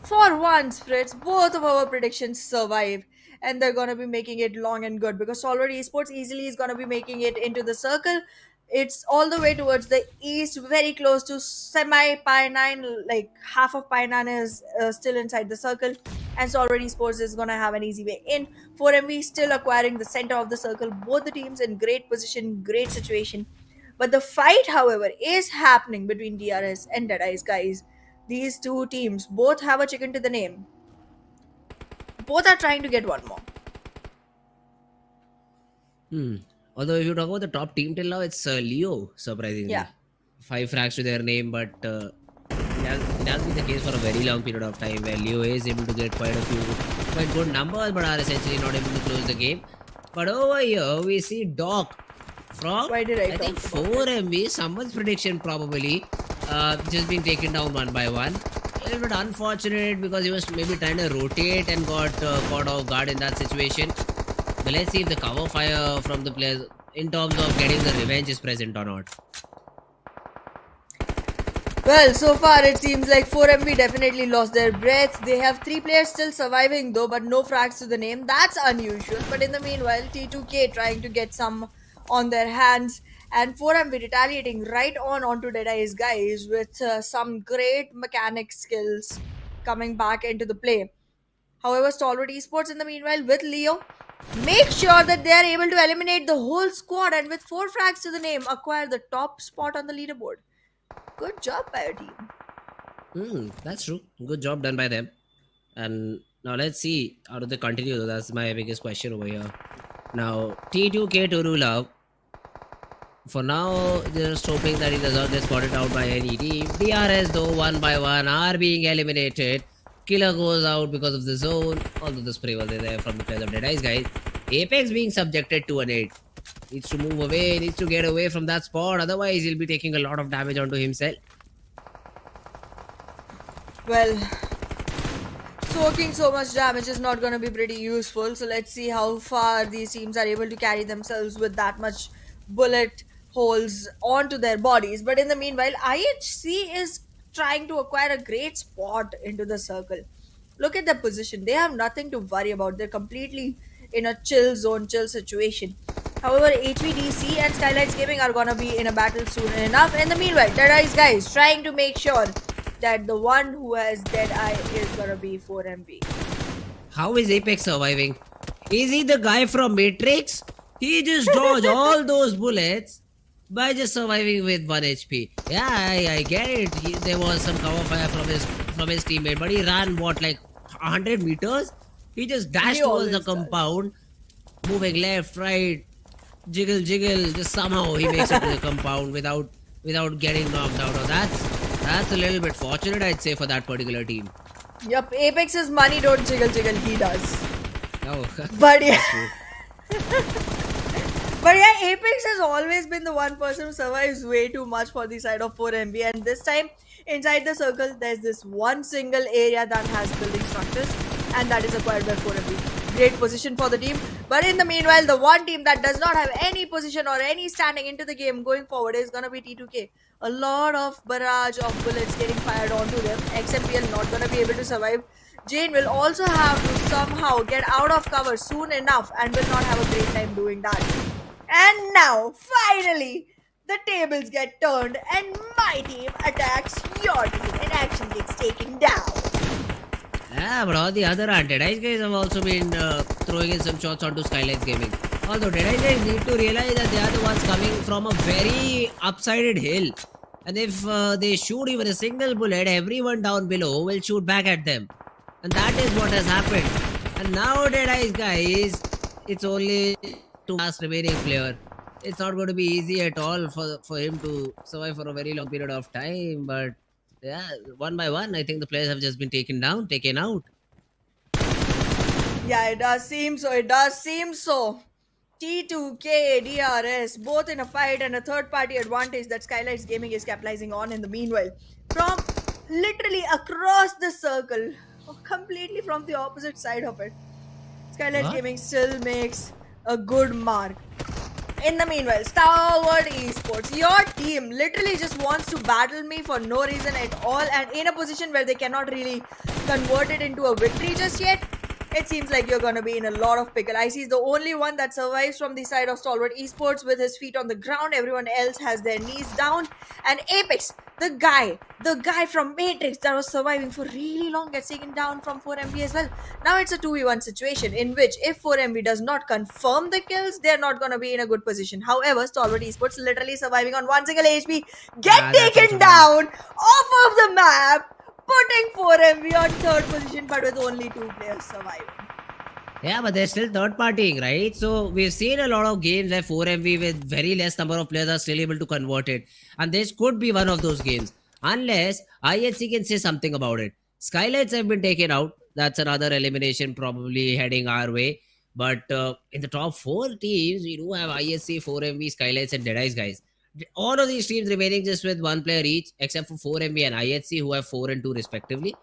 Fritz, both of our predictions survive. And they're going to be making it long and good because Stalwart Esports easily is going to be making it into the circle. It's all the way towards the east, very close to semi-Painan, like half of Painan is still inside the circle. And Stalwart Esports is going to have an easy way in. 4MV still acquiring the center of the circle. Both the teams in great position, great situation. But the fight, however, is happening between DRS and DEADEYES, guys. These 2 teams both have a chicken to the name. Both are trying to get one more. Although if you talk about the top team till now, it's Leo, surprisingly. Yeah. 5 frags to their name, but it has been the case for a very long period of time where Leo is able to get quite good numbers, but are essentially not able to close the game. But over here, we see Doc from, Why did I think, talk about 4MV, someone's prediction probably, just being taken down one by one. A little bit unfortunate because he was maybe trying to rotate and got caught off guard in that situation. But let's see if the cover fire from the players in terms of getting the revenge is present or not. Well, so far it seems like 4MB definitely lost their breath. They have 3 players still surviving though, but no frags to the name. That's unusual. But in the meanwhile, T2K trying to get some on their hands, and 4MB retaliating right on onto Deadeye's guys with some great mechanic skills coming back into the play. However, Stalwart Esports in the meanwhile with Leo make sure that they are able to eliminate the whole squad, and with 4 frags to the name acquire the top spot on the leaderboard. Good job by your team. That's true. Good job done by them. And now let's see how do they continue. That's my biggest question over here. Now T2K Turu Love. For now, just hoping that he does not get spotted out by any team. DRS though, one by one, are being eliminated. Killer goes out because of the zone. Although the spray was there from the players of Deadeye's guys. Apex being subjected to an 8. Needs to move away, needs to get away from that spot. Otherwise, he'll be taking a lot of damage onto himself. Well, soaking so much damage is not going to be pretty useful. So let's see how far these teams are able to carry themselves with that much bullet holes onto their bodies. But in the meanwhile, IHC is trying to acquire a great spot into the circle. Look at their position. They have nothing to worry about. They're completely in a chill zone, chill situation. However, HVDC and SKYLIGHTZ Gaming are gonna be in a battle soon enough. In the meanwhile, Deadeye's guys trying to make sure that the one who has Deadeye is gonna be 4MB. How is Apex surviving? Is he the guy from Matrix? He just dodged all those bullets by just surviving with 1 HP. Yeah, I get it. There was some cover fire from his teammate, but he ran what, like 100 meters? He just dashed towards the compound, moving left, right, jiggle, just somehow he makes it to the compound without getting knocked out. That's a little bit fortunate, I'd say, for that particular team. Yup, Apex's money don't jiggle, he does. Oh, But yeah. But yeah, Apex has always been the one person who survives way too much for the side of 4MB, and this time inside the circle there's this one single area that has building structures, and that is acquired by 4MB. Great position for the team, but in the meanwhile the one team that does not have any position or any standing into the game going forward is gonna be T2K. A lot of barrage of bullets getting fired onto them. XMPL not gonna be able to survive. Jane will also have to somehow get out of cover soon enough and will not have a great time doing that. And now, finally, the tables get turned and my team attacks your team and action gets taken down. Yeah, but on the other hand, Deadeye's guys have also been throwing in some shots onto SKYLIGHTZ Gaming. Although Deadeye's guys need to realize that they are the ones coming from a very upsided hill. And if they shoot even a single bullet, everyone down below will shoot back at them. And that is what has happened. And now Deadeye's guys, it's only two last remaining player. It's not going to be easy at all for him to survive for a very long period of time. But yeah, one by one, I think the players have just been taken out. Yeah, it does seem so. T2K, DRS, both in a fight and a third-party advantage that SKYLIGHTZ Gaming is capitalizing on in the meanwhile. From literally across the circle, completely from the opposite side of it, SKYLIGHTZ Gaming still makes a good mark. In the meanwhile, Stalwart Esports, your team literally just wants to battle me for no reason at all, and in a position where they cannot really convert it into a victory just yet. It seems like you're going to be in a lot of pickle. IC is the only one that survives from the side of Stalwart Esports with his feet on the ground. Everyone else has their knees down. And Apex, the guy from Matrix that was surviving for really long, gets taken down from 4MB as well. Now it's a 2v1 situation in which if 4MB does not confirm the kills, they're not going to be in a good position. However, Stalwart Esports literally surviving on one single HP, get taken down off of the map, putting 4MB on third position, but with only 2 players surviving. Yeah, but they're still third partying, right? So we've seen a lot of games where 4MB with very less number of players are still able to convert it. And this could be one of those games. Unless IHC can say something about it. SKYLIGHTZ have been taken out. That's another elimination probably heading our way. But in the top 4 teams, we do have IHC, 4MB, SKYLIGHTZ and Deadeye's guys. All of these teams remaining just with 1 player each, except for 4MB and IHC, who have 4 and 2 respectively.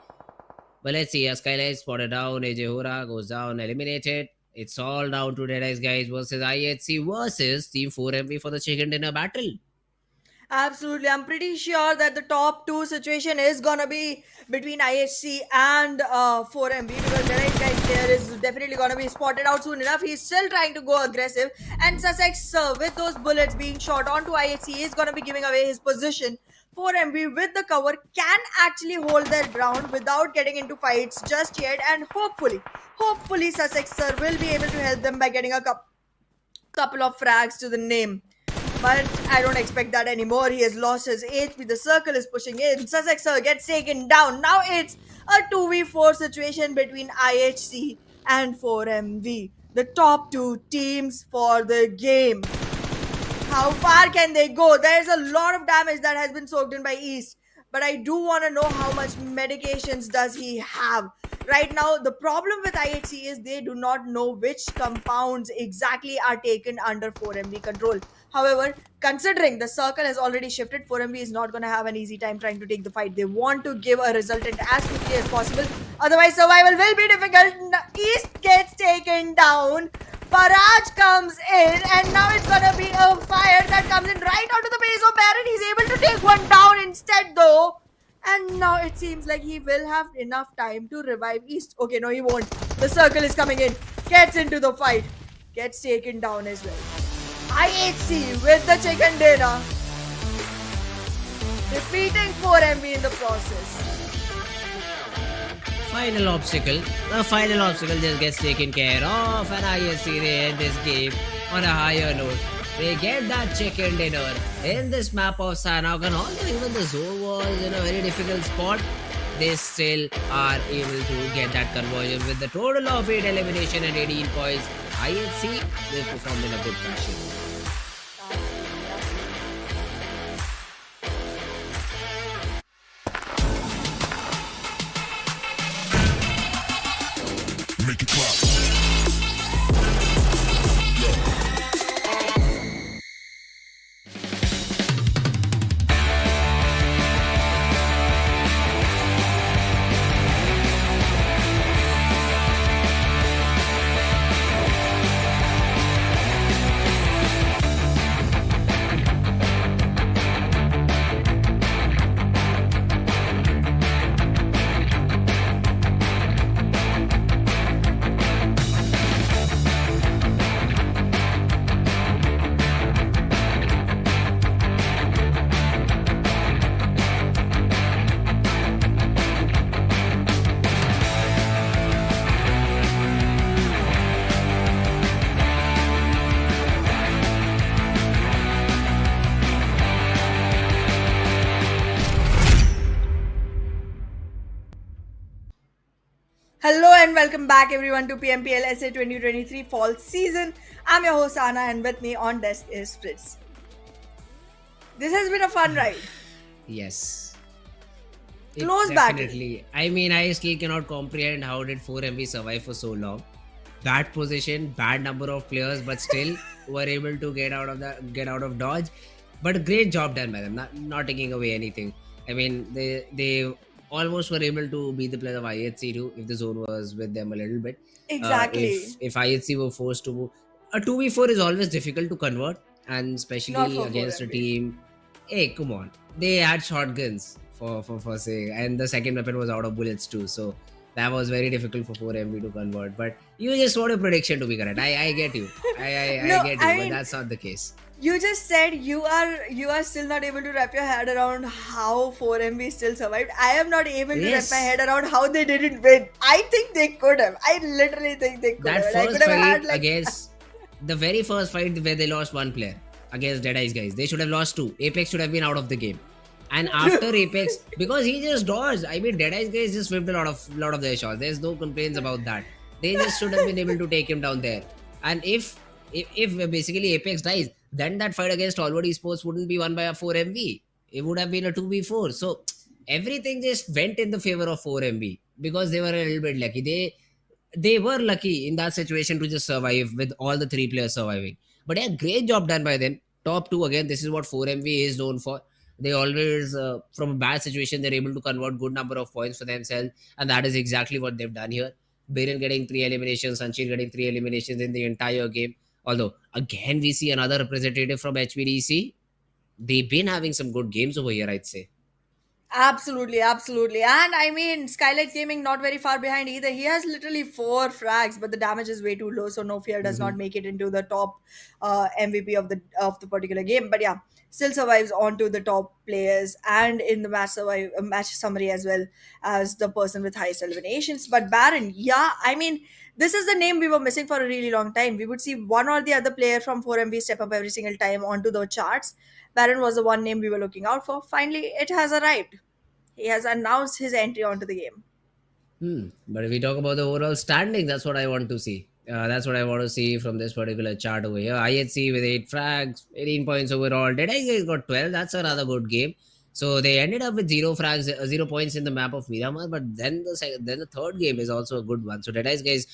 But let's see, SKYLIGHTZ spotted down, AJ Hora goes down, eliminated. It's all down to Deadeye's guys versus IHC versus Team 4MB for the chicken dinner battle. Absolutely. I'm pretty sure that the top two situation is gonna be between IHC and 4MB, because there is guys there is definitely gonna be spotted out soon enough. He's still trying to go aggressive, and Sussex with those bullets being shot onto IHC is gonna be giving away his position. 4MB with the cover can actually hold their ground without getting into fights just yet, and hopefully Sussex will be able to help them by getting a couple of frags to the name. But I don't expect that anymore. He has lost his HP. The circle is pushing in. Sussex gets taken down. Now it's a 2v4 situation between IHC and 4MV. The top two teams for the game. How far can they go? There's a lot of damage that has been soaked in by East. But I do want to know how much medications does he have. Right now, the problem with IHC is they do not know which compounds exactly are taken under 4MB control. However, considering the circle has already shifted, 4MB is not going to have an easy time trying to take the fight. They want to give a resultant as quickly as possible. Otherwise, survival will be difficult. East gets taken down. Barrage comes in, and now it's gonna be a fire that comes in right onto the base of Baron. He's able to take one down instead, though. And now it seems like he will have enough time to revive East. Okay, no, he won't. The circle is coming in. Gets into the fight. Gets taken down as well. IHC with the chicken dinner. Defeating 4MB in the process. Final obstacle. The final obstacle just gets taken care of, and ISC they end this game on a higher note. They get that chicken dinner in this map of Sanhok, and although even the zone was in a very difficult spot, they still are able to get that conversion with the total of 8 elimination and 18 points. IHC, they performed in a good fashion. Make it clap. Hello and welcome back everyone to PMPL SA 2023 Fall Season. I'm your host Anna, and with me on desk is Spades. This has been a fun ride. Yes. Close battle. Definitely. I mean, I still cannot comprehend how did 4MB survive for so long. Bad position, bad number of players, but still were able to get out of dodge. But great job done by them. Not taking away anything. I mean, they almost were able to beat the players of IHC too if the zone was with them a little bit. Exactly. If IHC were forced to move, a 2v4 is always difficult to convert, and especially Not for against a 4MB. team. Hey, come on. They had shotguns for say, and the second weapon was out of bullets too. So that was very difficult for 4MB to convert. But you just want a prediction to be correct. I get you. I No, get you, I but mean, that's not the case. you just said you are still not able to wrap your head around how 4MB still survived. I am not able to wrap Yes. my head around how they didn't win. I think they could have. I literally think they could That have. I first could have fight had like against the very first fight where they lost one player against DEADEYES guys, they should have lost two. Apex should have been out of the game. And after Apex, because he just dodged. I mean, DEADEYES guys just whipped a lot of their shots. There's no complaints about that. They just should have been able to take him down there. And if basically Apex dies, then that fight against Stalwart Esports wouldn't be won by a 4MB. It would have been a 2v4. So everything just went in the favor of 4MB because they were a little bit lucky. They were lucky in that situation to just survive with all the three players surviving. But yeah, great job done by them. Top two again. This is what 4MB is known for. They always, from a bad situation, they're able to convert good number of points for themselves, and that is exactly what they've done here. Baron getting 3 eliminations, Sanchil getting 3 eliminations in the entire game. Although again we see another representative from HBDC. they've been having some good games over here, I'd say. Absolutely, absolutely. And I mean, SKYLIGHTZ Gaming not very far behind either. He has literally 4 frags, but the damage is way too low, so No Fear does not Hmm. make it into the top MVP of the particular game. But yeah, still survives onto the top players and in the match summary as well as the person with highest eliminations. But Baron, yeah, I mean, this is the name we were missing for a really long time. We would see one or the other player from 4MV step up every single time onto the charts. Baron was the one name we were looking out for. Finally, it has arrived. He has announced his entry onto the game. But if we talk about the overall standing, that's what I want to see. That's what I want to see from this particular chart over here. IHC with 8 frags, 18 points overall. DEADEYES got 12. That's another good game. So they ended up with 0 frags, 0 points in the map of Miramar. But then then the third game is also a good one. So DEADEYES guys,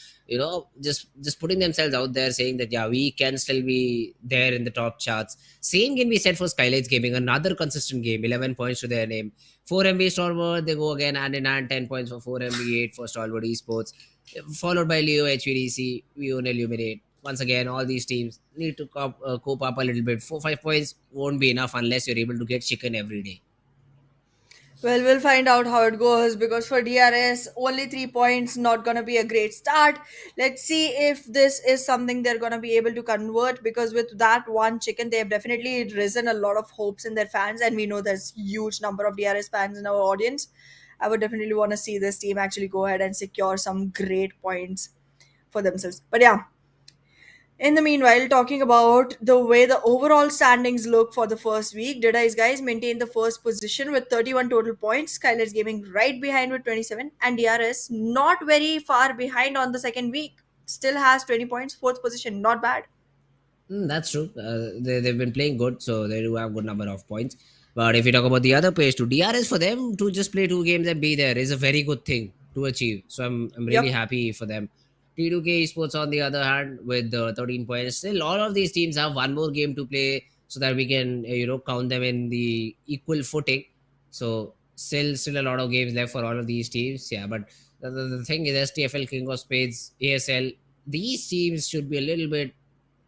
just putting themselves out there, saying that yeah, we can still be there in the top charts. Same can be said for SKYLIGHTZ Gaming, another consistent game, 11 points to their name. 4MV Stalwart, they go again hand in hand, 10 points for 4MV, 8 for Stalwart Esports, followed by Leo HVDC, we own Illuminate. Once again, all these teams need to cope up a little bit. 4-5 points won't be enough unless you're able to get chicken every day. Well, we'll find out how it goes because for DRS, only 3 points, not gonna be a great start. Let's see if this is something they're gonna be able to convert because with that one chicken, they have definitely risen a lot of hopes in their fans, and we know there's huge number of DRS fans in our audience. I would definitely want to see this team actually go ahead and secure some great points for themselves. But yeah, in the meanwhile, talking about the way the overall standings look for the first week, DEADEYES guys maintain the first position with 31 total points. SKYLIGHTZ Gaming right behind with 27, and DRS not very far behind on the second week. Still has 20 points, fourth position. Not bad. That's true. They've been playing good, so they do have good number of points. But if you talk about the other page, to DRS for them to just play 2 games and be there is a very good thing to achieve. So I'm really Yep. happy for them. T2K Esports on the other hand with 13 points. Still, all of these teams have one more game to play so that we can count them in the equal footing. So still a lot of games left for all of these teams. Yeah, but the thing is STFL, King of Spades, ASL. These teams should be a little bit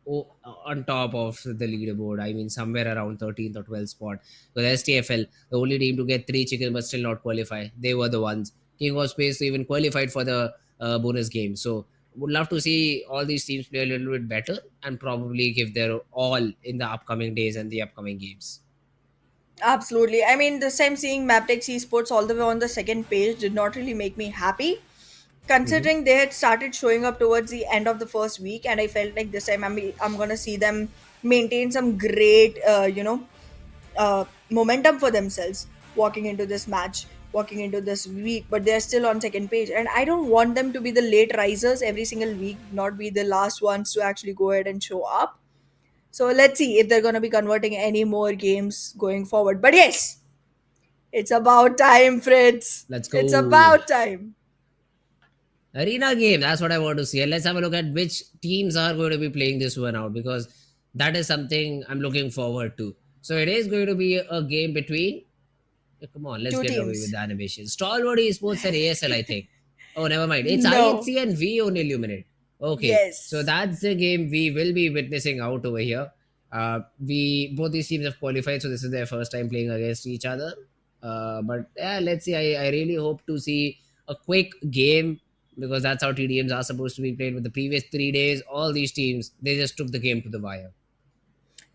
on top of the leaderboard. I mean, somewhere around 13th or 12th spot. Because STFL, the only team to get 3 chickens but still not qualify, they were the ones. King of Space even qualified for the bonus game. So, would love to see all these teams play a little bit better and probably give their all in the upcoming days and the upcoming games. Absolutely. I mean, this time seeing Mabetex Esports all the way on the second page did not really make me happy, Hmm. considering they had started showing up towards the end of the first week, and I felt like this time I'm gonna see them maintain some great momentum for themselves walking into this match, walking into this week, but they're still on second page, and I don't want them to be the late risers every single week, not be the last ones to actually go ahead and show up. So let's see if they're going to be converting any more games going forward. But yes, it's about time, Fritz. Let's It's go. about time. Arena game, that's what I want to see. And let's have a look at which teams are going to be playing this one out because that is something I'm looking forward to. So it is going to be a game between. Come on, let's Two get away with teams. the animation. Stalwart Esports and ASL, I think. Oh, never mind. It's No. IHC and we only Illuminate. Okay, so Yes. that's the game we will be witnessing out over here. We both these teams have qualified, so this is their first time playing against each other. But yeah, let's see. I really hope to see a quick game because that's how TDMs are supposed to be played. With the previous 3 days, all these teams they just took the game to the wire.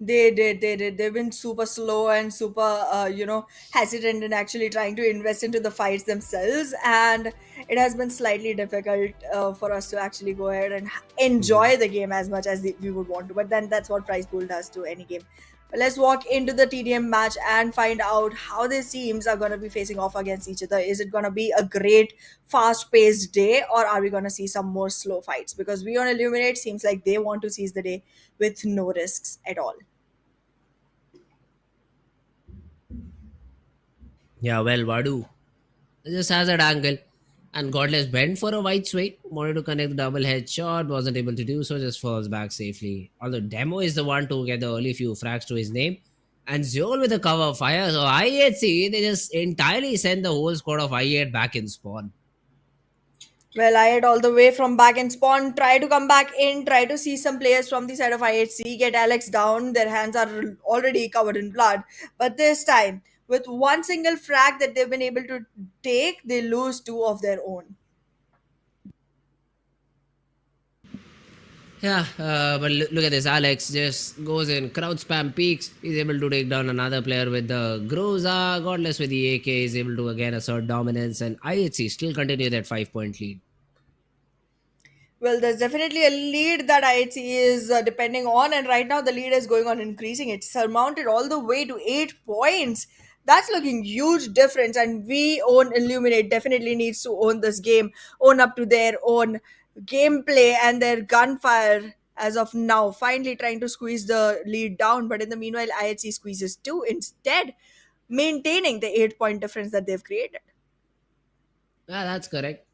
They did, they did. They've been super slow and super, hesitant in actually trying to invest into the fights themselves. And it has been slightly difficult for us to actually go ahead and Mhm. enjoy the game as much as we would want to. But then that's what Prize Pool does to any game. But let's walk into the TDM match and find out how these teams are going to be facing off against each other. Is it going to be a great, fast paced day, or are we going to see some more slow fights? Because we on Illuminate seems like they want to seize the day with no risks at all. Yeah, well, Wadu just has that angle and Godless bent for a wide swing. Wanted to connect the double headshot, wasn't able to do so, just falls back safely. Although Demo is the one to get the early few frags to his name. And Zol with the cover fire. So I8C, they just entirely send the whole squad of I8 back in spawn. Well, I had all the way from back in spawn, try to come back in, try to see some players from the side of IHC, get Alex down. Their hands are already covered in blood. But this time, with one single frag that they've been able to take, they lose two of their own. Yeah, but look at this. Alex just goes in, crowd spam peaks. He's able to take down another player with the Groza. Godless with the AK is able to again assert dominance, and IHC still continue that 5 point lead. Well, there's definitely a lead that IHC is depending on, and right now the lead is going on increasing. It's surmounted all the way to 8 points. That's looking huge difference, and we own Illuminate definitely needs to own this game, own up to their own gameplay and their gunfire as of now. Finally, trying to squeeze the lead down, but in the meanwhile, IHC squeezes two instead, maintaining the 8 point difference that they've created. Yeah, that's correct.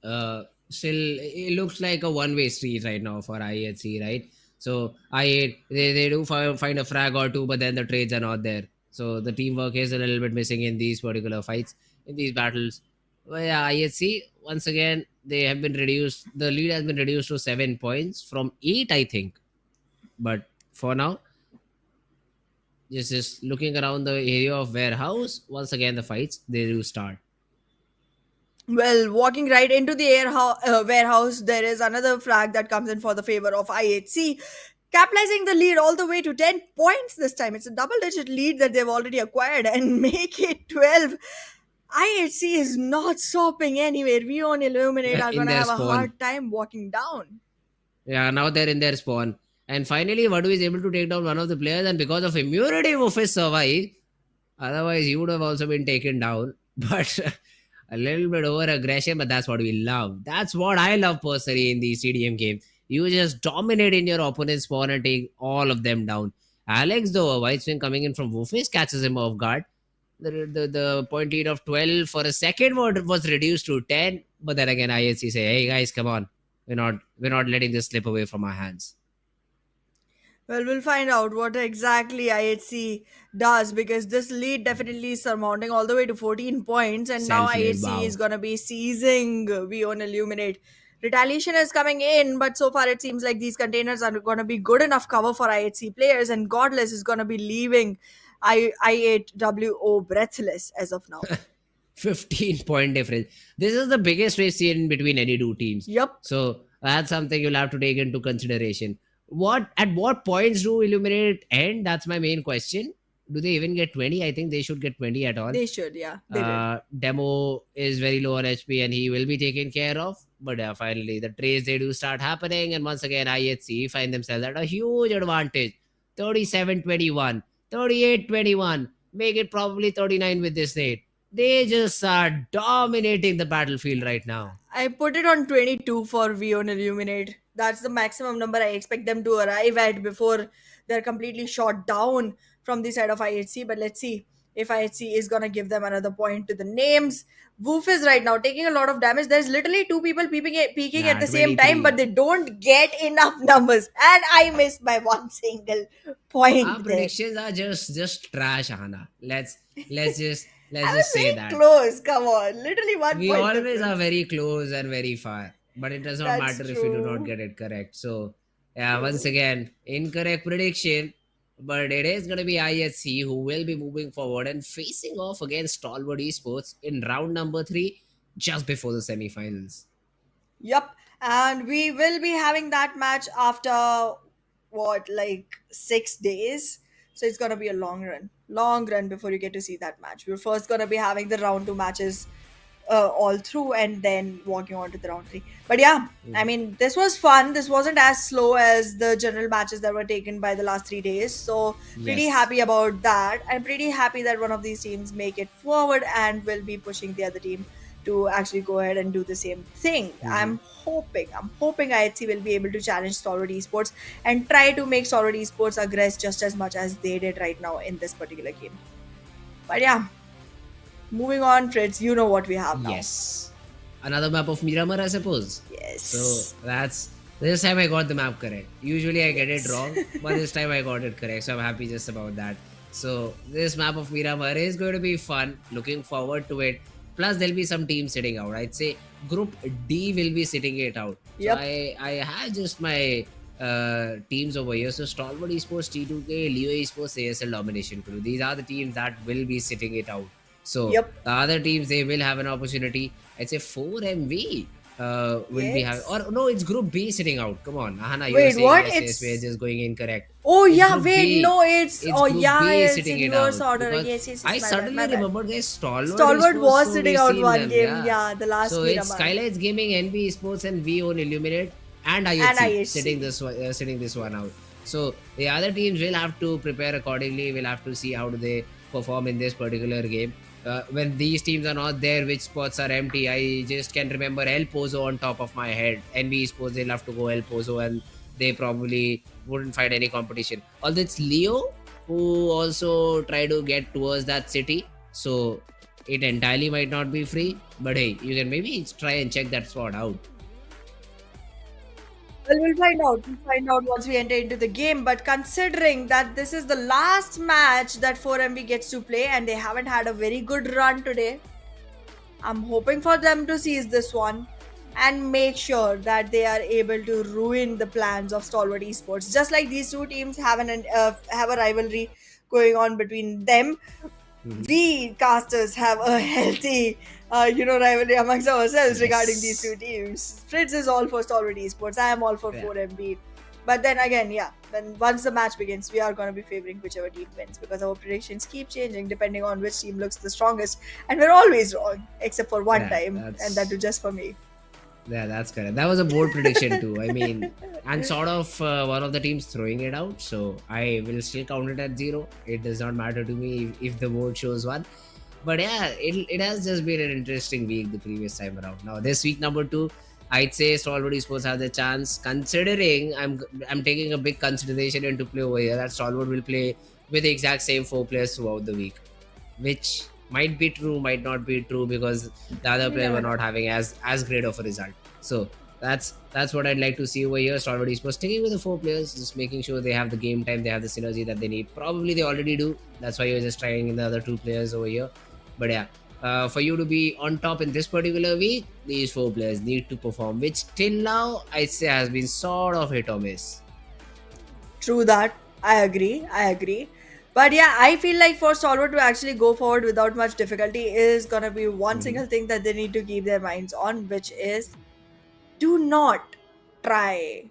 Still, it looks like a one-way street right now for IHC, right? So I they do find a frag or two, but then the trades are not there. So the teamwork is a little bit missing in these particular fights, in these battles. Well, yeah, IHC once again they have been reduced. The lead has been reduced to 7 points from 8, I think. But for now, just looking around the area of warehouse, once again the fights they do start. Well, walking right into the warehouse, there is another flag that comes in for the favor of IHC, capitalizing the lead all the way to 10 points this time. It's a double digit lead that they've already acquired and make it 12. IHC is not stopping anywhere. We on Illuminate are In going to their have a spawn. hard time walking down. Yeah, now they're in their spawn. And finally, Vadu is able to take down one of the players, and because of immunity, Wufis survived. Otherwise, he would have also been taken down. But a little bit over aggression, but that's what we love. That's what I love personally in the CDM game. You just dominate in your opponent's spawn and take all of them down. Alex, though, a white swing coming in from Wufis, catches him off guard. The point lead of 12 for a second was reduced to 10. But then again, IHC say, hey guys, come on. We're not letting this slip away from our hands. Well, we'll find out what exactly IHC does because this lead definitely is surmounting all the way to 14 points, and now Self-led, IHC wow. is gonna be seizing. We own Illuminate. Retaliation is coming in, but so far it seems like these containers are gonna be good enough cover for IHC players, and Godless is gonna be leaving I8WO breathless as of now. 15 point difference. This is the biggest we've seen between any two teams. Yep. So that's something you'll have to take into consideration. At what points do Illuminate end? That's my main question. Do they even get 20? I think they should get 20 at all. They should, yeah. They did. Demo is very low on HP and he will be taken care of. But yeah, finally the trades they do start happening, and once again IHC find themselves at a huge advantage. 37-21, 38-21, make it probably 39 with this rate. They just are dominating the battlefield right now. I put it on 22 for Vion Illuminate. That's the maximum number I expect them to arrive at before they're completely shot down from the side of IHC. But let's see if IHC is going to give them another point to the names. Woof is right now taking a lot of damage. There's literally two people peeking at the same 23. time, but they don't get enough numbers. And I missed by one single point. Our there. predictions are just trash, Hana. Let's just I was say very that. close. Come on. Literally one We point. always difference. are very close and very far, but it does not That's matter if we do not true. get it correct. So yeah, once again, incorrect prediction, but it is going to be IHC who will be moving forward and facing off against Stalwart Esports in round number 3 just before the semifinals. Yep. And we will be having that match after what, like 6 days? So it's gonna be a long run before you get to see that match. We're first gonna be having the round 2 matches all through and then walking on to the round 3. But yeah, I mean, this was fun. This wasn't as slow as the general matches that were taken by the last 3 days. So pretty Yes. happy about that. I'm pretty happy that one of these teams make it forward and will be pushing the other team to actually go ahead and do the same thing. I'm hoping IHC will be able to challenge Stalwart Esports and try to make Stalwart Esports aggress just as much as they did right now in this particular game. But yeah, moving on, Fritz, you know what we have now. Yes. Another map of Miramar, I suppose. Yes. So this time I got the map correct. Usually I get it wrong, but this time I got it correct. So I'm happy just about that. So this map of Miramar is going to be fun. Looking forward to it. Plus, there'll be some teams sitting out. I'd say Group D will be sitting it out. So Yep. I have just my teams over here. So Stalwart Esports, T2K, Leo Esports, ASL DominationCrew. These are the teams that will be sitting it out. So Yep. the other teams, they will have an opportunity. I'd say 4MV will be having, Yes. or no, it's Group B sitting out. Come on, Ahana, you were Wait, saying what? yes, we're just going incorrect. Oh It's yeah, Group wait, B. no, it's It's oh Group yeah, B it's sitting in it reverse out order. because Yes, I my bad, my suddenly bad. remembered, guys, Stalwart Esports, was so sitting we've out seen one them, game, yeah. yeah, the last So it's Miramar. SKYLIGHTZ Gaming, NBeSports, and we own Illuminate and And IHC IHC. sitting this one out. So the other teams will have to prepare accordingly. We'll have to see how do they perform in this particular game. When these teams are not there, which spots are empty? I just can remember El Pozo on top of my head. NBeSports, they'll have to go El Pozo, and they probably wouldn't find any competition. Although it's Leo who also try to get towards that city, so it entirely might not be free. But hey, you can maybe try and check that spot out. Well, we'll find out. We'll find out once we enter into the game. But considering that this is the last match that 4MB gets to play and they haven't had a very good run today, I'm hoping for them to seize this one and make sure that they are able to ruin the plans of Stalwart Esports. Just like these two teams have have a rivalry going on between them, Mhm. we casters have a healthy, rivalry amongst ourselves regarding these two Yes. teams. Fritz is all for Stalwart Esports. I am all for Yeah. 4MB. But then again, yeah, then once the match begins, we are going to be favoring whichever team wins because our predictions keep changing depending on which team looks the strongest. And we're always wrong, except for one Yeah, time, and that that's too just for me. Yeah, that's correct. That was a bold prediction too. I mean, and sort of one of the teams throwing it out, so I will still count it at 0. It does not matter to me if the board shows 1. But yeah, it has just been an interesting week the previous time around. Now this week number 2, I'd say Stalwart Esports have the chance. Considering I'm taking a big consideration into play over here that Stalwart will play with the exact same 4 players throughout the week, which might be true, might not be true because the other player were not having as great of a result. So that's what I'd like to see over here. Stalwart Esports sticking with the 4 players, just making sure they have the game time, they have the synergy that they need. Probably they already do. That's why you're just trying in the other 2 players over here. But yeah, for you to be on top in this particular week, these 4 players need to perform, which till now I'd say has been sort of hit or miss. True that. I agree. I agree. But yeah, I feel like for Stalwart to actually go forward without much difficulty is gonna be one Mhm. single thing that they need to keep their minds on, which is do not try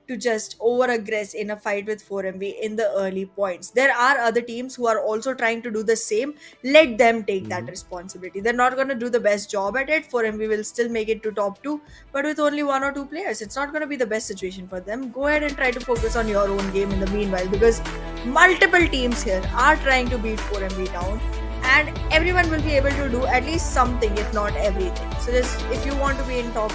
to just over aggress in a fight with 4MV in the early points. There are other teams who are also trying to do the same. Let them take that Mhm. responsibility. They're not going to do the best job at it. 4MV will still make it to top 2, but with only 1 or 2 players, it's not going to be the best situation for them. Go ahead and try to focus on your own game in the meanwhile because multiple teams here are trying to beat 4MV down and everyone will be able to do at least something if not everything. So just if you want to be in top,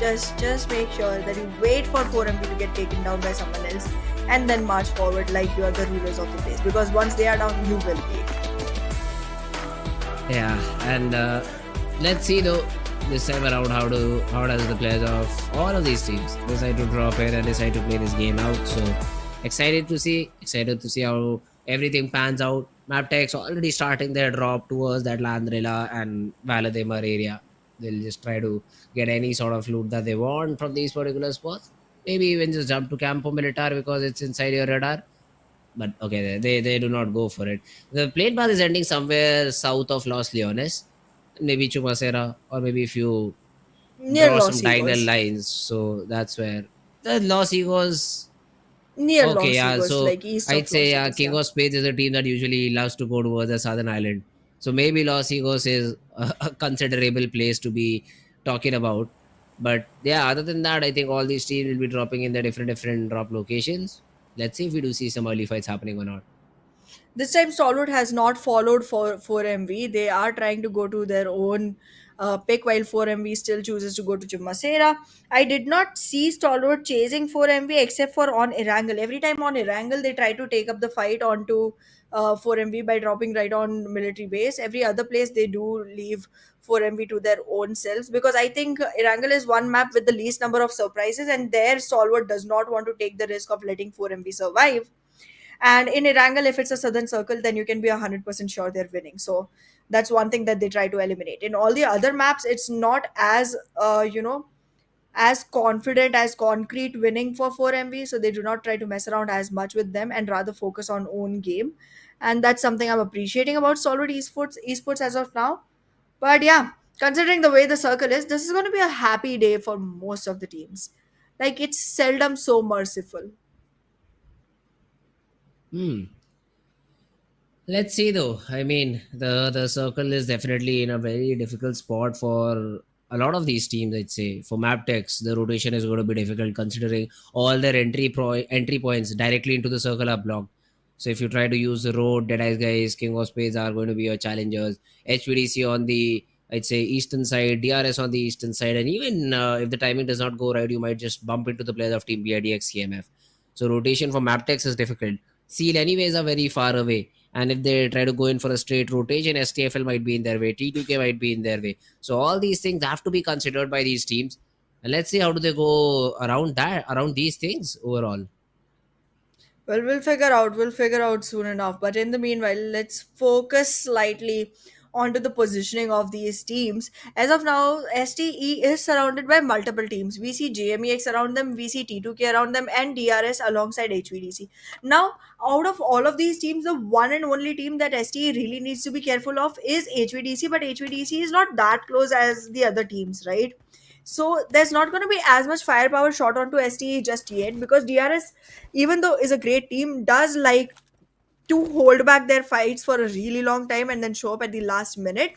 just make sure that you wait for 4MB to get taken down by someone else and then march forward like you are the rulers of the place because once they are down you will be. Yeah, and let's see though this time around how does the players of all of these teams decide to drop in and decide to play this game out. So excited to see how everything pans out. Mabetex already starting their drop towards that Landrilla and Valadimir area. They'll just try to get any sort of loot that they want from these particular spots. Maybe even just jump to Campo Militar because it's inside your radar. But okay, they do not go for it. The plane path is ending somewhere south of Los Leones, maybe Chumacera, or maybe if you Near draw some Los diagonal Egos. lines. So that's where the Los Egos. Near Okay, Los yeah. Egos, So like east I'd of say Los yeah, Egos, King yeah. of Spades is a team that usually loves to go towards the southern island. So maybe Los Egos is a considerable place to be talking about. But yeah, other than that, I think all these teams will be dropping in the different drop locations. Let's see if we do see some early fights happening or not. This time, Stalwart has not followed for 4MV. They are trying to go to their own pick, while 4MV still chooses to go to Chumasera. I did not see Stalwart chasing 4MV except for on Erangel. Every time on Erangel, they try to take up the fight onto 4MV by dropping right on military base. Every other place, they do leave 4MV to their own selves because I think Erangel is one map with the least number of surprises, and there Stalwart does not want to take the risk of letting 4MV survive. And in Erangel, if it's a southern circle, then you can be 100% sure they're winning. So That's one thing that they try to eliminate. In all the other maps, it's not as as confident as concrete winning for 4MV, so they do not try to mess around as much with them and rather focus on own game. And that's something I'm appreciating about Stalwart Esports as of now. But yeah, considering the way the circle is, this is going to be a happy day for most of the teams. Like, it's seldom so merciful. Hmm. Let's see though. I mean, the circle is definitely in a very difficult spot for a lot of these teams. I'd say for Mabetex, the rotation is going to be difficult considering all their entry points directly into the circle are blocked. So if you try to use the road, Deadies guys, King of Spades are going to be your challengers. HVDC on the, I'd say, eastern side, DRS on the eastern side, and even if the timing does not go right, you might just bump into the players of Team DEADEYES CMF. So rotation for Mabetex is difficult. Seal anyways are very far away, and if they try to go in for a straight rotation, STFL might be in their way, T2K might be in their way. So all these things have to be considered by these teams, and let's see how do they go around these things overall. Well, we'll figure out. We'll figure out soon enough. But in the meanwhile, let's focus slightly onto the positioning of these teams. As of now, STE is surrounded by multiple teams. We see JMEX around them, we see T2K around them, and DRS alongside HVDC. Now, out of all of these teams, the one and only team that STE really needs to be careful of is HVDC, but HVDC is not that close as the other teams, right? So there's not going to be as much firepower shot onto STE just yet, because DRS, even though is a great team, does like to hold back their fights for a really long time and then show up at the last minute,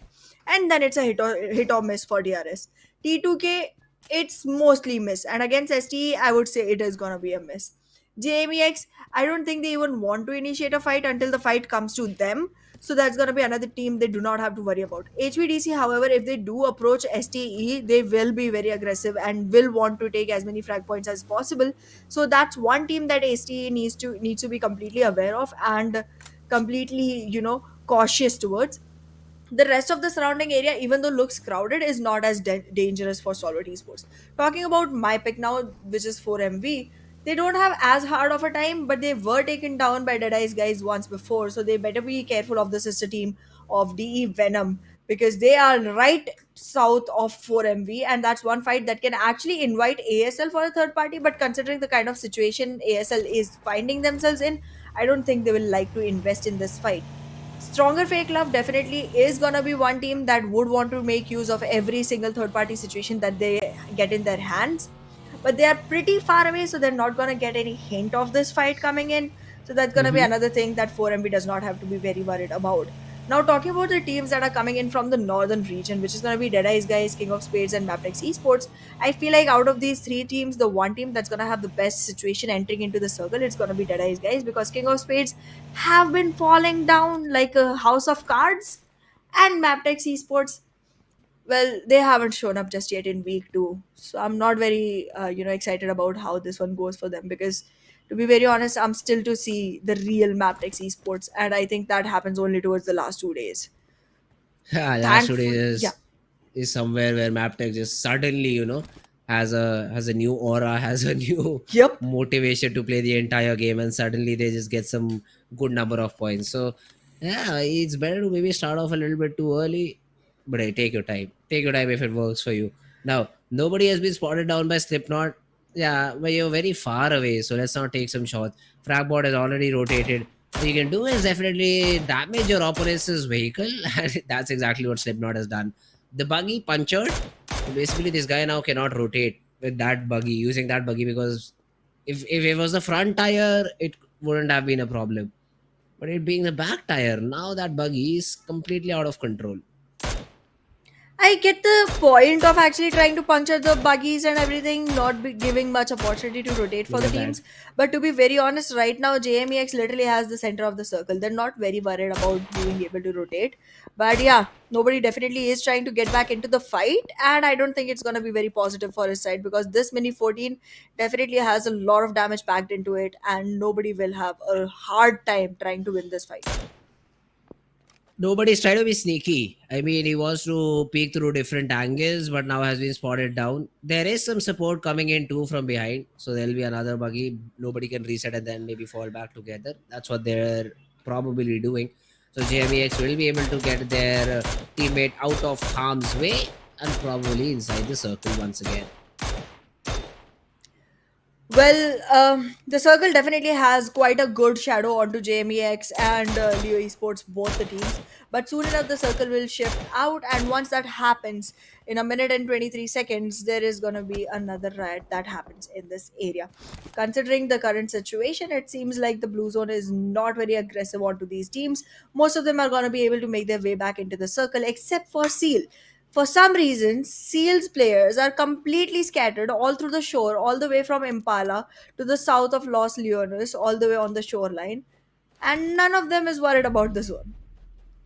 and then it's a hit or miss for DRS. T2K, it's mostly miss, and against STE I would say it is going to be a miss. JMEX, I don't think they even want to initiate a fight until the fight comes to them, so that's going to be another team they do not have to worry about. HVDC, however, if they do approach STE, they will be very aggressive and will want to take as many frag points as possible. So that's one team that STE needs to be completely aware of and completely, cautious towards. The rest of the surrounding area, even though looks crowded, is not as dangerous for Stalwart Esports. Talking about my pick now, which is 4MV, they don't have as hard of a time, but they were taken down by Deadies guys once before, so they better be careful of the sister team of DE Venom, because they are right south of 4MV, and that's one fight that can actually invite ASL for a third party. But considering the kind of situation ASL is finding themselves in, I don't think they will like to invest in this fight. Stronger Fake Love definitely is gonna be one team that would want to make use of every single third party situation that they get in their hands. But they are pretty far away, so they're not gonna get any hint of this fight coming in. So that's gonna be Mm-hmm. another thing that 4MB does not have to be very worried about. Now, talking about the teams that are coming in from the northern region, which is going to be Deadies Guys, King of Spades, and Mabetex Esports, I feel like out of these three teams, the one team that's going to have the best situation entering into the circle, it's going to be Deadies Guys, because King of Spades have been falling down like a house of cards, and Mabetex Esports, well, they haven't shown up just yet in week two. So I'm not very, excited about how this one goes for them, because to be very honest, I'm still to see the real Mabetex Esports, and I think that happens only towards the last 2 days. Last 2 days Yeah. is somewhere where Maptech just suddenly, has a new aura, has a new Yep. motivation to play the entire game, and suddenly they just get some good number of points. So yeah, it's better to maybe start off a little bit too early, but hey, take your time. Take your time if it works for you. Now, nobody has been spotted down by Slipknot. Yeah, but you're very far away, so let's not take some shots. Fragbot has already rotated. What you can do is definitely damage your opponent's vehicle, and that's exactly what Slipknot has done. The buggy punctured. Basically, this guy now cannot rotate with that buggy, using that buggy, because if it was the front tire, it wouldn't have been a problem. But it being the back tire, now that buggy is completely out of control. I get the point of actually trying to puncture the buggies and everything, not be giving much opportunity to rotate for the Isn't that? teams. But to be very honest, right now JMEX literally has the center of the circle. They're not very worried about being able to rotate. But yeah, nobody definitely is trying to get back into the fight, and I don't think it's gonna be very positive for his side, because this mini 14 definitely has a lot of damage packed into it, and nobody will have a hard time trying to win this fight. Nobody's trying to be sneaky. I mean, he wants to peek through different angles, but now has been spotted down. There is some support coming in too from behind, so there'll be another buggy. Nobody can reset and then maybe fall back together. That's what they're probably doing. So JMEX will be able to get their teammate out of harm's way and probably inside the circle once again. Well, the circle definitely has quite a good shadow onto JMEX and Leo Esports, both the teams. But soon enough, the circle will shift out, and once that happens, in a minute and 23 seconds, there is going to be another riot that happens in this area. Considering the current situation, it seems like the Blue Zone is not very aggressive onto these teams. Most of them are going to be able to make their way back into the circle, except for Seal. For some reason, Seals players are completely scattered all through the shore, all the way from Impala to the south of Los Leones, all the way on the shoreline, and none of them is worried about the zone.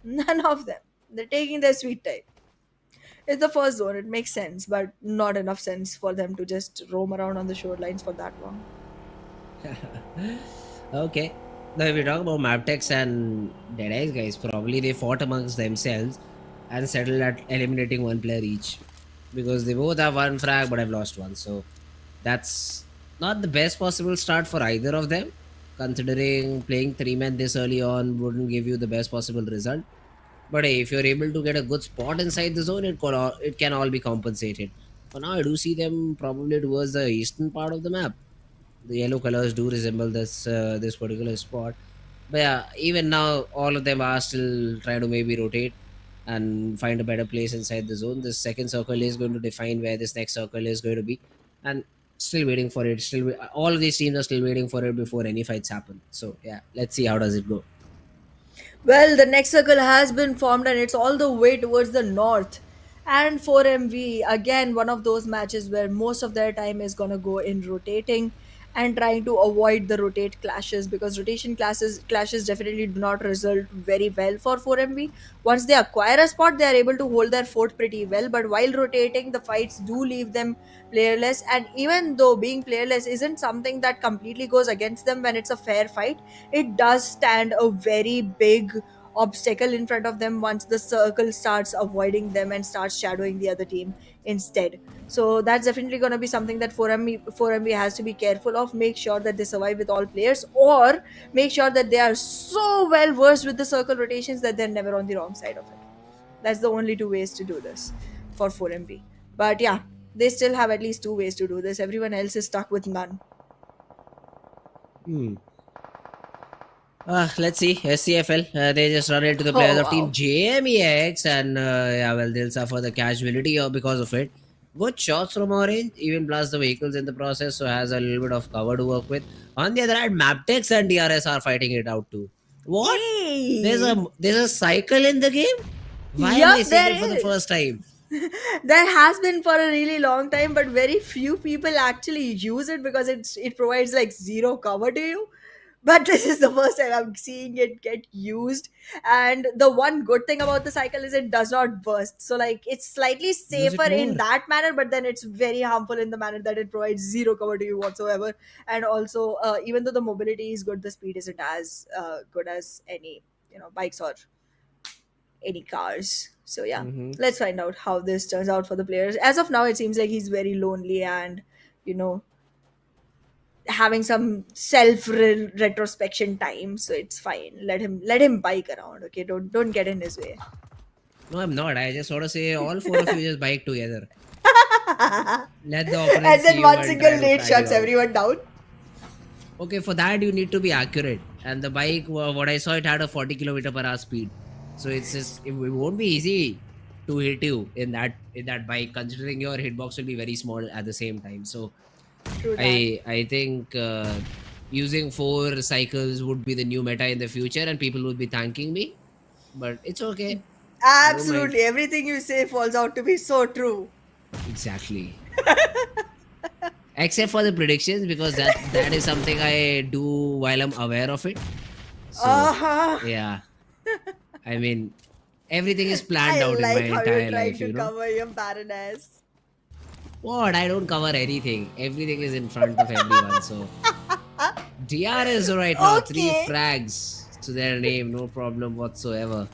None of them. They're taking their sweet time. It's the first zone, it makes sense, but not enough sense for them to just roam around on the shorelines for that long. Okay. Now, if we talk about Mabetex and DEADEYES, guys, probably they fought amongst themselves and settled at eliminating one player each because they both have one frag but have lost one. So that's not the best possible start for either of them. Considering playing three men this early on wouldn't give you the best possible result. But hey, if you're able to get a good spot inside the zone, it can all be compensated. For now, I do see them probably towards the eastern part of the map. The yellow colors do resemble this particular spot. But yeah, even now, all of them are still trying to maybe rotate and find a better place inside the zone. This second circle is going to define where this next circle is going to be, and still waiting for it. All of these teams are still waiting for it before any fights happen. So yeah, let's see how does it go. Well, the next circle has been formed and it's all the way towards the north. And 4MV, again, one of those matches where most of their time is going to go in rotating and trying to avoid the rotate clashes, because rotation clashes definitely do not result very well for 4MV. Once they acquire a spot, they are able to hold their fort pretty well, but while rotating, the fights do leave them playerless. And even though being playerless isn't something that completely goes against them when it's a fair fight, it does stand a very big obstacle in front of them once the circle starts avoiding them and starts shadowing the other team instead. So that's definitely going to be something that 4MV has to be careful of. Make sure that they survive with all players, or make sure that they are so well versed with the circle rotations that they're never on the wrong side of it. That's the only two ways to do this for 4MV. But yeah, they still have at least two ways to do this. Everyone else is stuck with none. Let's see. SCFL, they just run into the Oh, players of Team wow. JMEX, and yeah, well, they'll suffer the casualty because of it. Good shots from Orange, even plus the vehicles in the process, so has a little bit of cover to work with. On the other hand, Mabetex and DRS are fighting it out too. What? Hey! There's a cycle in the game? Why am I Yup, seeing there it for the is. first time? There has been for a really long time, but very few people actually use it because it provides like zero cover to you. But this is the first time I'm seeing it get used. And the one good thing about the cycle is it does not burst. So like it's slightly Use safer it in more. that manner, but then it's very harmful in the manner that it provides zero cover to you whatsoever. And also, even though the mobility is good, the speed isn't as good as any bikes or any cars. So yeah, Mm-hmm. let's find out how this turns out for the players. As of now, it seems like he's very lonely and you know having some self retrospection time. So it's fine. Let him bike around. Okay, don't get in his way. No, I'm not. I just want to say all four of you just bike together. Let the opponent And see then you one and single try to nade frag you shuts out. everyone down. Okay, for that you need to be accurate. And the bike, what I saw, it had a 40 km per hour speed. So it's just it won't be easy to hit you in that bike, considering your hitbox will be very small at the same time. So True that. I think using four cycles would be the new meta in the future, and people would be thanking me. But it's okay. I don't mind. Absolutely, everything you say falls out to be so true. Exactly. Except for the predictions, because that is something I do while I'm aware of it. So Uh-huh. yeah, I mean everything is planned I out in my like how you're entire trying life. to cover your baroness. What? I don't cover anything. Everything is in front of everyone. So DRS right now, three Okay. frags to their name, no problem whatsoever.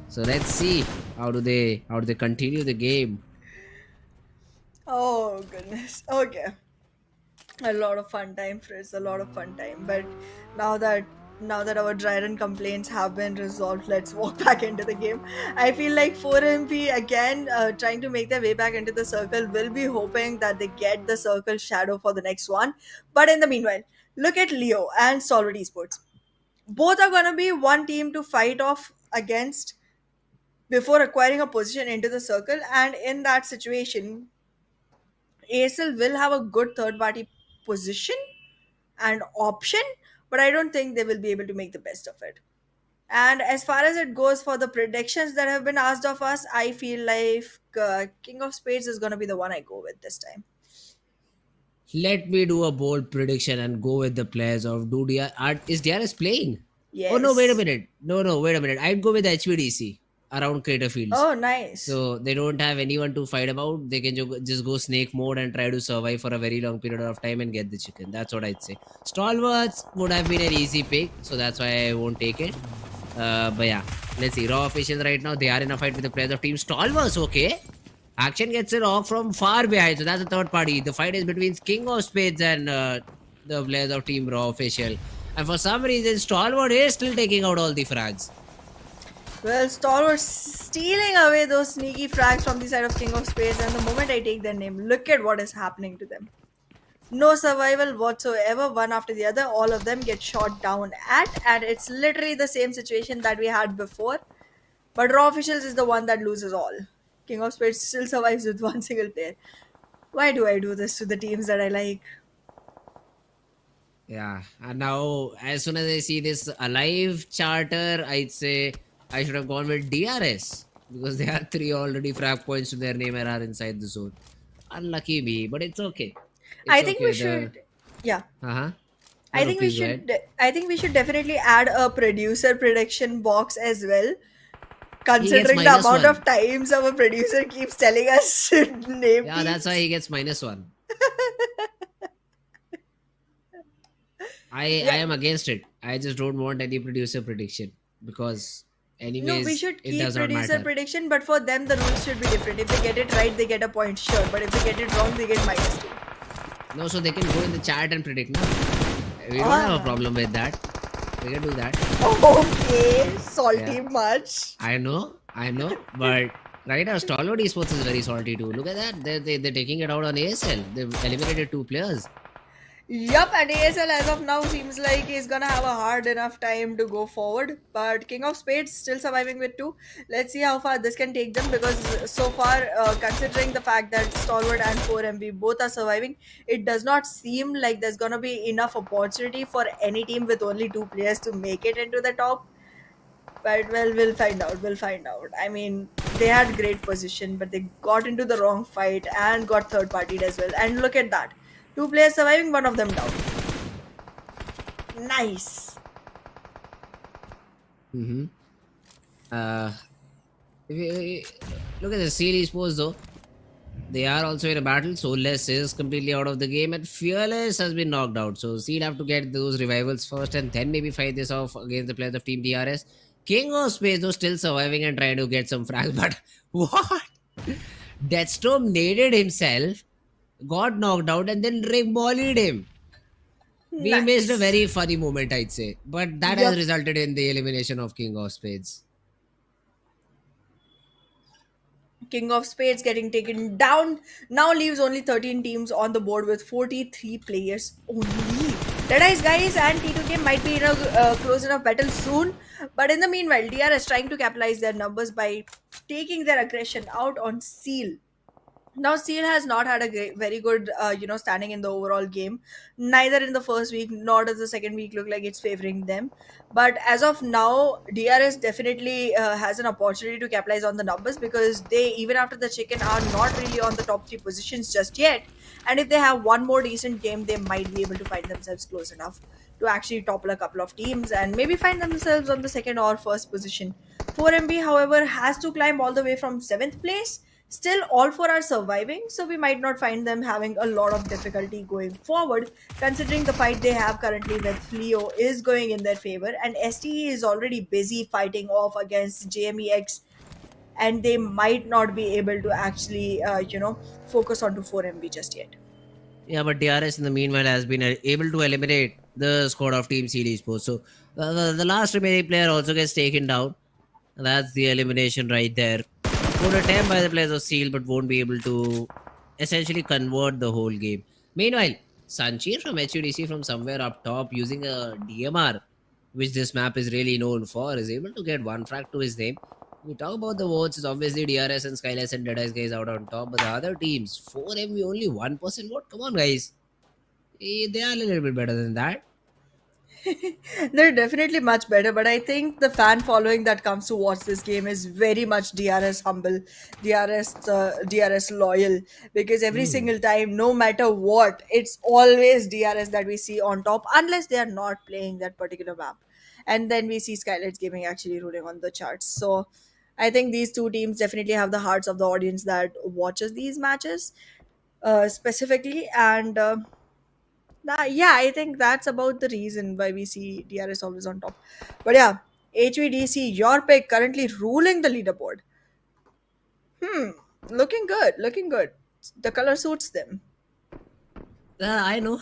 So let's see how do they continue the game. Oh goodness. Okay. A lot of fun time, Frizz. A lot of fun time. But now that Now that our dry run complaints have been resolved, let's walk back into the game. I feel like 4MP again trying to make their way back into the circle. Will be hoping that they get the circle shadow for the next one. But in the meanwhile, look at Leo and Stalwart Esports. Both are going to be one team to fight off against before acquiring a position into the circle. And in that situation, ASL will have a good third party position and option, but I don't think they will be able to make the best of it. And as far as it goes for the predictions that have been asked of us, I feel like King of Spades is going to be the one I go with this time. Let me do a bold prediction and go with the players of is DRS playing? Yes. Oh no, wait a minute. No, wait a minute. I'd go with HVDC around Crater Fields. Oh, nice. So they don't have anyone to fight about. They can just go snake mode and try to survive for a very long period of time and get the chicken. That's what I'd say. Stalwarts would have been an easy pick, so that's why I won't take it. But yeah, let's see. Raw officials right now, they are in a fight with the players of Team Stalwarts, okay? Action gets it off from far behind, so that's a third party. The fight is between King of Spades and the players of Team Raw official. And for some reason, Stalwart is still taking out all the frags. Well, Stalwart stealing away those sneaky frags from the side of King of Spades, and the moment I take their name, look at what is happening to them. No survival whatsoever, one after the other. All of them get shot down at, and it's literally the same situation that we had before. But Raw Officials is the one that loses all. King of Spades still survives with one single player. Why do I do this to the teams that I like? Yeah, and now as soon as I see this alive charter, I'd say I should have gone with DRS because they have 3 already frag points to their name and are inside the zone. Unlucky me, but it's okay. I think we should. Yeah. I think we should. I think we should definitely add a producer prediction box as well. Considering the amount of times our producer keeps telling us name. Yeah, that's why he gets -1. I am against it. I just don't want any producer prediction because anyways, no, we should keep producer matter. prediction, but for them the rules should be different. If they get it right, they get a point, sure. But if they get it wrong, they get -2. No, so they can go in the chat and predict. No, we don't have a problem with that. We can do that. Okay, salty much. I know, but right now Stalwart Esports is very salty too. Look at that. They're taking it out on ASL. They've eliminated 2 players. Yup, and ASL as of now seems like he's gonna have a hard enough time to go forward. But King of Spades still surviving with 2. Let's see how far this can take them, because so far, considering the fact that Stalwart and 4MB both are surviving, it does not seem like there's gonna be enough opportunity for any team with only 2 players to make it into the top. But well, we'll find out. I mean, they had great position, but they got into the wrong fight and got third partied as well. And look at that. 2 players surviving, one of them down. Nice. If you look at the series pose though, they are also in a battle. Soulless is completely out of the game and Fearless has been knocked out. So Seed have to get those revivals first and then maybe fight this off against the players of Team DRS. King of Space though still surviving and trying to get some frags. But what? Deathstorm naded himself, got knocked out and then rig-mollied him. We missed a very funny moment, I'd say. But that has resulted in the elimination of King of Spades. King of Spades getting taken down. Now leaves only 13 teams on the board with 43 players only. DEADEYES guys and T2K might be in a close enough battle soon. But in the meanwhile, DRS trying to capitalize their numbers by taking their aggression out on Seal. Now, Seal has not had a very good, standing in the overall game. Neither in the first week, nor does the second week look like it's favoring them. But as of now, DRS definitely has an opportunity to capitalize on the numbers, because they, even after the chicken, are not really on the top 3 positions just yet. And if they have one more decent game, they might be able to find themselves close enough to actually topple a couple of teams and maybe find themselves on the second or first position. 4MB, however, has to climb all the way from 7th place. Still, all 4 are surviving, so we might not find them having a lot of difficulty going forward, considering the fight they have currently with Leo is going in their favor, and STE is already busy fighting off against JMEX, and they might not be able to actually, focus onto 4MB just yet. Yeah, but DRS in the meanwhile has been able to eliminate the squad of Team Seed Esports. So the last remaining player also gets taken down. That's the elimination right there. Good attempt by the players of Seal, but won't be able to essentially convert the whole game. Meanwhile, Sanchir from HUDC from somewhere up top using a DMR, which this map is really known for, is able to get one frag to his name. We talk about the votes, it's obviously DRS and SKYLIGHTZ and DEADEYES guys out on top, but the other teams, 4MV only 1% vote. Come on, guys. They are a little bit better than that. They're definitely much better, but I think the fan following that comes to watch this game is very much DRS humble, DRS loyal, because every Hmm. single time, no matter what, it's always DRS that we see on top, unless they are not playing that particular map. And then we see Skylights Gaming actually ruling on the charts. So I think these two teams definitely have the hearts of the audience that watches these matches specifically. And yeah, I think that's about the reason why we see DRS always on top. But yeah, HVDC, your pick currently ruling the leaderboard. Hmm, looking good, looking good. The color suits them. I know.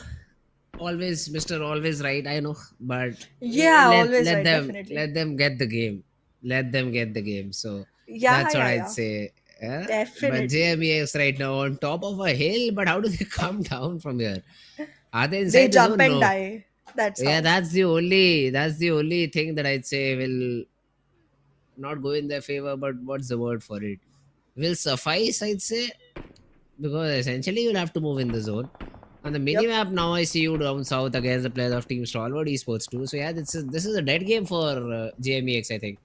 Always Mr. Always right, I know. But Yeah, let always let right, them definitely. let them get the game. Let them get the game. So Yeah, that's what yeah, I'd yeah, say. Yeah? But definitely. JMEX right now on top of a hill, but how do they come down from here? Are they They inside the jump zone? and No. die. That's Yeah, how. that's the only thing that I'd say will not go in their favor, but what's the word for it? Will suffice, I'd say, because essentially you'll have to move in the zone. On the mini Yep. map now, I see you down south against the players of Team Stalwart Esports too. So yeah, this is a dead game for JMEX, I think.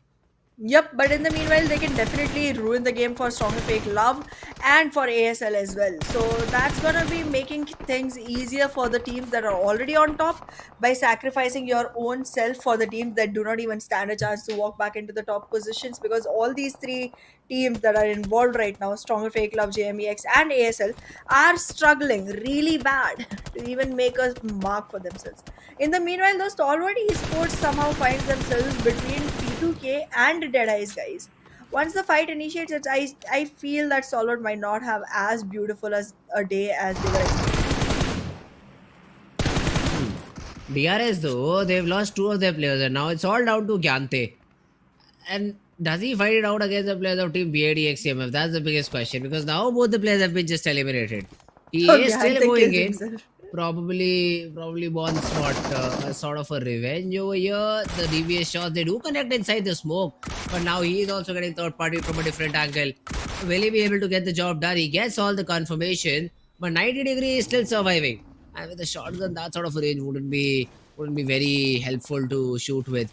Yep, but in the meanwhile, they can definitely ruin the game for Stronger Fake Love and for ASL as well. So that's gonna be making things easier for the teams that are already on top by sacrificing your own self for the teams that do not even stand a chance to walk back into the top positions, because all these three teams that are involved right now, Stronger Fake Love, JMEX, and ASL, are struggling really bad to even make a mark for themselves. In the meanwhile, those Stalwart Esports somehow finds themselves between P2K and Deadeye's guys. Once the fight initiates, I feel that Stalwart might not have as beautiful as a day as they were expecting. Hmm. DRS though, they've lost two of their players, and now it's all down to Gyante. And does he fight it out against the players of Team BADX CMF? That's the biggest question, because now both the players have been just eliminated. He is Okay, still Ante going killed in. himself. Probably wants what a sort of a revenge over here. The DBS shots they do connect inside the smoke, but now he is also getting third party from a different angle. Will he be able to get the job done? He gets all the confirmation, but 90 degree is still surviving. And with a shotgun, that sort of a range wouldn't be very helpful to shoot with.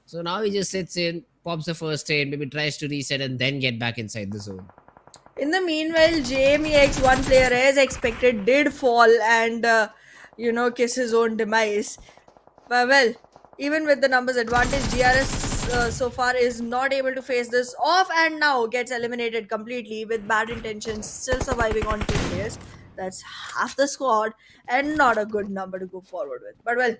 So now he just sits in, pops the first aid, maybe tries to reset and then get back inside the zone. In the meanwhile, JMEX, one player as expected, did fall and, kiss his own demise. But well, even with the numbers advantage, DRS so far is not able to face this off and now gets eliminated completely with bad intentions, still surviving on two players. That's half the squad and not a good number to go forward with. But well,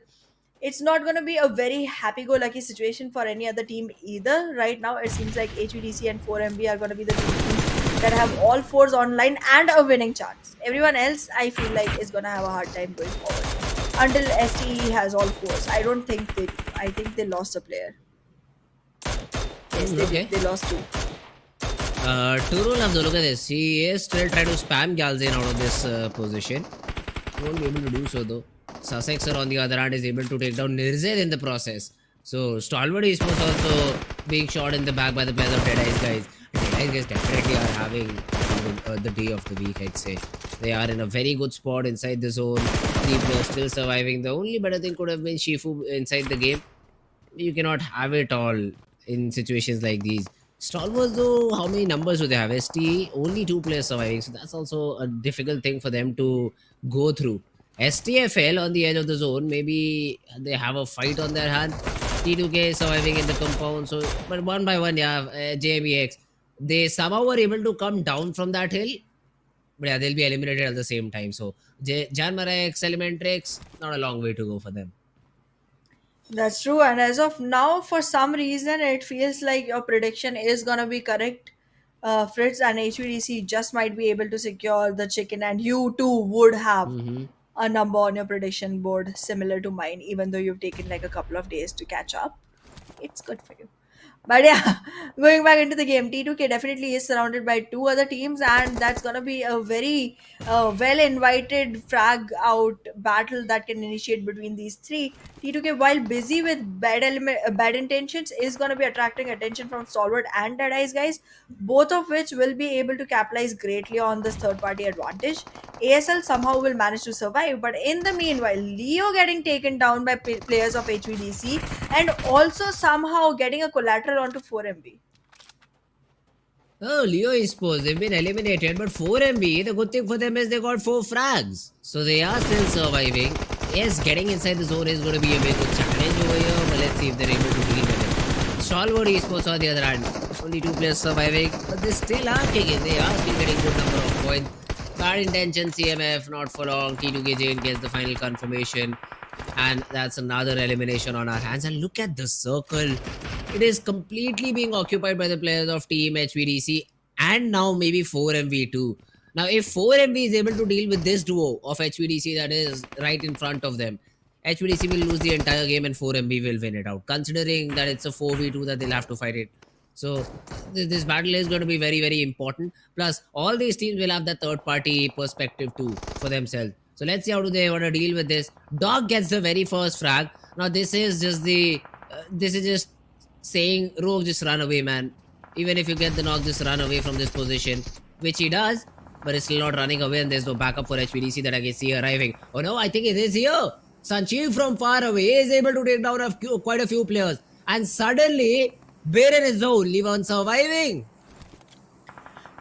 it's not going to be a very happy-go-lucky situation for any other team either. Right now, it seems like HVDC and 4MB are going to be the two teams that have all fours online and a winning chance. Everyone else, I feel like, is going to have a hard time going forward until STE has all fours. I don't think they do. I think they lost a player. Yes, they did. Okay. They lost two. Turo have to look at this. He is still trying to spam Galzin out of this position. Won't be able to do so though. Sussexer on the other hand is able to take down Nirzel in the process. So Stalwart Esports also being shot in the back by the players of DEADEYES guys. DEADEYES guys definitely are having the day of the week, I'd say. They are in a very good spot inside the zone. Three players still surviving. The only better thing could have been Shifu inside the game. You cannot have it all in situations like these. Stalwarts, though, how many numbers do they have? ST, only two players surviving, so that's also a difficult thing for them to go through. STFL on the edge of the zone, maybe they have a fight on their hand. T2K surviving in the compound, so but one by one, yeah, JMEX, they somehow were able to come down from that hill, but yeah, they'll be eliminated at the same time. So, Janmarex, Elementrix, not a long way to go for them. That's true. And as of now, for some reason, it feels like your prediction is going to be correct. Fritz and HVDC just might be able to secure the chicken, and you too would have Mm-hmm. a number on your prediction board similar to mine, even though you've taken like a couple of days to catch up. It's good for you. But yeah, going back into the game, T2K definitely is surrounded by two other teams, and that's gonna be a very well invited frag out battle that can initiate between these three. T2K, while busy with bad intentions, is gonna be attracting attention from Stalwart and DEADEYES guys, both of which will be able to capitalize greatly on this third party advantage. ASL somehow will manage to survive, but in the meanwhile, Leo getting taken down by players of HVDC and also somehow getting a collateral onto 4MB. Oh, Leo Esports, they've been eliminated, but 4MB, the good thing for them is they got 4 frags. So they are still surviving. Yes, getting inside the zone is going to be a big challenge over here, but let's see if they're able to deal with it. Stalwart Esports on the other hand, only 2 players surviving, but they still are kicking. They are still getting good number of points. Bad intention CMF, not for long. T2K Jane gets the final confirmation. And that's another elimination on our hands. And look at the circle. It is completely being occupied by the players of Team HVDC and now maybe 4MV too. Now, if 4MV is able to deal with this duo of HVDC that is right in front of them, HVDC will lose the entire game and 4MV will win it out. Considering that it's a 4v2 that they'll have to fight it. So, this battle is going to be very, very important. Plus, all these teams will have that third party perspective too for themselves. So let's see how do they want to deal with this. Dog gets the very first frag. Now this is just saying, Rogue, just run away, man. Even if you get the knock, just run away from this position, which he does, but it's still not running away, and there's no backup for HVDC that I can see arriving. Oh no, I think it is here. Sanchiv from far away is able to take down quite a few players, and suddenly Baron is the only one surviving.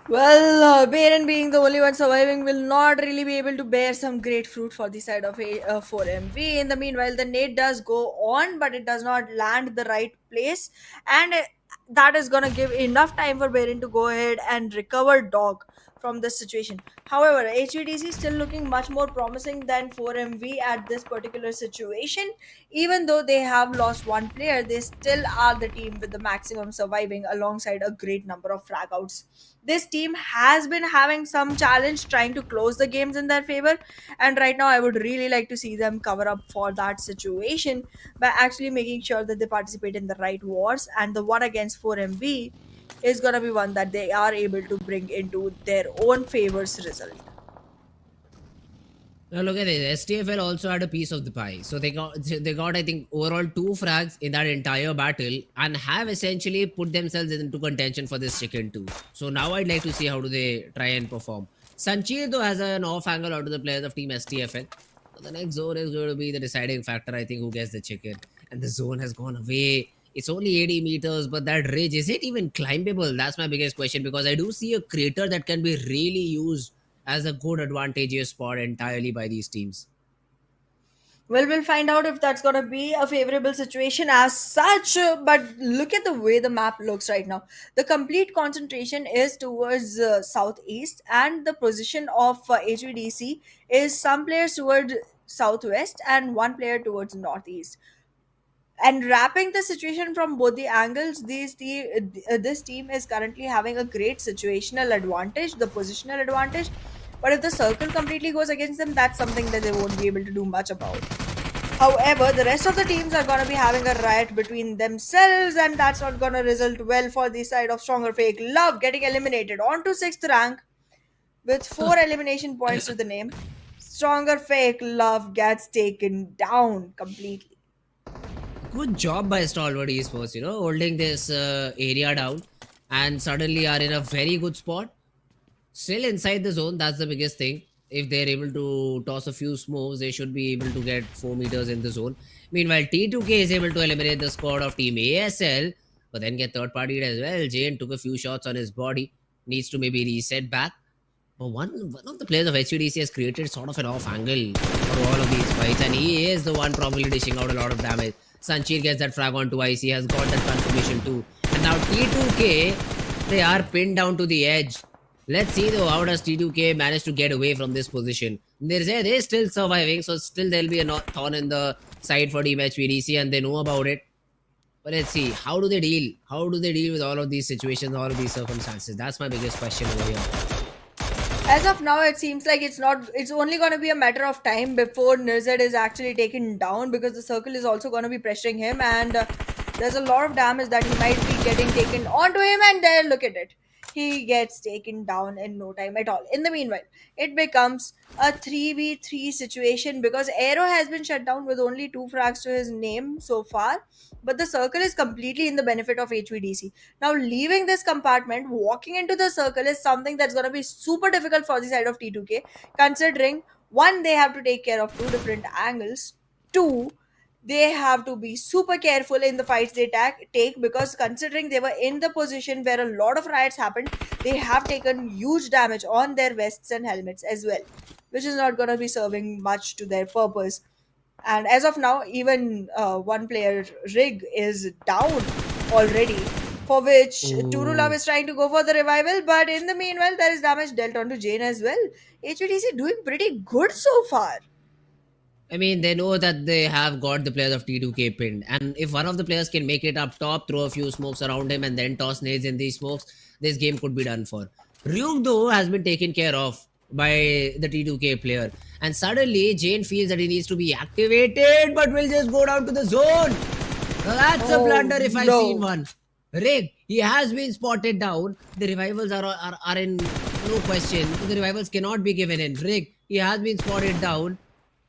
Well, Baron being the only one surviving will not really be able to bear some great fruit for the side of 4MV. In the meanwhile, the nade does go on, but it does not land the right place, and that is gonna give enough time for Baron to go ahead and recover Dog from this situation. However, HVDC is still looking much more promising than 4MV at this particular situation. Even though they have lost one player, they still are the team with the maximum surviving alongside a great number of frag outs. This team has been having some challenge trying to close the games in their favor, and right now I would really like to see them cover up for that situation by actually making sure that they participate in the right wars, and the one against 4MV is gonna be one that they are able to bring into their own favors result. Now look at this. STFL also had a piece of the pie. So they got I think overall 2 frags in that entire battle and have essentially put themselves into contention for this chicken too. So now I'd like to see how do they try and perform. Sanchir though has an off angle out of the players of Team STFL. So the next zone is going to be the deciding factor, I think, who gets the chicken. And the zone has gone away. It's only 80 meters, but that ridge, is it even climbable? That's my biggest question, because I do see a crater that can be really used as a good advantageous spot entirely by these teams. Well, we'll find out if that's gonna be a favorable situation as such. But look at the way the map looks right now. The complete concentration is towards southeast, and the position of HVDC is some players towards southwest and one player towards northeast. And wrapping the situation from both the angles, this team is currently having a great situational advantage, the positional advantage. But if the circle completely goes against them, that's something that they won't be able to do much about. However, the rest of the teams are going to be having a riot between themselves, and that's not going to result well for the side of Stronger Fake Love getting eliminated onto 6th rank with 4 elimination points to the name. Stronger Fake Love gets taken down completely. Good job by Stalwart Esports, holding this area down and suddenly are in a very good spot. Still inside the zone, that's the biggest thing. If they're able to toss a few smokes, they should be able to get 4 meters in the zone. Meanwhile, T2K is able to eliminate the squad of Team ASL, but then get third partied as well. Jane took a few shots on his body, needs to maybe reset back. But one of the players of HUDC has created sort of an off angle for all of these fights, and he is the one probably dishing out a lot of damage. Sanchir gets that frag onto Ice, he has got that confirmation too. And now T2K, they are pinned down to the edge. Let's see though, how does T2K manage to get away from this position. They're still surviving, so still there'll be a thorn in the side for Team HVDC, and they know about it. But let's see, how do they deal? How do they deal with all of these situations, all of these circumstances? That's my biggest question over here. As of now, it seems like it's only going to be a matter of time before Nirzad is actually taken down, because the circle is also going to be pressuring him, and there's a lot of damage that he might be getting taken onto him, and there, look at it. He gets taken down in no time at all. In the meanwhile, it becomes a 3v3 situation because Aero has been shut down with only 2 frags to his name so far, but the circle is completely in the benefit of HVDC. Now, leaving this compartment, walking into the circle is something that's going to be super difficult for the side of T2K, considering one, they have to take care of two different angles, two, they have to be super careful in the fights they take, because considering they were in the position where a lot of riots happened, they have taken huge damage on their vests and helmets as well, which is not going to be serving much to their purpose. And as of now, even one player Rig is down already, for which Turulab is trying to go for the revival, but in the meanwhile, there is damage dealt onto Jane as well. HVDC doing pretty good so far. I mean, they know that they have got the players of T2K pinned, and if one of the players can make it up top, throw a few smokes around him, and then toss nades in these smokes, this game could be done for. Ryuk, though, has been taken care of by the T2K player, and suddenly Jane feels that he needs to be activated, but will just go down to the zone. Now that's a blunder if I've seen one. Rig, he has been spotted down. The revivals are in no question. The revivals cannot be given in. Rig, he has been spotted down.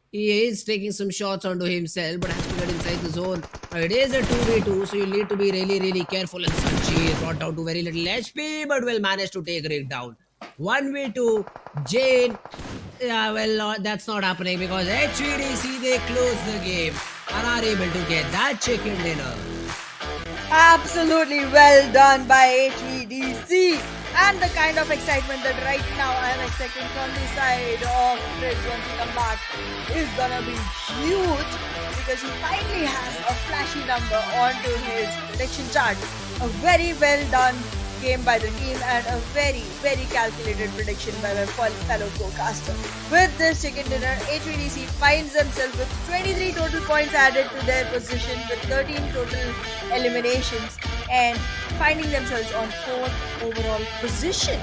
He is taking some shots onto himself, but has to get inside the zone. Now it is a 2v2, so you need to be really careful. And Sanchi is brought down to very little HP, but will manage to take Rig down. 1v2, Jane. Yeah, well, that's not happening because HVDC, they close the game and are able to get that chicken dinner. Absolutely well done by HVDC. And the kind of excitement that right now I am expecting from the side of Fritz once he comes back is gonna be huge, because he finally has a flashy number onto his prediction chart. A very well done game by the team and a very calculated prediction by my fellow co-caster. With this chicken dinner, HVDC finds themselves with 23 total points added to their position, with 13 total eliminations, and finding themselves on 4th overall position.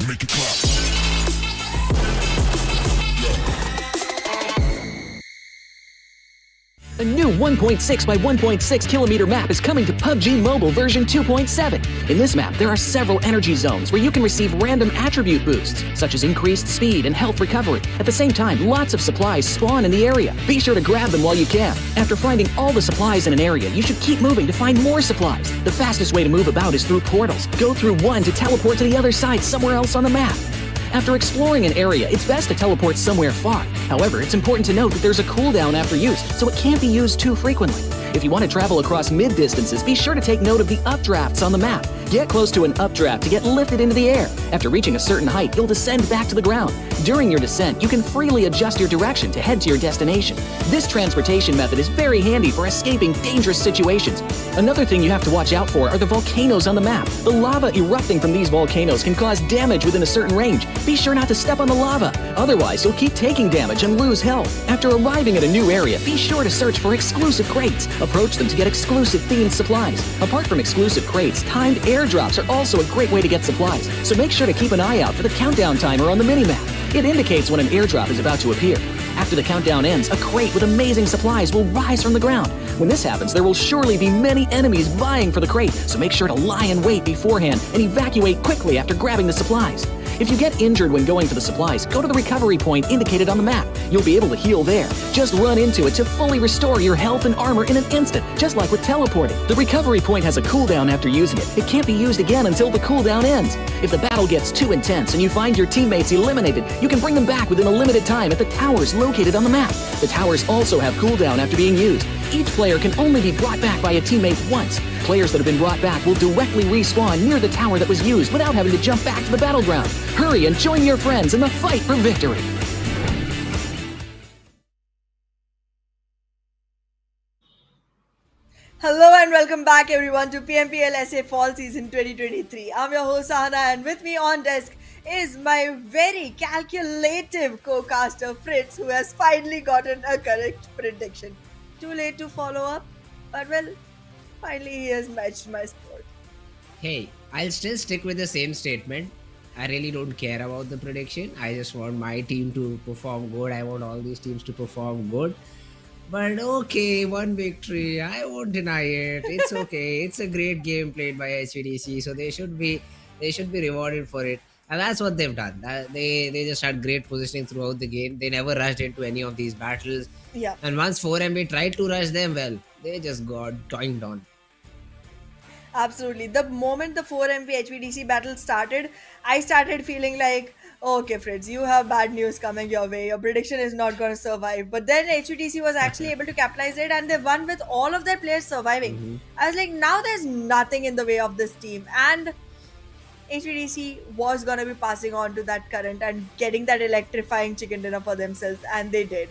Make it clap. A new 1.6 by 1.6 kilometer map is coming to PUBG Mobile version 2.7. In this map, there are several energy zones where you can receive random attribute boosts, such as increased speed and health recovery. At the same time, lots of supplies spawn in the area. Be sure to grab them while you can. After finding all the supplies in an area, you should keep moving to find more supplies. The fastest way to move about is through portals. Go through one to teleport to the other side somewhere else on the map. After exploring an area, it's best to teleport somewhere far. However, it's important to note that there's a cooldown after use, so it can't be used too frequently. If you want to travel across mid-distances, be sure to take note of the updrafts on the map. Get close to an updraft to get lifted into the air. After reaching a certain height, you'll descend back to the ground. During your descent, you can freely adjust your direction to head to your destination. This transportation method is very handy for escaping dangerous situations. Another thing you have to watch out for are the volcanoes on the map. The lava erupting from these volcanoes can cause damage within a certain range. Be sure not to step on the lava. Otherwise, you'll keep taking damage and lose health. After arriving at a new area, be sure to search for exclusive crates. Approach them to get exclusive themed supplies. Apart from exclusive crates, timed airdrops are also a great way to get supplies, so make sure to keep an eye out for the countdown timer on the minimap. It indicates when an airdrop is about to appear. After the countdown ends, a crate with amazing supplies will rise from the ground. When this happens, there will surely be many enemies vying for the crate, so make sure to lie in wait beforehand and evacuate quickly after grabbing the supplies. If you get injured when going for the supplies, go to the recovery point indicated on the map. You'll be able to heal there. Just run into it to fully restore your health and armor in an instant, just like with teleporting. The recovery point has a cooldown after using it. It can't be used again until the cooldown ends. If the battle gets too intense and you find your teammates eliminated, you can bring them back within a limited time at the towers located on the map. The towers also have cooldown after being used. Each player can only be brought back by a teammate once. Players that have been brought back will directly respawn near the tower that was used without having to jump back to the battleground. Hurry and join your friends in the fight for victory. Hello and welcome back everyone to PMPL SA Fall Season 2023. I'm your host Sahana, and with me on desk is my very calculative co-caster Fritz, who has finally gotten a correct prediction. Too late to follow up, but well, Finally, he has matched my sport. Hey, I'll still stick with the same statement. I really don't care about the prediction. I just want my team to perform good. I want all these teams to perform good. But okay, one victory. I won't deny it. It's okay. It's a great game played by HVDC, so they should be rewarded for it. And that's what they've done. They just had great positioning throughout the game. They never rushed into any of these battles. Yeah. And once 4MB tried to rush them, well, they just got joined on. Absolutely. The moment the 4MP HVDC battle started, I started feeling like, okay, Fritz, you have bad news coming your way. Your prediction is not going to survive. But then HVDC was actually able to capitalize it and they won with all of their players surviving. Mhm. I was like, now there's nothing in the way of this team. And HVDC was going to be passing on to that current and getting that electrifying chicken dinner for themselves. And they did.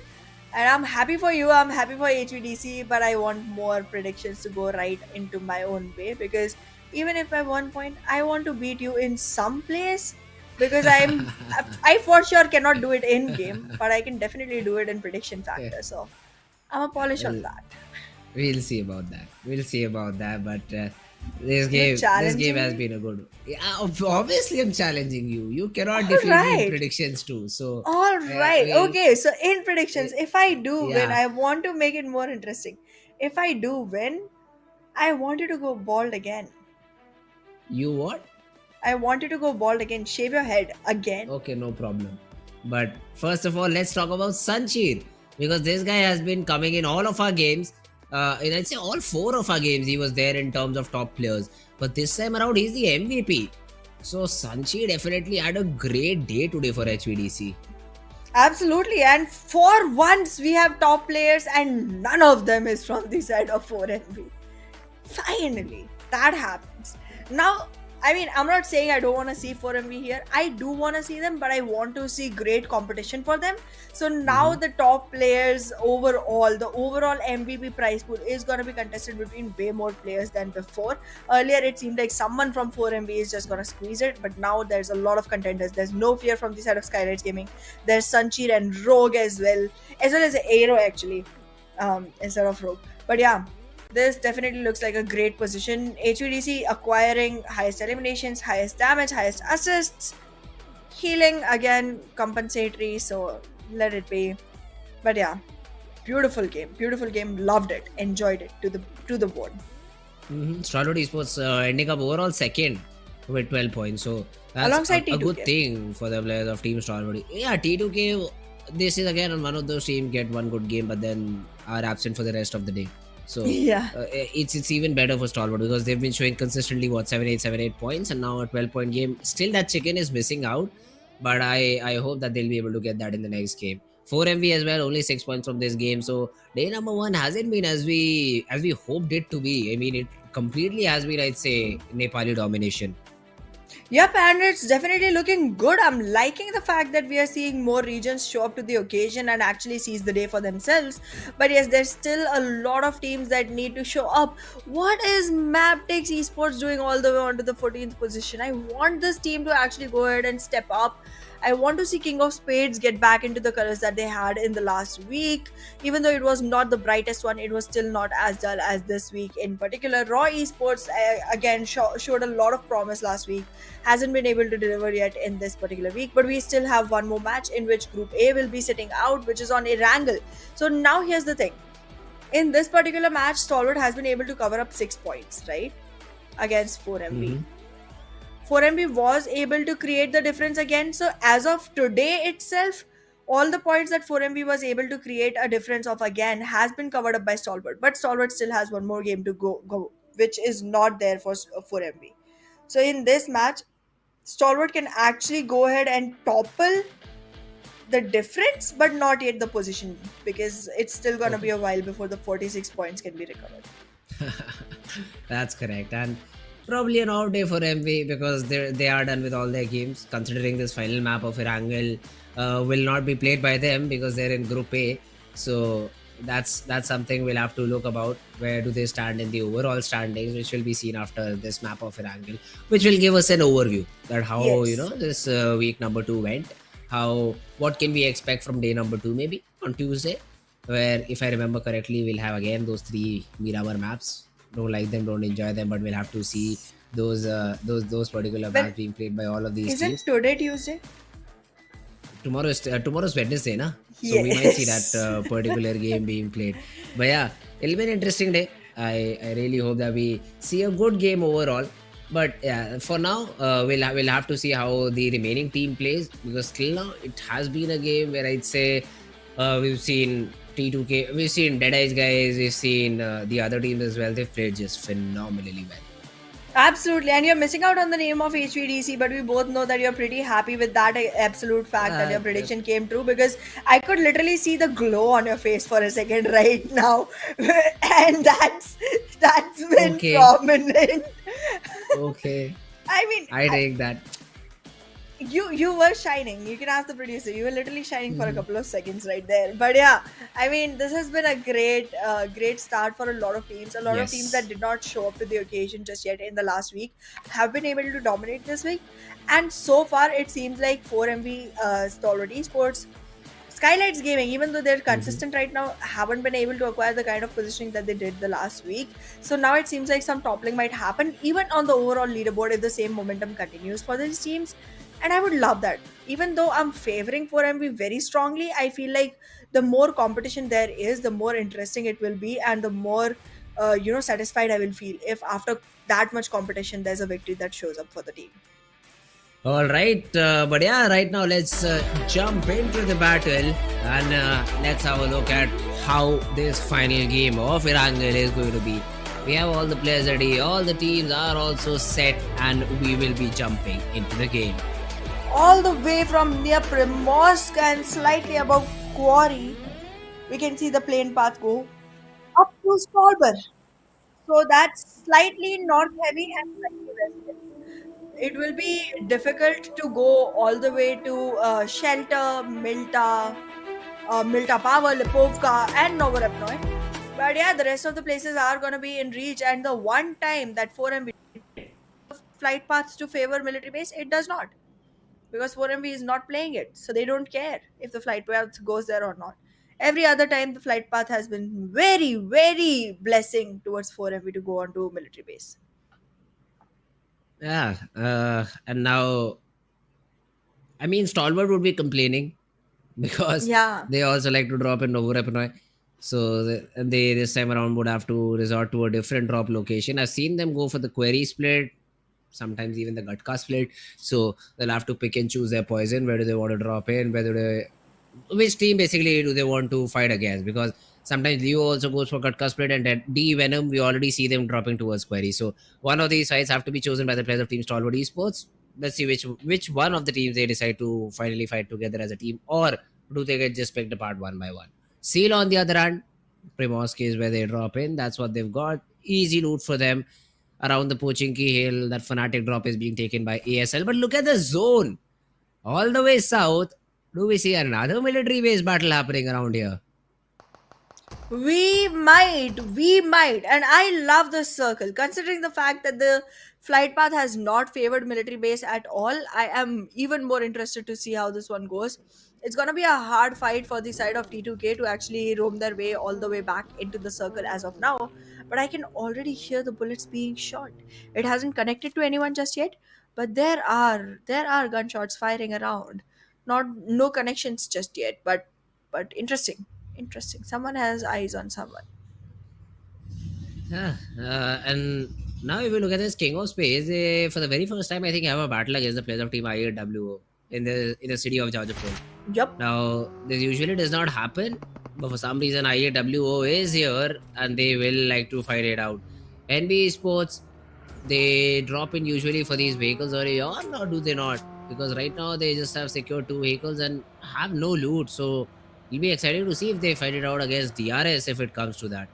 And I'm happy for you. I'm happy for HVDC, but I want more predictions to go right into my own way because even if by 1 point I want to beat you in some place because I for sure cannot do it in game, but I can definitely do it in prediction Yeah. factor. So I'm a polish on Well, that. we'll see about that. We'll see about that. But this You're game has challenging been a good. Yeah, obviously, I'm challenging you. You cannot me. All defeat me in right. predictions too. So, All right. we'll, Okay. So in predictions, if I do win, yeah. I want to make it more interesting. If I do win, I want you to go bald again. You what? I want you to go bald again. Shave your head again. Okay, no problem. But first of all, let's talk about Sanchir because this guy has been coming in all of our games. And I'd say all 4 of our games, he was there in terms of top players. But this time around, he's the MVP. So Sanchir definitely had a great day today for HVDC. Absolutely. And for once, we have top players, and none of them is from the side of 4NB. Finally, that happens. Now, I mean, I'm not saying I don't want to see 4MV here. I do want to see them, but I want to see great competition for them. So now the top players overall, the overall MVP prize pool is going to be contested between way more players than before. Earlier, it seemed like someone from 4MV is just going to squeeze it, but now there's a lot of contenders. There's no fear from the side of SKYLIGHTZ Gaming. There's Sanchir and Rogue as well as Aero actually, instead of Rogue. But yeah, this definitely looks like a great position. HVDC acquiring highest eliminations, highest damage, highest assists, healing again, compensatory, so let it be. But yeah, beautiful game, loved it, enjoyed it to the board. Stalwart Esports ending up overall second with 12 points. So that's Alongside a good T2K. thing for the players of Team Stalwart. Yeah, T2K, this is again one of those teams get one good game but then are absent for the rest of the day. So Yeah. it's even better for Stalwart because they've been showing consistently 7-8 points and now a 12-point game. Still that chicken is missing out, but I hope that they'll be able to get that in the next game. 4MV as well, only 6 points from this game. So day number 1 hasn't been as we hoped it to be. I mean, it completely has been, I'd say, Nepali domination. Yep, and it's definitely looking good. I'm liking the fact that we are seeing more regions show up to the occasion and actually seize the day for themselves. But yes, there's still a lot of teams that need to show up. What is Mabetex Esports doing all the way onto the 14th position? I want this team to actually go ahead and step up. I want to see King of Spades get back into the colors that they had in the last week. Even though it was not the brightest one, it was still not as dull as this week in particular. Raw Esports again showed a lot of promise last week. Hasn't been able to deliver yet in this particular week, but we still have one more match in which Group A will be sitting out, which is on Erangel. So now here's the thing. In this particular match, Stalwart has been able to cover up 6 points, right? Against 4MB. 4MB was able to create the difference again. So as of today itself, all the points that 4MB was able to create a difference of again has been covered up by Stalwart. But Stalwart still has one more game to go, which is not there for 4MB. So in this match, Stalwart can actually go ahead and topple the difference, but not yet the position, because it's still gonna be a while before the 46 points can be recovered. That's correct. And probably an off day for MV because they are done with all their games. Considering this final map of Erangel will not be played by them because they're in Group A. So that's something we'll have to look about. Where do they stand in the overall standings, which will be seen after this map of Erangel, which will give us an overview that how Yes. this week number 2 went. What can we expect from day number 2 maybe on Tuesday, where if I remember correctly we'll have again those 3 Miramar maps don't like them, don't enjoy them, but we'll have to see those particular Well, matches being played by all of these isn't teams. today Tuesday? Tomorrow's Wednesday, na? So we might see that Yes. particular game being played. But yeah, it'll be an interesting day. I really hope that we see a good game overall. But yeah, for now, we'll have to see how the remaining team plays, because till now it has been a game where I'd say we've seen T2K, we've seen DEADEYES guys, we've seen the other teams as well. They've played just phenomenally well. Absolutely, and you're missing out on the name of HVDC, but we both know that you're pretty happy with that absolute fact that your prediction came true, because I could literally see the glow on your face for a second right now, and that's been Okay, prominent. okay, I mean, I take that. you were shining. You can ask the producer. You were literally shining for a couple of seconds right there. But yeah, I mean, this has been a great start for a lot of teams. A lot of teams that Yes. did not show up to the occasion just yet in the last week have been able to dominate this week. And so far, it seems like 4MV, Stalwart Esports, SKYLIGHTZ Gaming, even though they're Mhm. consistent right now, haven't been able to acquire the kind of positioning that they did the last week. So now it seems like some toppling might happen, even on the overall leaderboard, if the same momentum continues for these teams. And I would love that. Even though I'm favoring 4MV very strongly, I feel like the more competition there is, the more interesting it will be, and the more satisfied I will feel if after that much competition, there's a victory that shows up for the team. All right, but yeah, right now let's jump into the battle, and let's have a look at how this final game of Erangel is going to be. We have all the players ready, all the teams are also set, and we will be jumping into the game. All the way from near Primorsk and slightly above Quarry, we can see the plane path go up to Stolber. So that's slightly north heavy and slightly west heavy. It will be difficult to go all the way to Shelter, Milta Power, Lipovka, and Novorepnoy. But yeah, the rest of the places are going to be in reach. And the one time that 4MB flight paths to favor military base, it does not, because 4MB is not playing it. So they don't care if the flight path goes there or not. Every other time, the flight path has been very, very blessing towards 4MB to go on to military base. Yeah, and now, I mean, Stalwart would be complaining because Yeah. they also like to drop in Novorepnoy. So they this time around would have to resort to a different drop location. I've seen them go for the query split, sometimes even the Gutka split. So they'll have to pick and choose their poison. Where do they want to drop in? Which team basically do they want to fight against? Because sometimes Leo also goes for Gutka split, and then D Venom, we already see them dropping towards query. So one of these sides have to be chosen by the players of Team Stalwart Esports. Let's see which one of the teams they decide to finally fight together as a team, or do they get just picked apart one by one? Seal on the other hand, Primorsk is where they drop in. That's what they've got. Easy loot for them around the Pochinki Hill. That Fnatic drop is being taken by ASL. But look at the zone. All the way south, do we see another military base battle happening around here? We might, and I love this circle. Considering the fact that the flight path has not favored military base at all, I am even more interested to see how this one goes. It's gonna be a hard fight for the side of T2K to actually roam their way all the way back into the circle as of now. But I can already hear the bullets being shot. It hasn't connected to anyone just yet, but there are gunshots firing around. Not no connections just yet, but interesting. Interesting. Someone has eyes on someone. Yeah, and now if you look at this King of Spades, they, for the very first time, I think have a battle against the players of Team IAWO in the city of Jaujapur. Yup. Now, this usually does not happen, but for some reason, IAWO is here and they will like to fight it out. NBeSports, they drop in usually for these vehicles early on, or do they not? Because right now they just have secured two vehicles and have no loot. So, you'll be excited to see if they fight it out against DRS if it comes to that.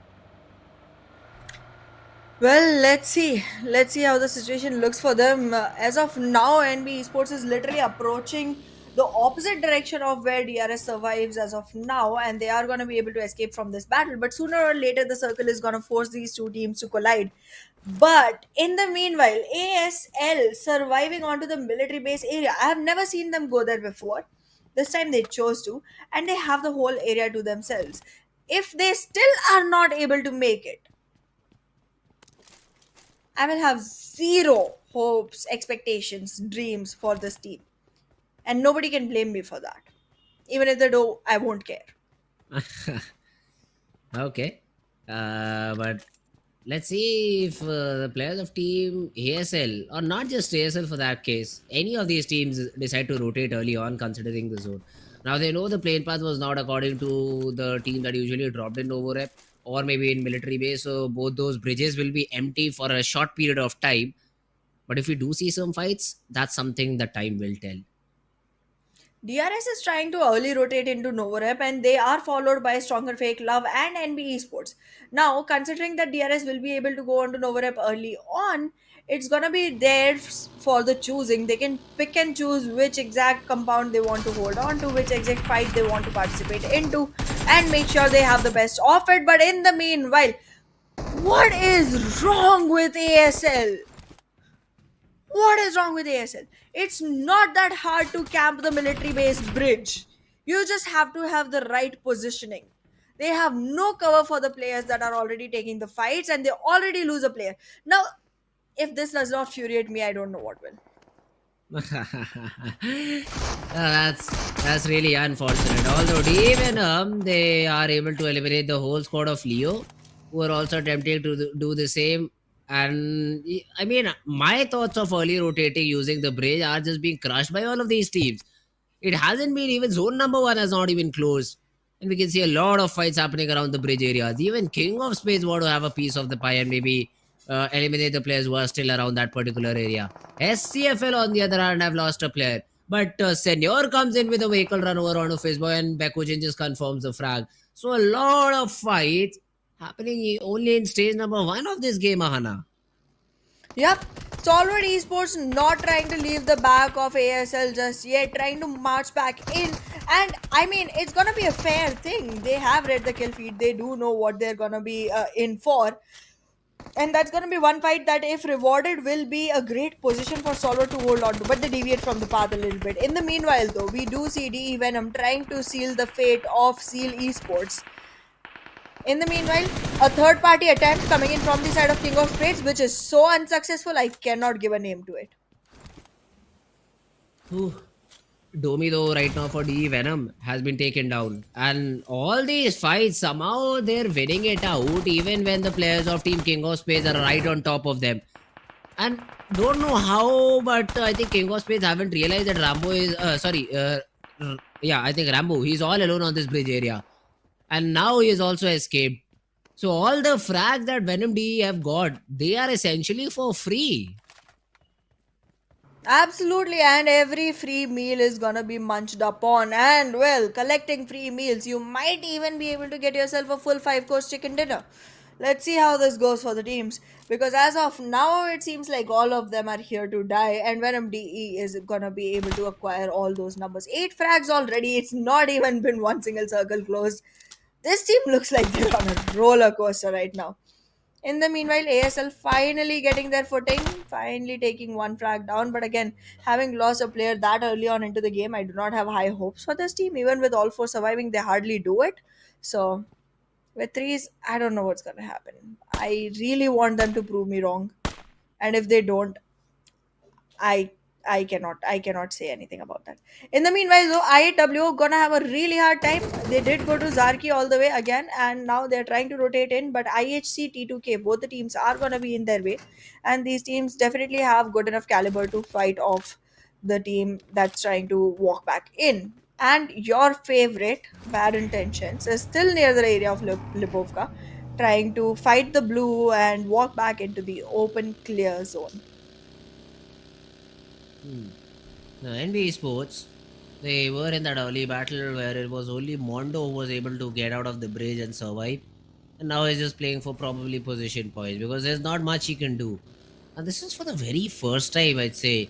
Well, let's see. Let's see how the situation looks for them. As of now, NB Esports is literally approaching the opposite direction of where DRS survives as of now, and they are going to be able to escape from this battle. But sooner or later, the circle is going to force these two teams to collide. But in the meanwhile, ASL surviving onto the military base area. I have never seen them go there before. This time they chose to, and they have the whole area to themselves. If they still are not able to make it, I will have zero hopes, expectations, dreams for this team. And nobody can blame me for that. Even if they do, I won't care. Okay. But let's see if the players of team ASL, or not just ASL for that case, any of these teams decide to rotate early on considering the zone. Now they know the plane path was not according to the team that usually dropped in Novorep or maybe in military base. So both those bridges will be empty for a short period of time. But if we do see some fights, that's something that time will tell. DRS is trying to early rotate into Novorep and they are followed by stronger FAKELOVE and NBeSports. Now, considering that DRS will be able to go on to Novorep early on, it's gonna be theirs for the choosing. They can pick and choose which exact compound they want to hold on to, which exact fight they want to participate into, and make sure they have the best of it. But in the meanwhile, what is wrong with ASL? What is wrong with ASL? It's not that hard to camp the military base bridge. You just have to have the right positioning. They have no cover for the players that are already taking the fights and they already lose a player. Now, if this does not infuriate me, I don't know what will. That's really unfortunate. Although even they are able to eliminate the whole squad of Leo, who are also attempting to do the same. And I mean, my thoughts of early rotating using the bridge are just being crushed by all of these teams. It hasn't been even zone number one has not even closed. And we can see a lot of fights happening around the bridge areas. Even King of Spades want to have a piece of the pie and maybe eliminate the players who are still around that particular area. SCFL on the other hand have lost a player. But Senor comes in with a vehicle run over onto Fizboy and Bekujin just confirms the frag. So a lot of fights happening only in stage number one of this game, Ahana. Yep. Stalwart Esports not trying to leave the back of ASL just yet, trying to march back in. And I mean, it's gonna be a fair thing. They have read the kill feed. They do know what they're gonna be in for. And that's gonna be one fight that, if rewarded, will be a great position for Stalwart to hold on to. But they deviate from the path a little bit. In the meanwhile, though, we do see DE Venom trying to seal the fate of Seal Esports. In the meanwhile, a third party attempt coming in from the side of King of Spades, which is so unsuccessful, I cannot give a name to it. Domi though right now for DE Venom has been taken down. And all these fights, somehow they're winning it out even when the players of Team King of Spades are right on top of them. And don't know how, but I think King of Spades haven't realized that Rambo is... I think Rambo, he's all alone on this bridge area. And now he has also escaped. So all the frags that Venom DE have got, they are essentially for free. Absolutely, and every free meal is gonna be munched upon. And well, collecting free meals, you might even be able to get yourself a full 5-course chicken dinner. Let's see how this goes for the teams, because as of now, it seems like all of them are here to die, and Venom DE is gonna be able to acquire all those numbers. 8 frags already, it's not even been one single circle closed. This team looks like they're on a roller coaster right now. In the meanwhile, ASL finally getting their footing, finally taking one frag down. But again, having lost a player that early on into the game, I do not have high hopes for this team. Even with all 4 surviving, they hardly do it. So, with 3s, I don't know what's going to happen. I really want them to prove me wrong. And if they don't, I cannot say anything about that. In the meanwhile, though, IAW gonna have a really hard time. They did go to Zarki all the way again, and now they're trying to rotate in. But IHC T2K, both the teams are gonna be in their way, and these teams definitely have good enough caliber to fight off the team that's trying to walk back in. And your favorite, Bad Intentions, is still near the area of Lipovka, trying to fight the blue and walk back into the open, clear zone. Now, NBeSports, they were in that early battle where it was only Mondo who was able to get out of the bridge and survive. And now he's just playing for probably position points because there's not much he can do. And this is for the very first time, I'd say.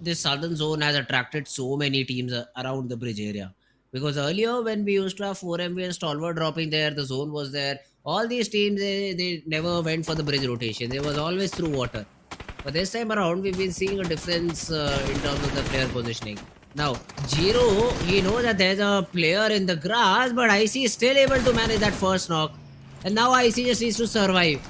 This southern zone has attracted so many teams around the bridge area. Because earlier, when we used to have 4MV and Stalwart dropping there, the zone was there. All these teams, they never went for the bridge rotation. They was always through water. But this time around, we've been seeing a difference in terms of the player positioning. Now, Jiro, he knows that there's a player in the grass, but IC is still able to manage that first knock. And now IC just needs to survive.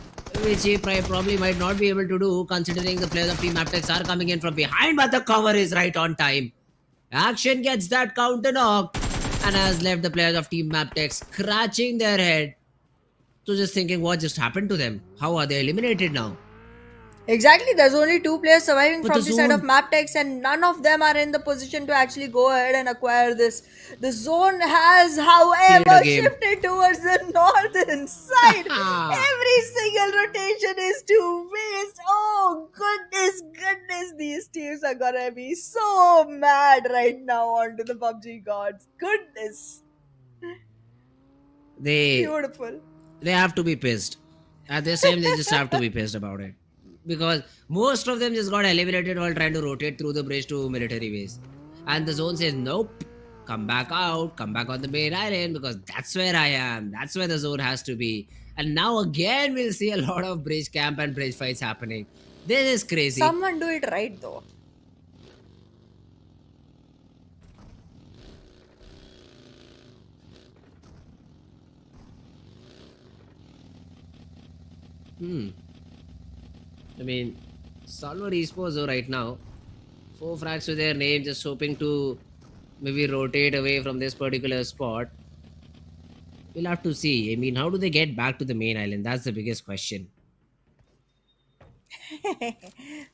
which he probably might not be able to do considering the players of Team Mabetex are coming in from behind, but the cover is right on time. Action gets that counter knock and has left the players of Team Mabetex scratching their head. So just thinking what just happened to them. How are they eliminated now? Exactly, there's only two players surviving But the from the side of zone, Mabetex, and none of them are in the position to actually go ahead and acquire this. The zone has, played a however, game. shifted towards the northern side. Every single rotation is to waste. Oh, goodness, these teams are gonna be so mad right now onto the PUBG gods. Goodness, they beautiful. they have to be pissed. At the same, they just have to be pissed about it. Because most of them just got eliminated while trying to rotate through the bridge to military base. And the zone says, nope, come back out, come back on the main island because that's where I am. That's where the zone has to be. And now again, we'll see a lot of bridge camp and bridge fights happening. This is crazy. Someone do it right though. I mean, Stalwart Esports though right now, 4 frags with their name, just hoping to maybe rotate away from this particular spot. We'll have to see. I mean, how do they get back to the main island? That's the biggest question.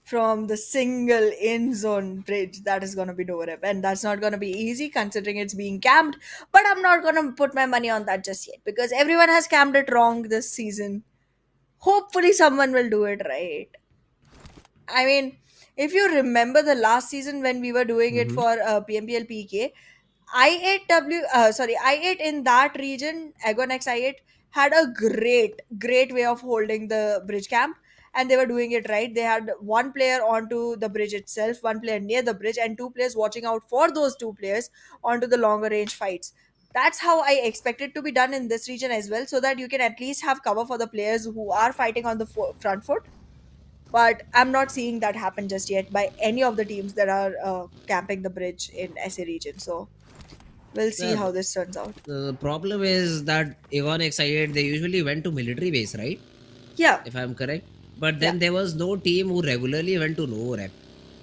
From the single in zone bridge, that is going to be Dorep, and that's not going to be easy considering it's being camped. But I'm not going to put my money on that just yet because everyone has camped it wrong this season. Hopefully someone will do it right. I mean, if you remember the last season when we were doing it Mm-hmm. for PMPL PK, I8 in that region, Agonex I8 had a great way of holding the bridge camp, and they were doing it right. They had one player onto the bridge itself, one player near the bridge, and two players watching out for those two players onto the longer range fights. That's how I expect it to be done in this region as well, so that you can at least have cover for the players who are fighting on the front foot. But I'm not seeing that happen just yet by any of the teams that are camping the bridge in SA region. So we'll see The, how this turns out. the problem is that Avon Excited, they usually went to military base, right? Yeah, If I'm correct. But yeah. then there was no team who regularly went to no rep.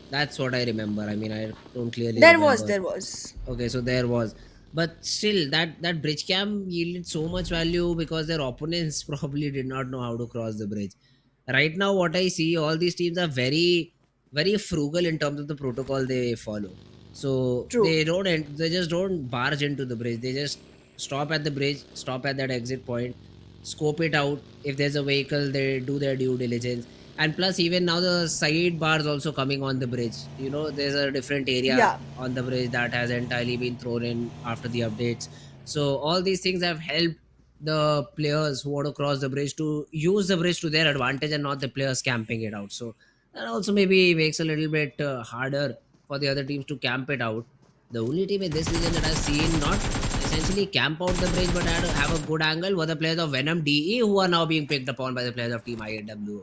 That's what I remember. I mean, I don't clearly There was, remember. there was. Okay, so there was. But still, that bridge camp yielded so much value because their opponents probably did not know how to cross the bridge. Right now, what I see, all these teams are very frugal in terms of the protocol they follow. So True. they just don't barge into the bridge. They just stop at the bridge, stop at that exit point, scope it out. If there's a vehicle, they do their due diligence. And plus, even now the side bars also coming on the bridge. You know, there's a different area Yeah. on the bridge that has entirely been thrown in after the updates. So all these things have helped the players who want to cross the bridge to use the bridge to their advantage and not the players camping it out. So that also maybe makes a little bit harder for the other teams to camp it out. The only team in this region that I've seen not essentially camp out the bridge but have a good angle were the players of Venom DE who are now being picked upon by the players of Team IAW.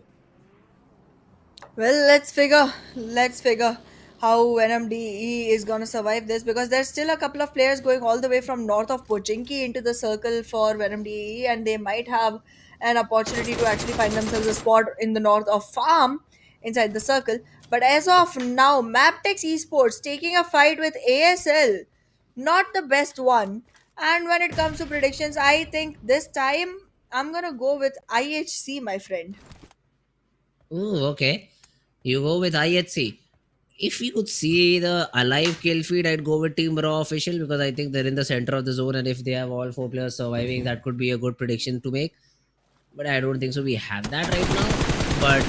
Well, let's figure how Venom DE is gonna survive this because there's still a couple of players going all the way from north of Pochinki into the circle for Venom DE, and they might have an opportunity to actually find themselves a spot in the north of Farm inside the circle. But as of now, Mabetex Esports taking a fight with ASL, not the best one. And when it comes to predictions, I think this time I'm gonna go with IHC, my friend. Oh, okay. You go with IHC. If you could see the alive kill feed, I'd go with Team Raw Official because I think they're in the center of the zone, and if they have all 4 players surviving, that could be a good prediction to make. But I don't think so. We have that right now. But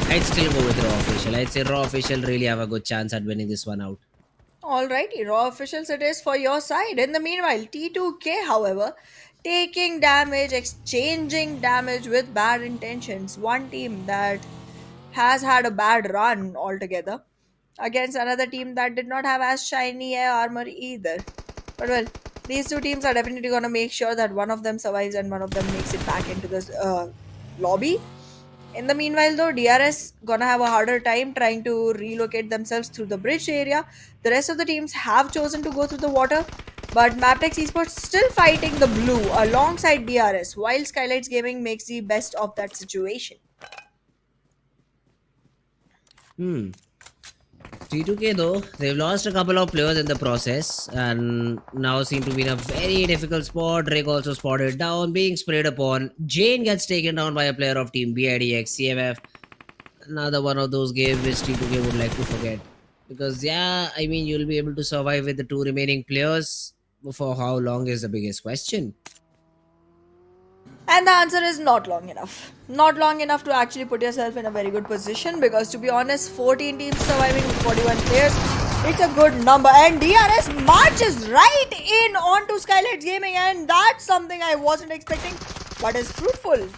I'd still go with Raw Official. I'd say Raw Official really have a good chance at winning this one out. Alrighty, raw officials it is for your side. In the meanwhile, T2K, however, taking damage, exchanging damage with bad intentions. One team that has had a bad run altogether against another team that did not have as shiny a armor either. But well, these two teams are definitely going to make sure that one of them survives and one of them makes it back into the lobby. In the meanwhile, though, DRS gonna have a harder time trying to relocate themselves through the bridge area. The rest of the teams have chosen to go through the water, but Mabetex Esports still fighting the blue alongside DRS, while SKYLIGHTZ Gaming makes the best of that situation. Hmm. T2K though, they've lost a couple of players in the process and now seem to be in a very difficult spot. Drake also spotted down, being sprayed upon. Jane gets taken down by a player of team DEADYES CMF. Another one of those games which T2K would like to forget. Because yeah, I mean you'll be able to survive with the two remaining players. For how long is the biggest question? And the answer is not long enough. Not long enough to actually put yourself in a very good position because, to be honest, 14 teams surviving with 41 players, it's a good number. And DRS marches right in onto SKYLIGHTZ Gaming, and that's something I wasn't expecting, but is fruitful.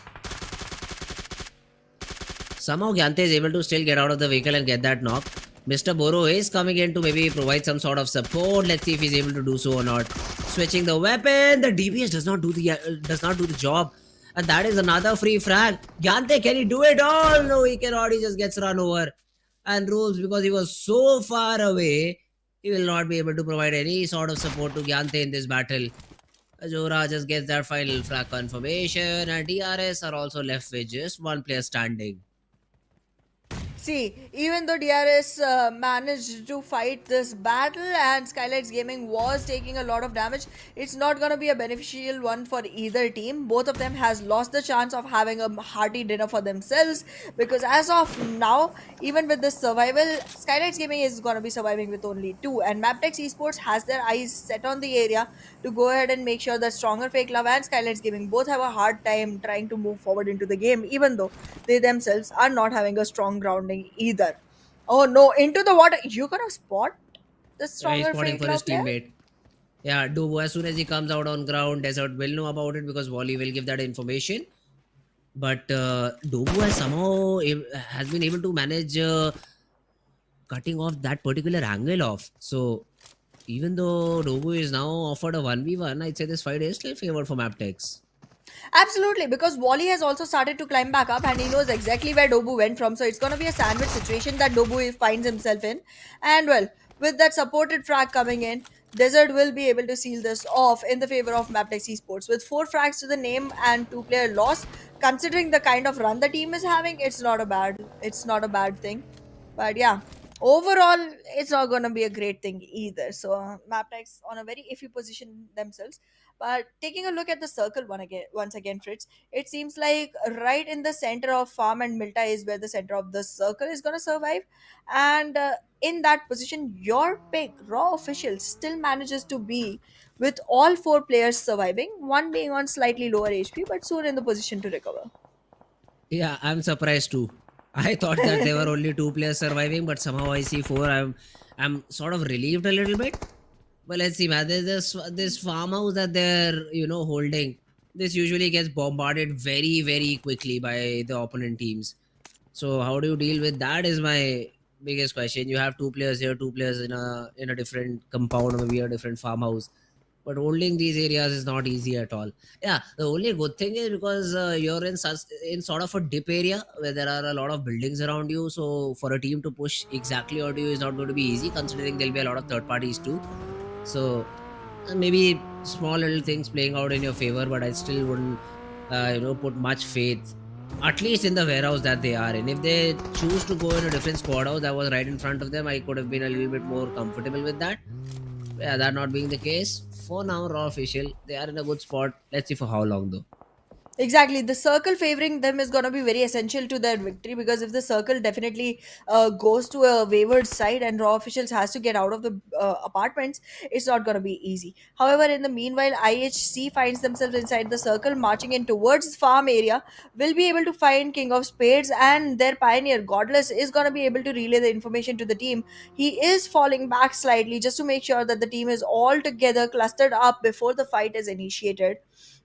Somehow Gyante is able to still get out of the vehicle and get that knock. Mr. Boro is coming in to maybe provide some sort of support. Let's see if he's able to do so or not. Switching the weapon, the DBS does not do the job, and that is another free frag. Gyante, can he do it all? No, he cannot. He just gets run over. And rules, because he was so far away, he will not be able to provide any sort of support to Gyante in this battle. Ajora just gets that final frag confirmation, and DRS are also left with just one player standing. See, even though DRS managed to fight this battle and SKYLIGHTZ Gaming was taking a lot of damage, it's not going to be a beneficial one for either team. Both of them has lost the chance of having a hearty dinner for themselves because as of now, even with this survival, SKYLIGHTZ Gaming is going to be surviving with only two, and Mabetex Esports has their eyes set on the area to go ahead and make sure that Stronger Fake Love and SKYLIGHTZ Gaming both have a hard time trying to move forward into the game, even though they themselves are not having a strong grounding either. Oh no, into the water. You gonna spot the He's Stronger spotting Fake for his Love player? teammate. Yeah, Dubo, as soon as he comes out on ground, Desert will know about it because Wally will give that information. But Dubo has somehow has been able to manage cutting off that particular angle off. So even though Dubo is now offered a 1v1, I'd say this fight is still favored for Maptex. Absolutely, because Wally has also started to climb back up and he knows exactly where Dobu went from. So it's going to be a sandwich situation that Dobu finds himself in. And well, with that supported frag coming in, Desert will be able to seal this off in the favor of Mabetex Esports. With 4 frags to the name and 2 player loss, considering the kind of run the team is having, it's not a bad thing. But yeah, overall, it's not going to be a great thing either. So Mabetex on a very iffy position themselves. But taking a look at the circle once again, Fritz, it seems like right in the center of Farm and Milta is where the center of the circle is going to survive. And in that position, your pick, Raw Official, still manages to be with all 4 players surviving, one being on slightly lower HP, but soon in the position to recover. Yeah, I'm surprised too. I thought that there were only two players surviving, but somehow I see four. I'm sort of relieved a little bit. But let's see, man. There's this farmhouse that they're holding. This usually gets bombarded very very quickly by the opponent teams. So how do you deal with that? Is my biggest question. You have two players here, two players in a different compound or maybe a different farmhouse. But holding these areas is not easy at all. Yeah, the only good thing is because you're in sort of a dip area where there are a lot of buildings around you. So for a team to push exactly onto you is not going to be easy, considering there'll be a lot of third parties too. So maybe small little things playing out in your favor, but I still wouldn't, put much faith, at least in the warehouse that they are in. If they choose to go in a different squad house that was right in front of them, I could have been a little bit more comfortable with that. Yeah, that not being the case. For now, Raw Official, they are in a good spot. Let's see for how long though. Exactly. The circle favoring them is going to be very essential to their victory because if the circle definitely goes to a wayward side and Raw officials has to get out of the apartments, it's not going to be easy. However, in the meanwhile, IHC finds themselves inside the circle, marching in towards farm area, will be able to find King of Spades and their pioneer, Godless, is going to be able to relay the information to the team. He is falling back slightly just to make sure that the team is all together clustered up before the fight is initiated,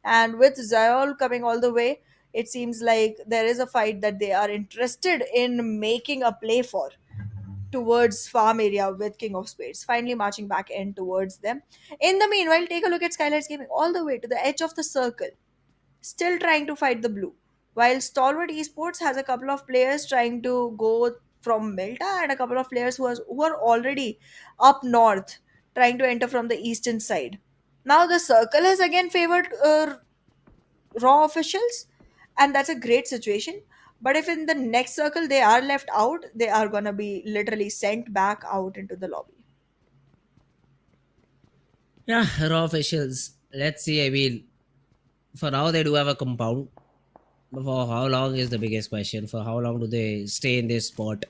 and with Zayol coming all the way, it seems like there is a fight that they are interested in making a play for towards farm area with King of Spades, finally marching back in towards them. In the meanwhile, take a look at SKYLIGHTZ Gaming all the way to the edge of the circle, still trying to fight the blue. while Stalwart Esports has a couple of players trying to go from Milta and a couple of players who are already up north trying to enter from the eastern side. Now the circle has again favored raw officials, and that's a great situation. But if in the next circle they are left out, they are gonna be literally sent back out into the lobby. Yeah, raw officials. Let's see. I mean, for now they do have a compound. But for how long is the biggest question? For how long do they stay in this spot?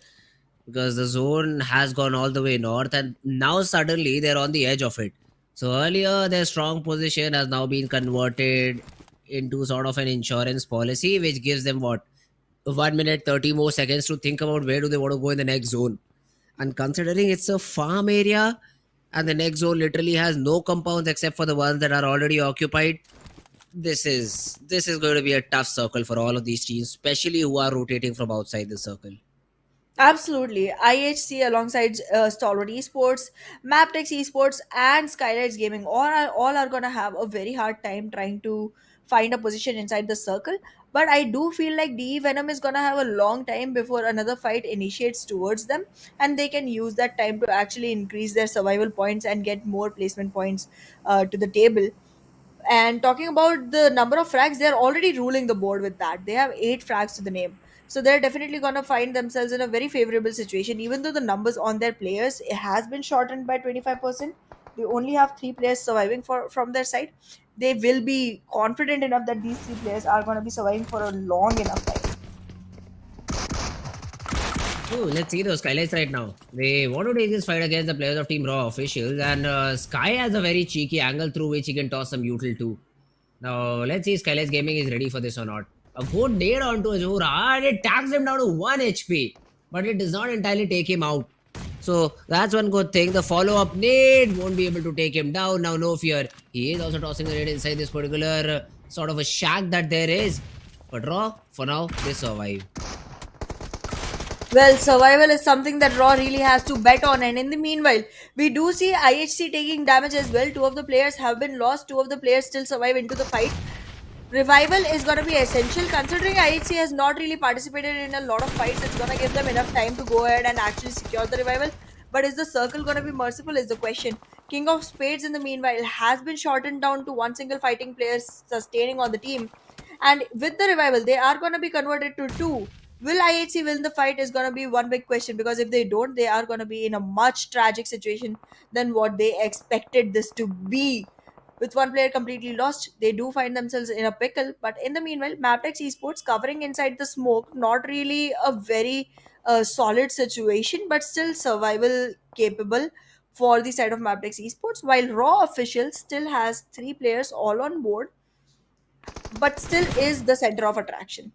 Because the zone has gone all the way north, and now suddenly they're on the edge of it. So earlier, their strong position has now been converted into sort of an insurance policy, which gives them what, 1 minute 30 more seconds to think about where do they want to go in the next zone. And considering it's a farm area, and the next zone literally has no compounds except for the ones that are already occupied, this is going to be a tough circle for all of these teams, especially who are rotating from outside the circle. Absolutely. IHC alongside Stalwart Esports, Mabetex Esports, and SKYLIGHTZ Gaming all are going to have a very hard time trying to find a position inside the circle. But I do feel like DE Venom is going to have a long time before another fight initiates towards them, and they can use that time to actually increase their survival points and get more placement points to the table. And talking about the number of frags, they're already ruling the board with that. They have 8 frags to the name. So they're definitely going to find themselves in a very favorable situation. Even though the numbers on their players it has been shortened by 25%, they only have 3 players surviving from their side. They will be confident enough that these 3 players are going to be surviving for a long enough time. Ooh, let's see those Skylights right now. They want to take this fight against the players of Team Raw officials, and Sky has a very cheeky angle through which he can toss some util too. Now, let's see if SKYLIGHTZ Gaming is ready for this or not. A good nade onto Azura, and it tags him down to 1 HP, but it does not entirely take him out. So, that's one good thing. The follow-up nade won't be able to take him down. Now, no fear. He is also tossing the nade inside this particular sort of a shack that there is. But Raw, for now, they survive. Well, survival is something that Raw really has to bet on, and in the meanwhile, we do see IHC taking damage as well. 2 of the players have been lost, 2 of the players still survive into the fight. Revival is going to be essential considering IHC has not really participated in a lot of fights. It's going to give them enough time to go ahead and actually secure the revival. But is the circle going to be merciful is the question. King of Spades in the meanwhile has been shortened down to one single fighting player sustaining on the team. And with the revival, they are going to be converted to 2. Will IHC win the fight is going to be one big question, because if they don't, they are going to be in a much tragic situation than what they expected this to be. With one player completely lost, they do find themselves in a pickle. But in the meanwhile, Mabetex Esports covering inside the smoke, not really a very solid situation, but still survival capable for the side of Mabetex Esports. While Raw officials still has 3 players all on board, but still is the center of attraction.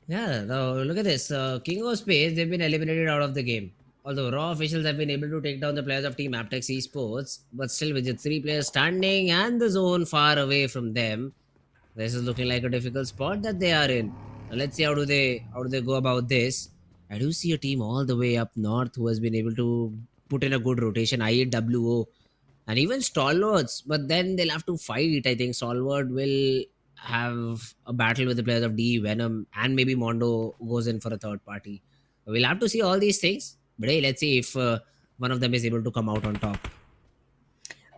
Yeah, now look at this. King of Space, they've been eliminated out of the game. Although Raw officials have been able to take down the players of Team Mabetex Esports, but still with the 3 players standing and the zone far away from them, this is looking like a difficult spot that they are in. Now let's see how do they go about this. I do see a team all the way up north who has been able to put in a good rotation, IEWO, and even Stalwarts, but then they'll have to fight. I think Stalwart will have a battle with the players of D, Venom, and maybe Mondo goes in for a third party. We'll have to see all these things. But hey, let's see if one of them is able to come out on top.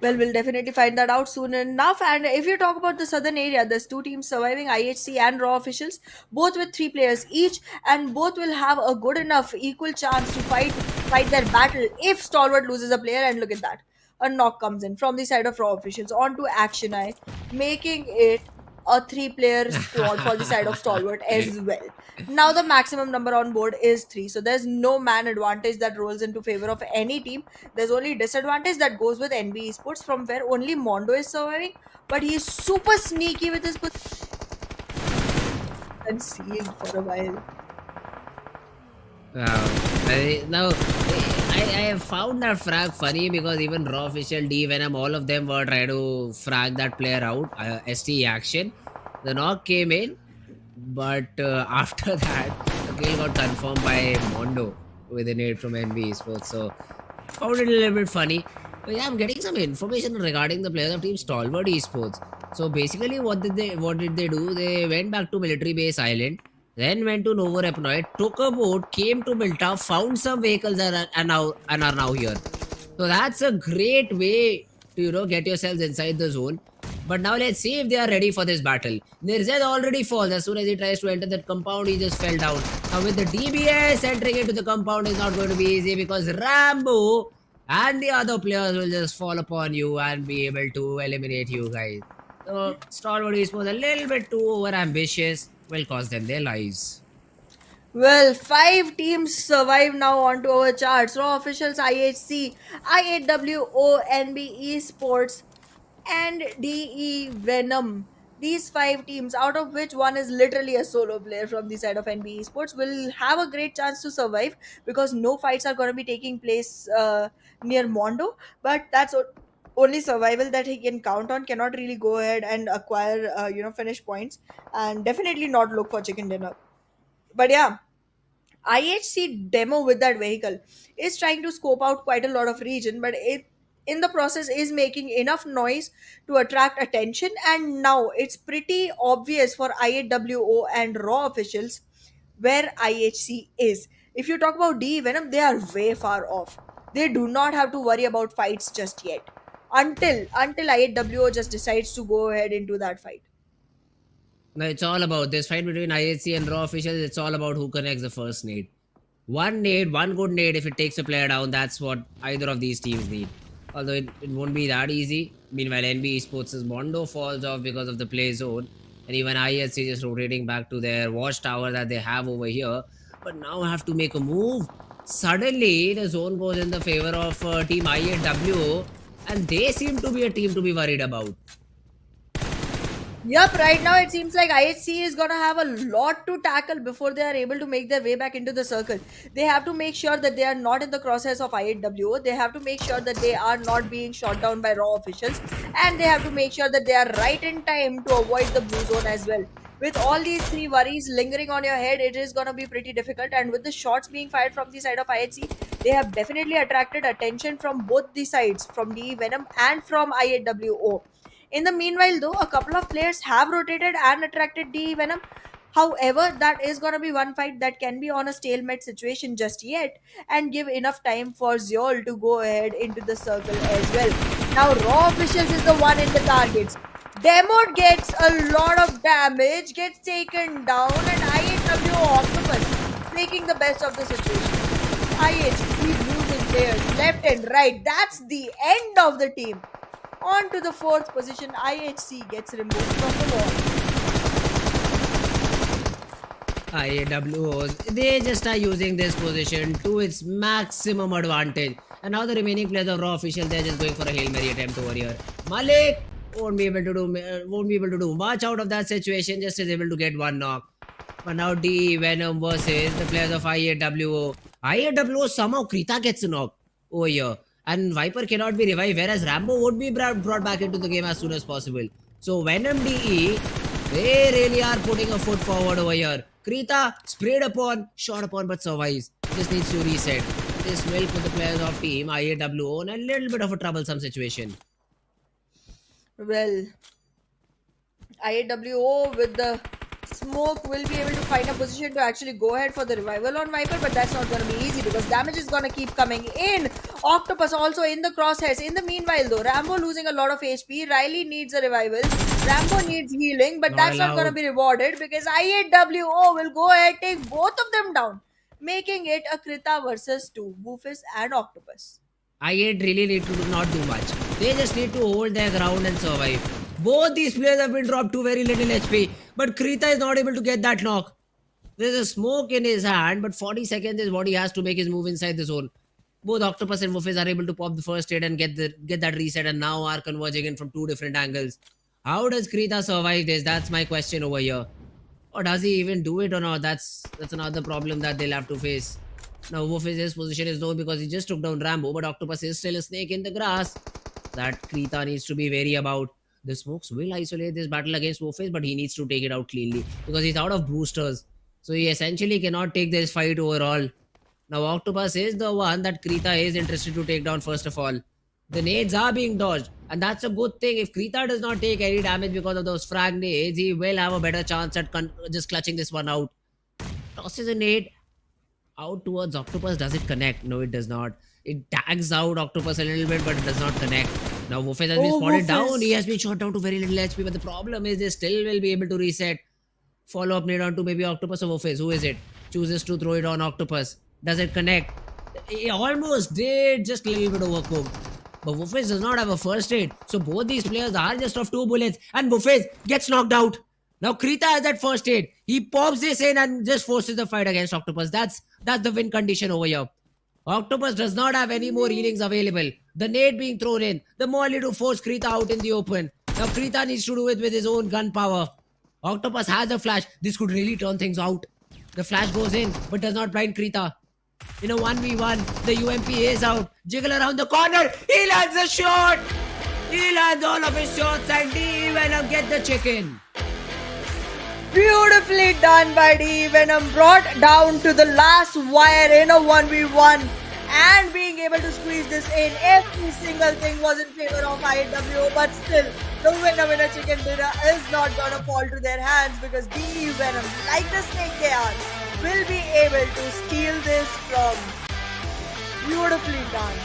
Well, we'll definitely find that out soon enough. And if you talk about the southern area, there's 2 teams surviving, IHC and Raw officials, both with 3 players each, and both will have a good enough equal chance to fight their battle if Stalwart loses a player. And look at that. A knock comes in from the side of Raw officials onto Action Eye, making it a 3 player squad for the side of Stalwart as well. Now the maximum number on board is 3, so there's no man advantage that rolls into favor of any team. There's only disadvantage that goes with NBeSports, from where only Mondo is surviving, but he's super sneaky with his and sealed for a while. Now, I have found that frag funny because even Raw official, D, Venom, all of them were trying to frag that player out, ST action. The knock came in, but after that, the kill got confirmed by Mondo with an aid from NBeSports. So, found it a little bit funny. But yeah, I'm getting some information regarding the players of Team Stalwart Esports. So basically, what did they do? They went back to military base island, then went to Novo Repnoid, took a boat, came to Milta, found some vehicles and are now here. So that's a great way to get yourselves inside the zone. But now let's see if they are ready for this battle. Nirzad already falls. As soon as he tries to enter that compound, he just fell down. Now with the DBS entering into the compound is not going to be easy because Rambo and the other players will just fall upon you and be able to eliminate you guys. So Stalwart Esports a little bit too over ambitious will cost them their lives. Well, 5 teams survive now onto our charts. Raw officials IHC, I8WO, NBeSports, and DE Venom. These 5 teams, out of which one is literally a solo player from the side of NBeSports, will have a great chance to survive because no fights are going to be taking place near Mondo. But that's only survival that he can count on. Cannot really go ahead and acquire, finish points, and definitely not look for chicken dinner. But yeah, IHC demo with that vehicle is trying to scope out quite a lot of region, but it in the process is making enough noise to attract attention. And now it's pretty obvious for IAWO and Raw officials where IHC is. If you talk about D Venom, they are way far off. They do not have to worry about fights just yet until IAWO just decides to go ahead into that fight. Now it's all about this fight between IHC and Raw officials. It's all about who connects the first nade. One nade, one good nade, if it takes a player down, that's what either of these teams need. Although it won't be that easy. Meanwhile, NB Esports' Mondo falls off because of the play zone. And even IHC just rotating back to their watchtower that they have over here. But now have to make a move. Suddenly, the zone goes in the favor of Team IAW. And they seem to be a team to be worried about. Yup, right now it seems like IHC is gonna have a lot to tackle before they are able to make their way back into the circle. They have to make sure that they are not in the crosshairs of IHWO. They have to make sure that they are not being shot down by Raw officials. And they have to make sure that they are right in time to avoid the blue zone as well. With all these 3 worries lingering on your head, it is gonna be pretty difficult. And with the shots being fired from the side of IHC, they have definitely attracted attention from both the sides, from DE Venom and from IHWO. In the meanwhile, though, a couple of players have rotated and attracted DE Venom. However, that is going to be one fight that can be on a stalemate situation just yet and give enough time for Zeol to go ahead into the circle as well. Now, Raw Officials is the one in the targets. Demod gets a lot of damage, gets taken down, and IHW Octopus making the best of the situation. IH keep losing players left and right. That's the end of the team. On to the 4th position, IHC gets removed from the wall. IAWOs, they just are using this position to its maximum advantage. And now the remaining players of Raw official, they're just going for a Hail Mary attempt over here. Malik won't be able to do much out of that situation, just is able to get one knock. But now D Venom versus the players of IAWO. IAWO somehow Krita gets a knock over here. And Viper cannot be revived, whereas Rambo would be brought back into the game as soon as possible. So Venom DE, they really are putting a foot forward over here. Krita sprayed upon, shot upon, but survives. Just needs to reset. This will put the players of team IAWO in a little bit of a troublesome situation. Well, IAWO with the smoke will be able to find a position to actually go ahead for the revival on Viper, but that's not going to be easy because damage is going to keep coming in. Octopus also in the crosshairs. In the meanwhile though, Rambo losing a lot of HP. Riley needs a revival. Rambo needs healing, but that's not going to be rewarded because IAWO will go ahead take both of them down, making it a Krita versus 2, Woofus and Octopus. I8 really need to not do much. They just need to hold their ground and survive. Both these players have been dropped to very little HP, but Krita is not able to get that knock. There's a smoke in his hand, but 40 seconds is what he has to make his move inside the zone. Both Octopus and Woofus are able to pop the first hit and get that reset, and now are converging in from 2 different angles. How does Krita survive this? That's my question over here. Or does he even do it or not? That's another problem that they'll have to face. Now Woofus' position is low because he just took down Rambo, but Octopus is still a snake in the grass that Krita needs to be wary about. The smokes will isolate this battle against Woofus, but he needs to take it out cleanly because he's out of boosters. So he essentially cannot take this fight overall. Now Octopus is the one that Krita is interested to take down first of all. The nades are being dodged, and that's a good thing. If Krita does not take any damage because of those frag nades, he will have a better chance at just clutching this one out. Tosses a nade out towards Octopus. Does it connect? No, it does not. It tags out Octopus a little bit, but it does not connect. Now Wofez has been spotted down. He has been shot down to very little HP, but the problem is they still will be able to reset. Follow up nade onto maybe Octopus or Wofez. Who is it? Chooses to throw it on Octopus. Does it connect? He almost did, just a little bit overcooked. But Wofez does not have a first aid. So both these players are just off 2 bullets. And Wofez gets knocked out. Now Krita has that first aid. He pops this in and just forces the fight against Octopus. That's the win condition over here. Octopus does not have any more healings available. The nade being thrown in. The molly to force Krita out in the open. Now Krita needs to do it with his own gun power. Octopus has a flash. This could really turn things out. The flash goes in but does not blind Krita. In a 1v1, the UMP is out. Jiggle around the corner. He lands a shot. He lands all of his shots and Venom get the chicken. Beautifully done by Venom, brought down to the last wire in a 1v1 and being able to squeeze this in. Every single thing was in favor of IW, but still the winner chicken dinner is not gonna fall to their hands because Venom, like the snake they are, will be able to steal this from. Beautifully done.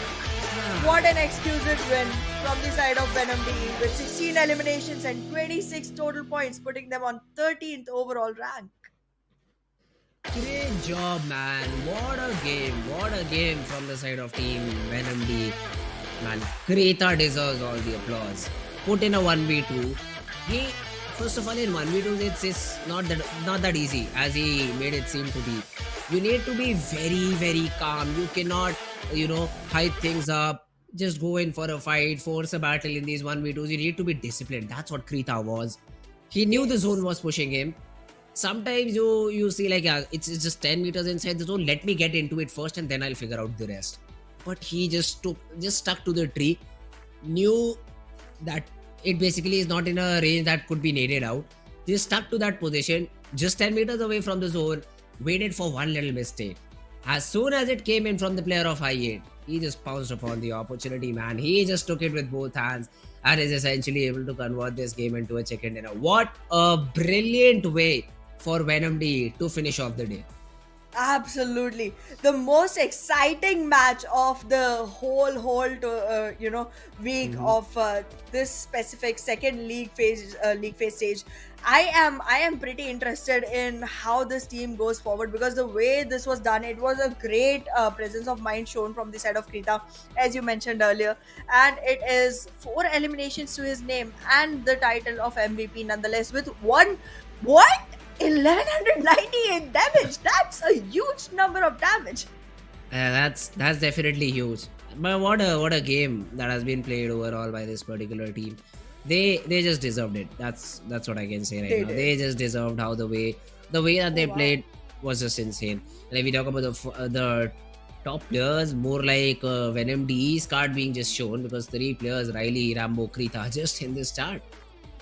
What an exclusive win from the side of Venom DE with 16 eliminations and 26 total points, putting them on 13th overall rank. Great job, man. What a game. What a game from the side of team Venom DE. Man, Krita deserves all the applause. Put in a 1v2. He, first of all, in 1v2s, it's not that easy as he made it seem to be. You need to be very, very calm. You cannot, hype things up. Just go in for a fight, force a battle in these 1v2s. You need to be disciplined. That's what Krita was. He knew the zone was pushing him. Sometimes you see like, it's just 10 meters inside the zone. Let me get into it first and then I'll figure out the rest. But he just stuck to the tree. Knew that it basically is not in a range that could be naded out. Just stuck to that position. Just 10 meters away from the zone. Waited for one little mistake. As soon as it came in from the player of I8, he just pounced upon the opportunity, man. He just took it with both hands and is essentially able to convert this game into a chicken dinner. What a brilliant way for Venom DE to finish off the day. Absolutely, the most exciting match of the whole week of this specific second league phase stage. I am pretty interested in how this team goes forward because the way this was done, it was a great presence of mind shown from the side of Krita, as you mentioned earlier, and it is 4 eliminations to his name and the title of MVP nonetheless with 1198 damage. That's a huge number of damage. That's definitely huge. But what a game that has been played overall by this particular team. They just deserved it. That's what I can say right now. They just deserved how the way that they played was just insane. And if we talk about the top players, more like Venom DE's card being just shown because 3 players, Riley, Rambo, Krita, just in this chart.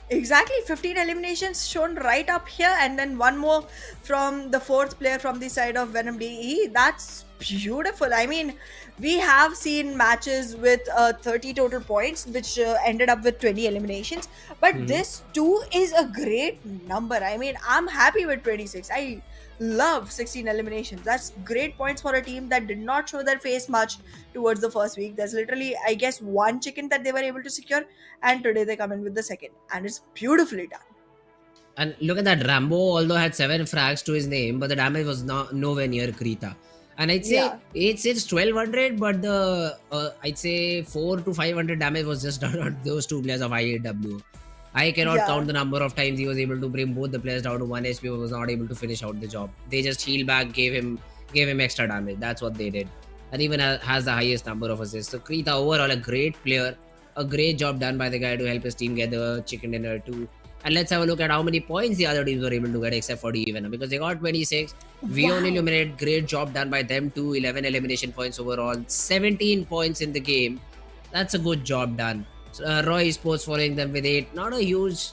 Exactly, 15 eliminations shown right up here, and then one more from the 4th player from the side of Venom DE. That's beautiful. I mean, we have seen matches with 30 total points, which ended up with 20 eliminations. But this too is a great number. I mean, I'm happy with 26. I love 16 eliminations. That's great points for a team that did not show their face much towards the first week. There's literally, I guess, 1 chicken that they were able to secure, and today they come in with the second, and it's beautifully done. And look at that, Rambo although had 7 frags to his name, but the damage was nowhere near Krita. And I'd say it's 1200, but the I'd say 400 to 500 damage was just done on those 2 players of I8W. I cannot count the number of times he was able to bring both the players down to 1 HP but was not able to finish out the job. They just healed back, gave him extra damage. That's what they did. And even has the highest number of assists. So Krita overall a great player. A great job done by the guy to help his team get the chicken dinner too. And let's have a look at how many points the other teams were able to get except for the Venom, because they got 26. We only eliminated. Great job done by them too. 11 elimination points overall. 17 points in the game. That's a good job done. Roy Esports following them with 8. Not a huge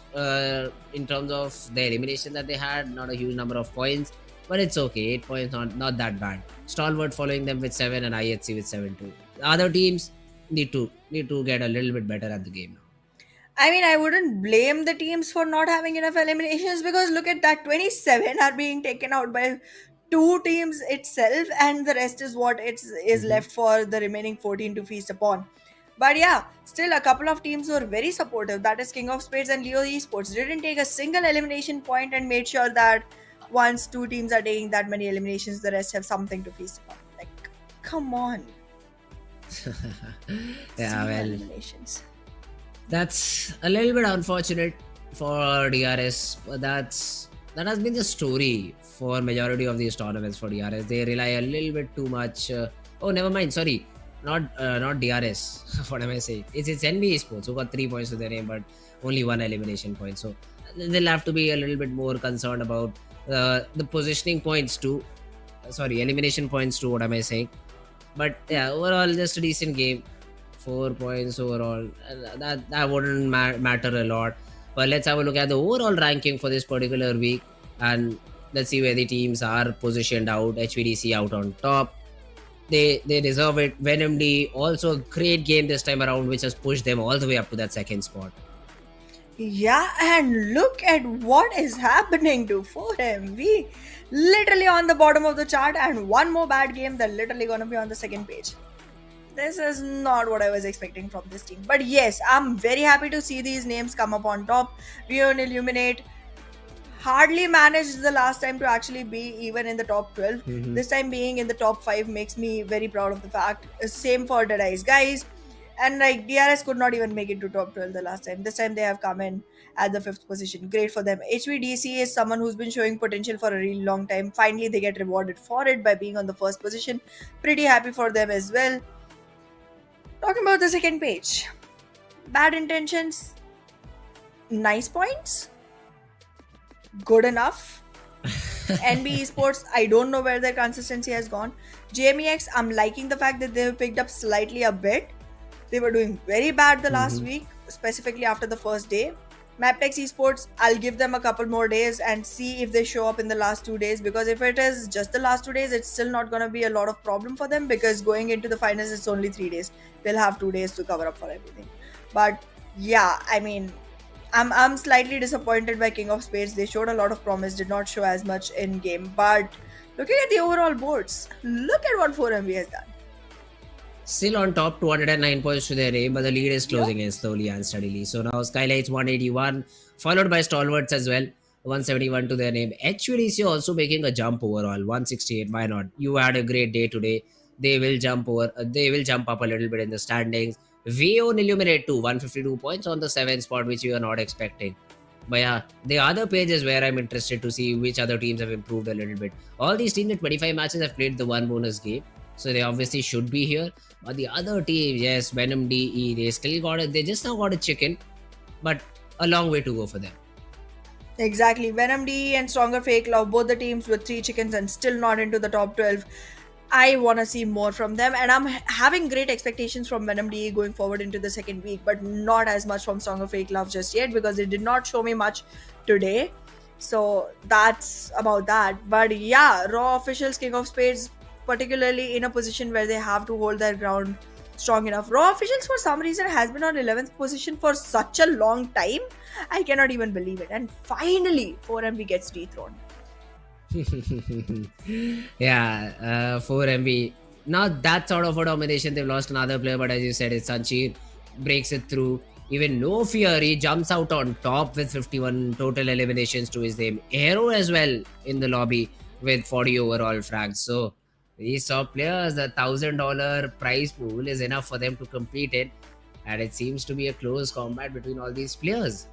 in terms of the elimination that they had. Not a huge number of points, but it's okay. 8 points, not that bad. Stalwart following them with 7 and IHC with 7 too. The other teams, need to get a little bit better at the game now. I mean, I wouldn't blame the teams for not having enough eliminations because look at that 27 are being taken out by two teams itself, and the rest is what is Mhm. left for the remaining 14 to feast upon. But yeah, still a couple of teams were very supportive. That is King of Spades and Leo Esports didn't take a single elimination point and made sure that once two teams are taking that many eliminations, the rest have something to feast upon. Like, come on, Yeah, zero well, eliminations. that's a little bit unfortunate for DRS, but that has been the story for majority of these tournaments for DRS. They rely a little bit too much. Oh, never mind. Sorry, not DRS. What am I saying? It's NBeSports who got 3 points to their name, but only one elimination point. So they'll have to be a little bit more concerned about the positioning points too. Sorry, elimination points too. What am I saying? But yeah, overall, just a decent game. 4 points overall. That wouldn't matter a lot. But let's have a look at the overall ranking for this particular week, and let's see where the teams are positioned out. HVDC out on top. They deserve it. Venom D also a great game this time around, which has pushed them all the way up to that second spot. Yeah, and look at what is happening to 4M. We literally on the bottom of the chart, and one more bad game, they're literally gonna be on the second page. This is not what I was expecting from this team. But yes, I'm very happy to see these names come up on top. Rio and Illuminate hardly managed the last time to actually be even in the top 12. Mhm. This time being in the top 5 makes me very proud of the fact. Same for DEADEYES, guys. And like DRS could not even make it to top 12 the last time. This time they have come in at the 5th position. Great for them. HVDC is someone who's been showing potential for a really long time. Finally, they get rewarded for it by being on the first position. Pretty happy for them as well. Talking about the second page. Bad intentions, nice points, good enough. NBeSports, I don't know where their consistency has gone. JMEX, I'm liking the fact that they've picked up slightly a bit. They were doing very bad the last week, specifically after the first day. Mabetex Esports, I'll give them a couple more days and see if they show up in the last 2 days, because if it is just the last 2 days, it's still not going to be a lot of problem for them, because going into the finals, it's only 3 days. They'll have 2 days to cover up for everything. But yeah, I mean, I'm slightly disappointed by King of Spades. They showed a lot of promise, did not show as much in game. But looking at the overall boards, look at what 4MB has done. Still on top, 209 points to their name, but the lead is closing in slowly and steadily. So now SKYLIGHTZ 181, followed by Stalwarts as well, 171 to their name. HVDC also making a jump overall, 168. Why not? You had a great day today. They will jump over. They will jump up a little bit in the standings. VO Illuminate 2, 152 points on the 7th spot, which we were not expecting. But yeah, the other page is where I'm interested to see which other teams have improved a little bit. All these teams at 25 matches have played the one bonus game, so they obviously should be here. But the other teams, yes, Venom DE, they still got it. They just now got a chicken, but a long way to go for them. Exactly. Venom D and Stronger FAKELOVE, both the teams with 3 chickens and still not into the top 12. I want to see more from them, and I'm having great expectations from Venom DE going forward into the second week, but not as much from Stronger FAKELOVE just yet, because they did not show me much today. So that's about that. But yeah, Raw officials, King of Spades, particularly in a position where they have to hold their ground strong enough. Raw officials, for some reason, has been on 11th position for such a long time. I cannot even believe it. And finally, 4MB gets dethroned. Yeah, 4MB. Not that sort of a domination. They've lost another player, but as you said, it's Sanchir breaks it through. Even No Fear, he jumps out on top with 51 total eliminations to his name. Aero as well in the lobby with 40 overall frags. So these top players, the $1,000 prize pool is enough for them to compete in, and it seems to be a close combat between all these players.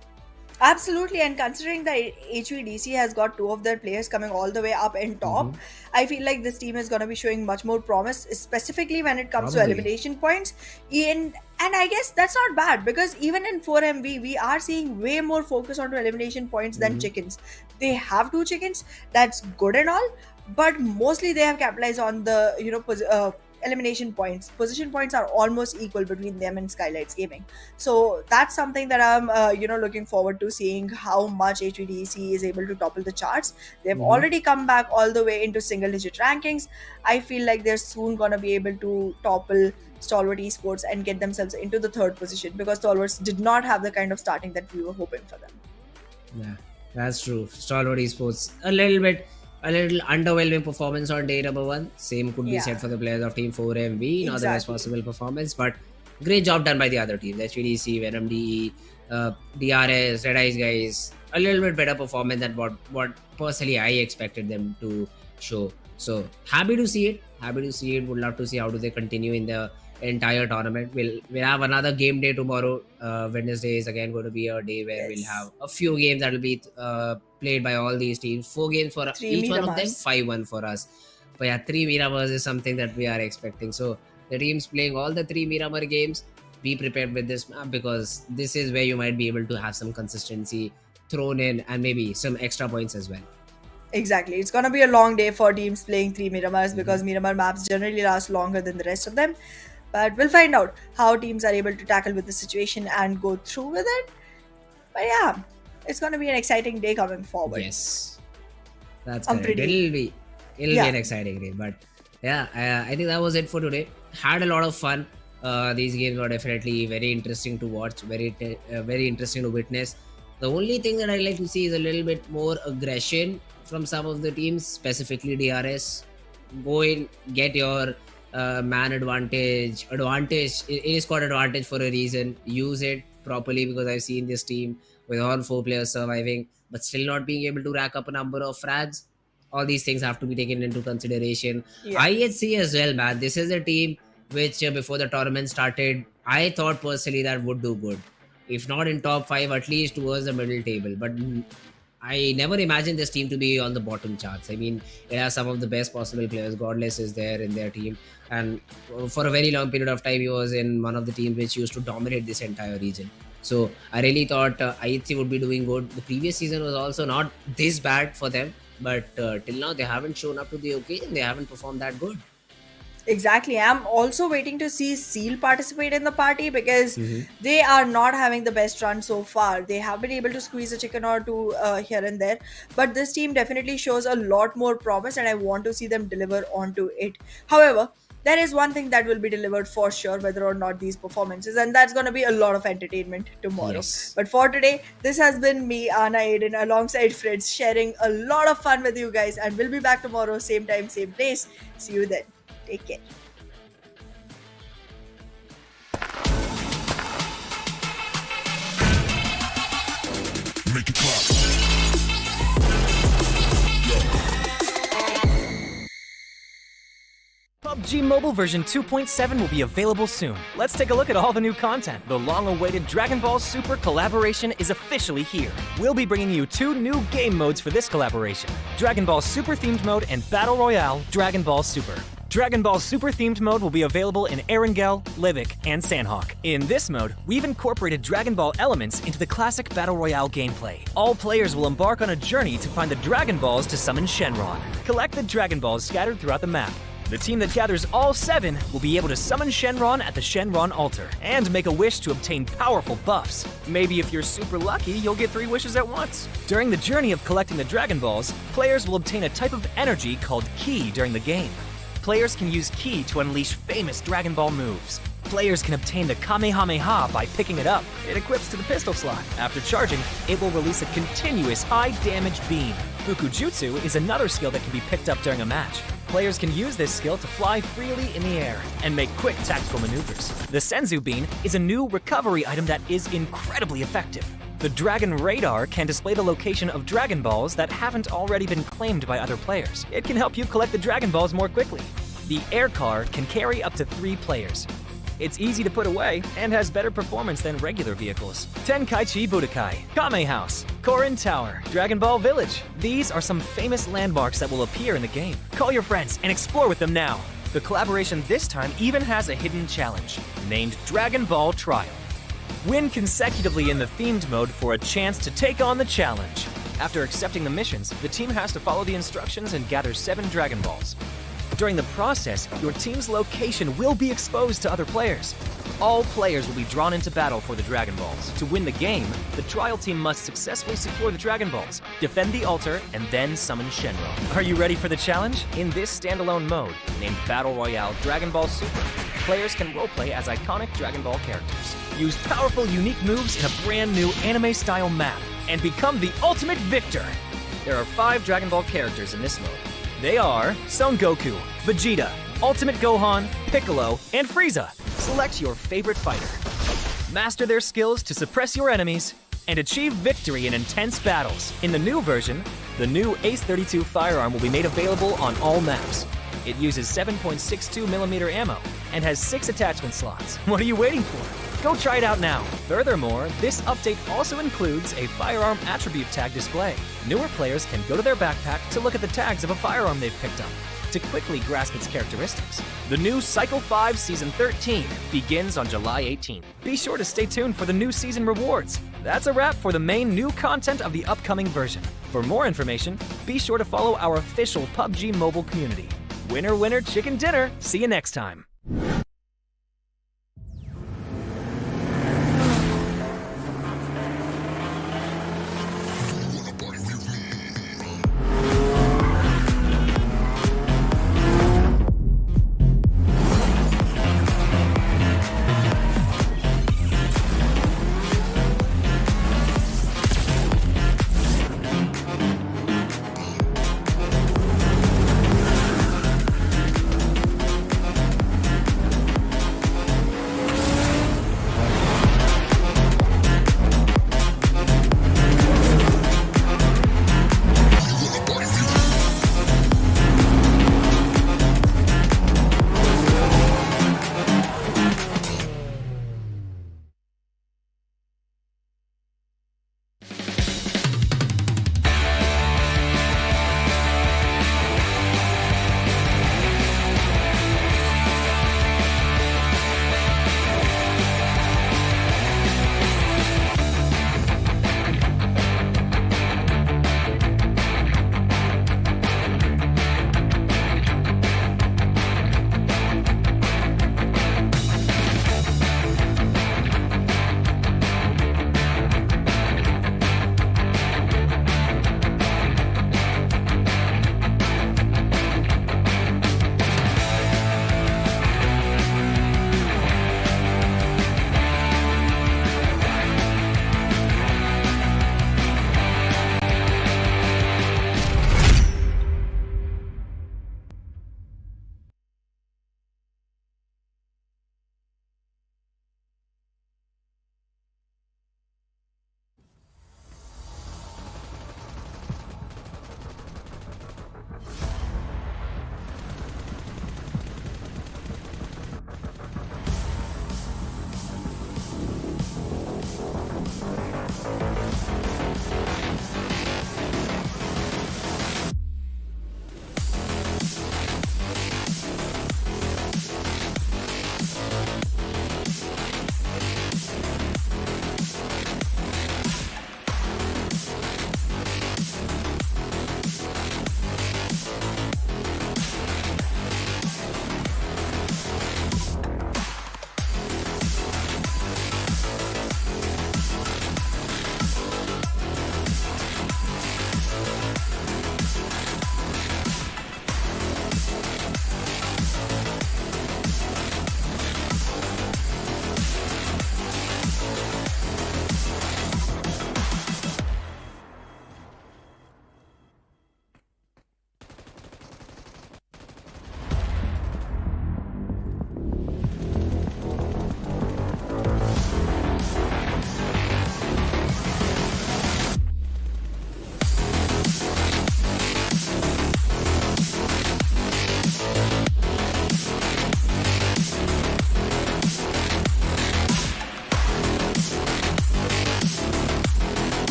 Absolutely, and considering that HVDC has got 2 of their players coming all the way up and top, I feel like this team is going to be showing much more promise, specifically when it comes to Probably. elimination points. And I guess that's not bad, because even in 4MB, we are seeing way more focus onto elimination points than chickens. They have 2 chickens, that's good and all, but mostly they have capitalized on the elimination points. Position points are almost equal between them and SKYLIGHTZ Gaming. So that's something that I'm looking forward to seeing how much HVDC is able to topple the charts. They've already come back all the way into single digit rankings. I feel like they're soon gonna be able to topple Stalwart Esports and get themselves into the third position, because Stalwarts did not have the kind of starting that we were hoping for them. Yeah, that's true. Stalwart Esports, a little underwhelming performance on day number 1. Same could be said for the players of Team 4MV. Not the best possible performance, but great job done by the other teams. HVDC, Venom, DE, DRS, DEADEYES guys. A little bit better performance than what personally I expected them to show. So happy to see it. Would love to see how do they continue in the entire tournament. We'll have another game day tomorrow. Wednesday is again going to be a day where we'll have a few games that will be played by all these teams. 4 games for each one of them, 5-1 for us. But yeah, 3 Miramars is something that we are expecting. So the teams playing all the 3 Miramar games, be prepared with this map, because this is where you might be able to have some consistency thrown in and maybe some extra points as well. Exactly. It's going to be a long day for teams playing 3 Miramars, because Miramar maps generally last longer than the rest of them. But we'll find out how teams are able to tackle with the situation and go through with it. But yeah, it's going to be an exciting day coming forward. Yes, that's correct. It'll be an exciting day. But yeah, I think that was it for today. Had a lot of fun. These games were definitely very interesting to watch, very interesting to witness. The only thing that I like to see is a little bit more aggression from some of the teams, specifically DRS. Go in, get your man advantage. It is called advantage for a reason. Use it properly, because I've seen this team with all 4 players surviving, but still not being able to rack up a number of frags. All these things have to be taken into consideration. IHC as well, man. This is a team which before the tournament started, I thought personally that would do good. If not in top 5, at least towards the middle table. But I never imagined this team to be on the bottom charts. I mean, it has some of the best possible players. Godless is there in their team. And for a very long period of time, he was in one of the teams which used to dominate this entire region. So I really thought IHC would be doing good. The previous season was also not this bad for them. But till now, they haven't shown up to the occasion. They haven't performed that good. Exactly. I'm also waiting to see Seal participate in the party, because they are not having the best run so far. They have been able to squeeze a chicken or two here and there, but this team definitely shows a lot more promise, and I want to see them deliver onto it. However, there is one thing that will be delivered for sure, whether or not these performances, and that's going to be a lot of entertainment tomorrow. Yes. But for today, this has been me, Anna Aiden, alongside Fritz, sharing a lot of fun with you guys, and we'll be back tomorrow, same time, same place. See you then. Take care. Make it clap. PUBG Mobile version 2.7 will be available soon. Let's take a look at all the new content. The long-awaited Dragon Ball Super collaboration is officially here. We'll be bringing you 2 new game modes for this collaboration: Dragon Ball Super themed mode and Battle Royale Dragon Ball Super. Dragon Ball Super themed mode will be available in Erangel, Livic, and Sanhok. In this mode, we've incorporated Dragon Ball elements into the classic Battle Royale gameplay. All players will embark on a journey to find the Dragon Balls to summon Shenron. Collect the Dragon Balls scattered throughout the map. The team that gathers all 7 will be able to summon Shenron at the Shenron altar and make a wish to obtain powerful buffs. Maybe if you're super lucky, you'll get 3 wishes at once. During the journey of collecting the Dragon Balls, players will obtain a type of energy called Ki during the game. Players can use Ki to unleash famous Dragon Ball moves. Players can obtain the Kamehameha by picking it up. It equips to the pistol slot. After charging, it will release a continuous high-damage beam. Fukujutsu is another skill that can be picked up during a match. Players can use this skill to fly freely in the air and make quick tactical maneuvers. The Senzu Bean is a new recovery item that is incredibly effective. The Dragon Radar can display the location of Dragon Balls that haven't already been claimed by other players. It can help you collect the Dragon Balls more quickly. The Air Car can carry up to 3 players. It's easy to put away and has better performance than regular vehicles. Tenkaichi Budokai, Kame House, Korin Tower, Dragon Ball Village. These are some famous landmarks that will appear in the game. Call your friends and explore with them now. The collaboration this time even has a hidden challenge, named Dragon Ball Trial. Win consecutively in the themed mode for a chance to take on the challenge. After accepting the missions, the team has to follow the instructions and gather 7 Dragon Balls. During the process, your team's location will be exposed to other players. All players will be drawn into battle for the Dragon Balls. To win the game, the trial team must successfully secure the Dragon Balls, defend the altar, and then summon Shenron. Are you ready for the challenge? In this standalone mode, named Battle Royale Dragon Ball Super, players can roleplay as iconic Dragon Ball characters, use powerful, unique moves in a brand new anime-style map, and become the ultimate victor. There are 5 Dragon Ball characters in this mode. They are Son Goku, Vegeta, Ultimate Gohan, Piccolo, and Frieza. Select your favorite fighter. Master their skills to suppress your enemies and achieve victory in intense battles. In the new version, the new Ace 32 firearm will be made available on all maps. It uses 7.62mm ammo and has 6 attachment slots. What are you waiting for? Go try it out now. Furthermore, this update also includes a firearm attribute tag display. Newer players can go to their backpack to look at the tags of a firearm they've picked up to quickly grasp its characteristics. The new Cycle 5 Season 13 begins on July 18th. Be sure to stay tuned for the new season rewards. That's a wrap for the main new content of the upcoming version. For more information, be sure to follow our official PUBG Mobile community. Winner, winner, chicken dinner. See you next time.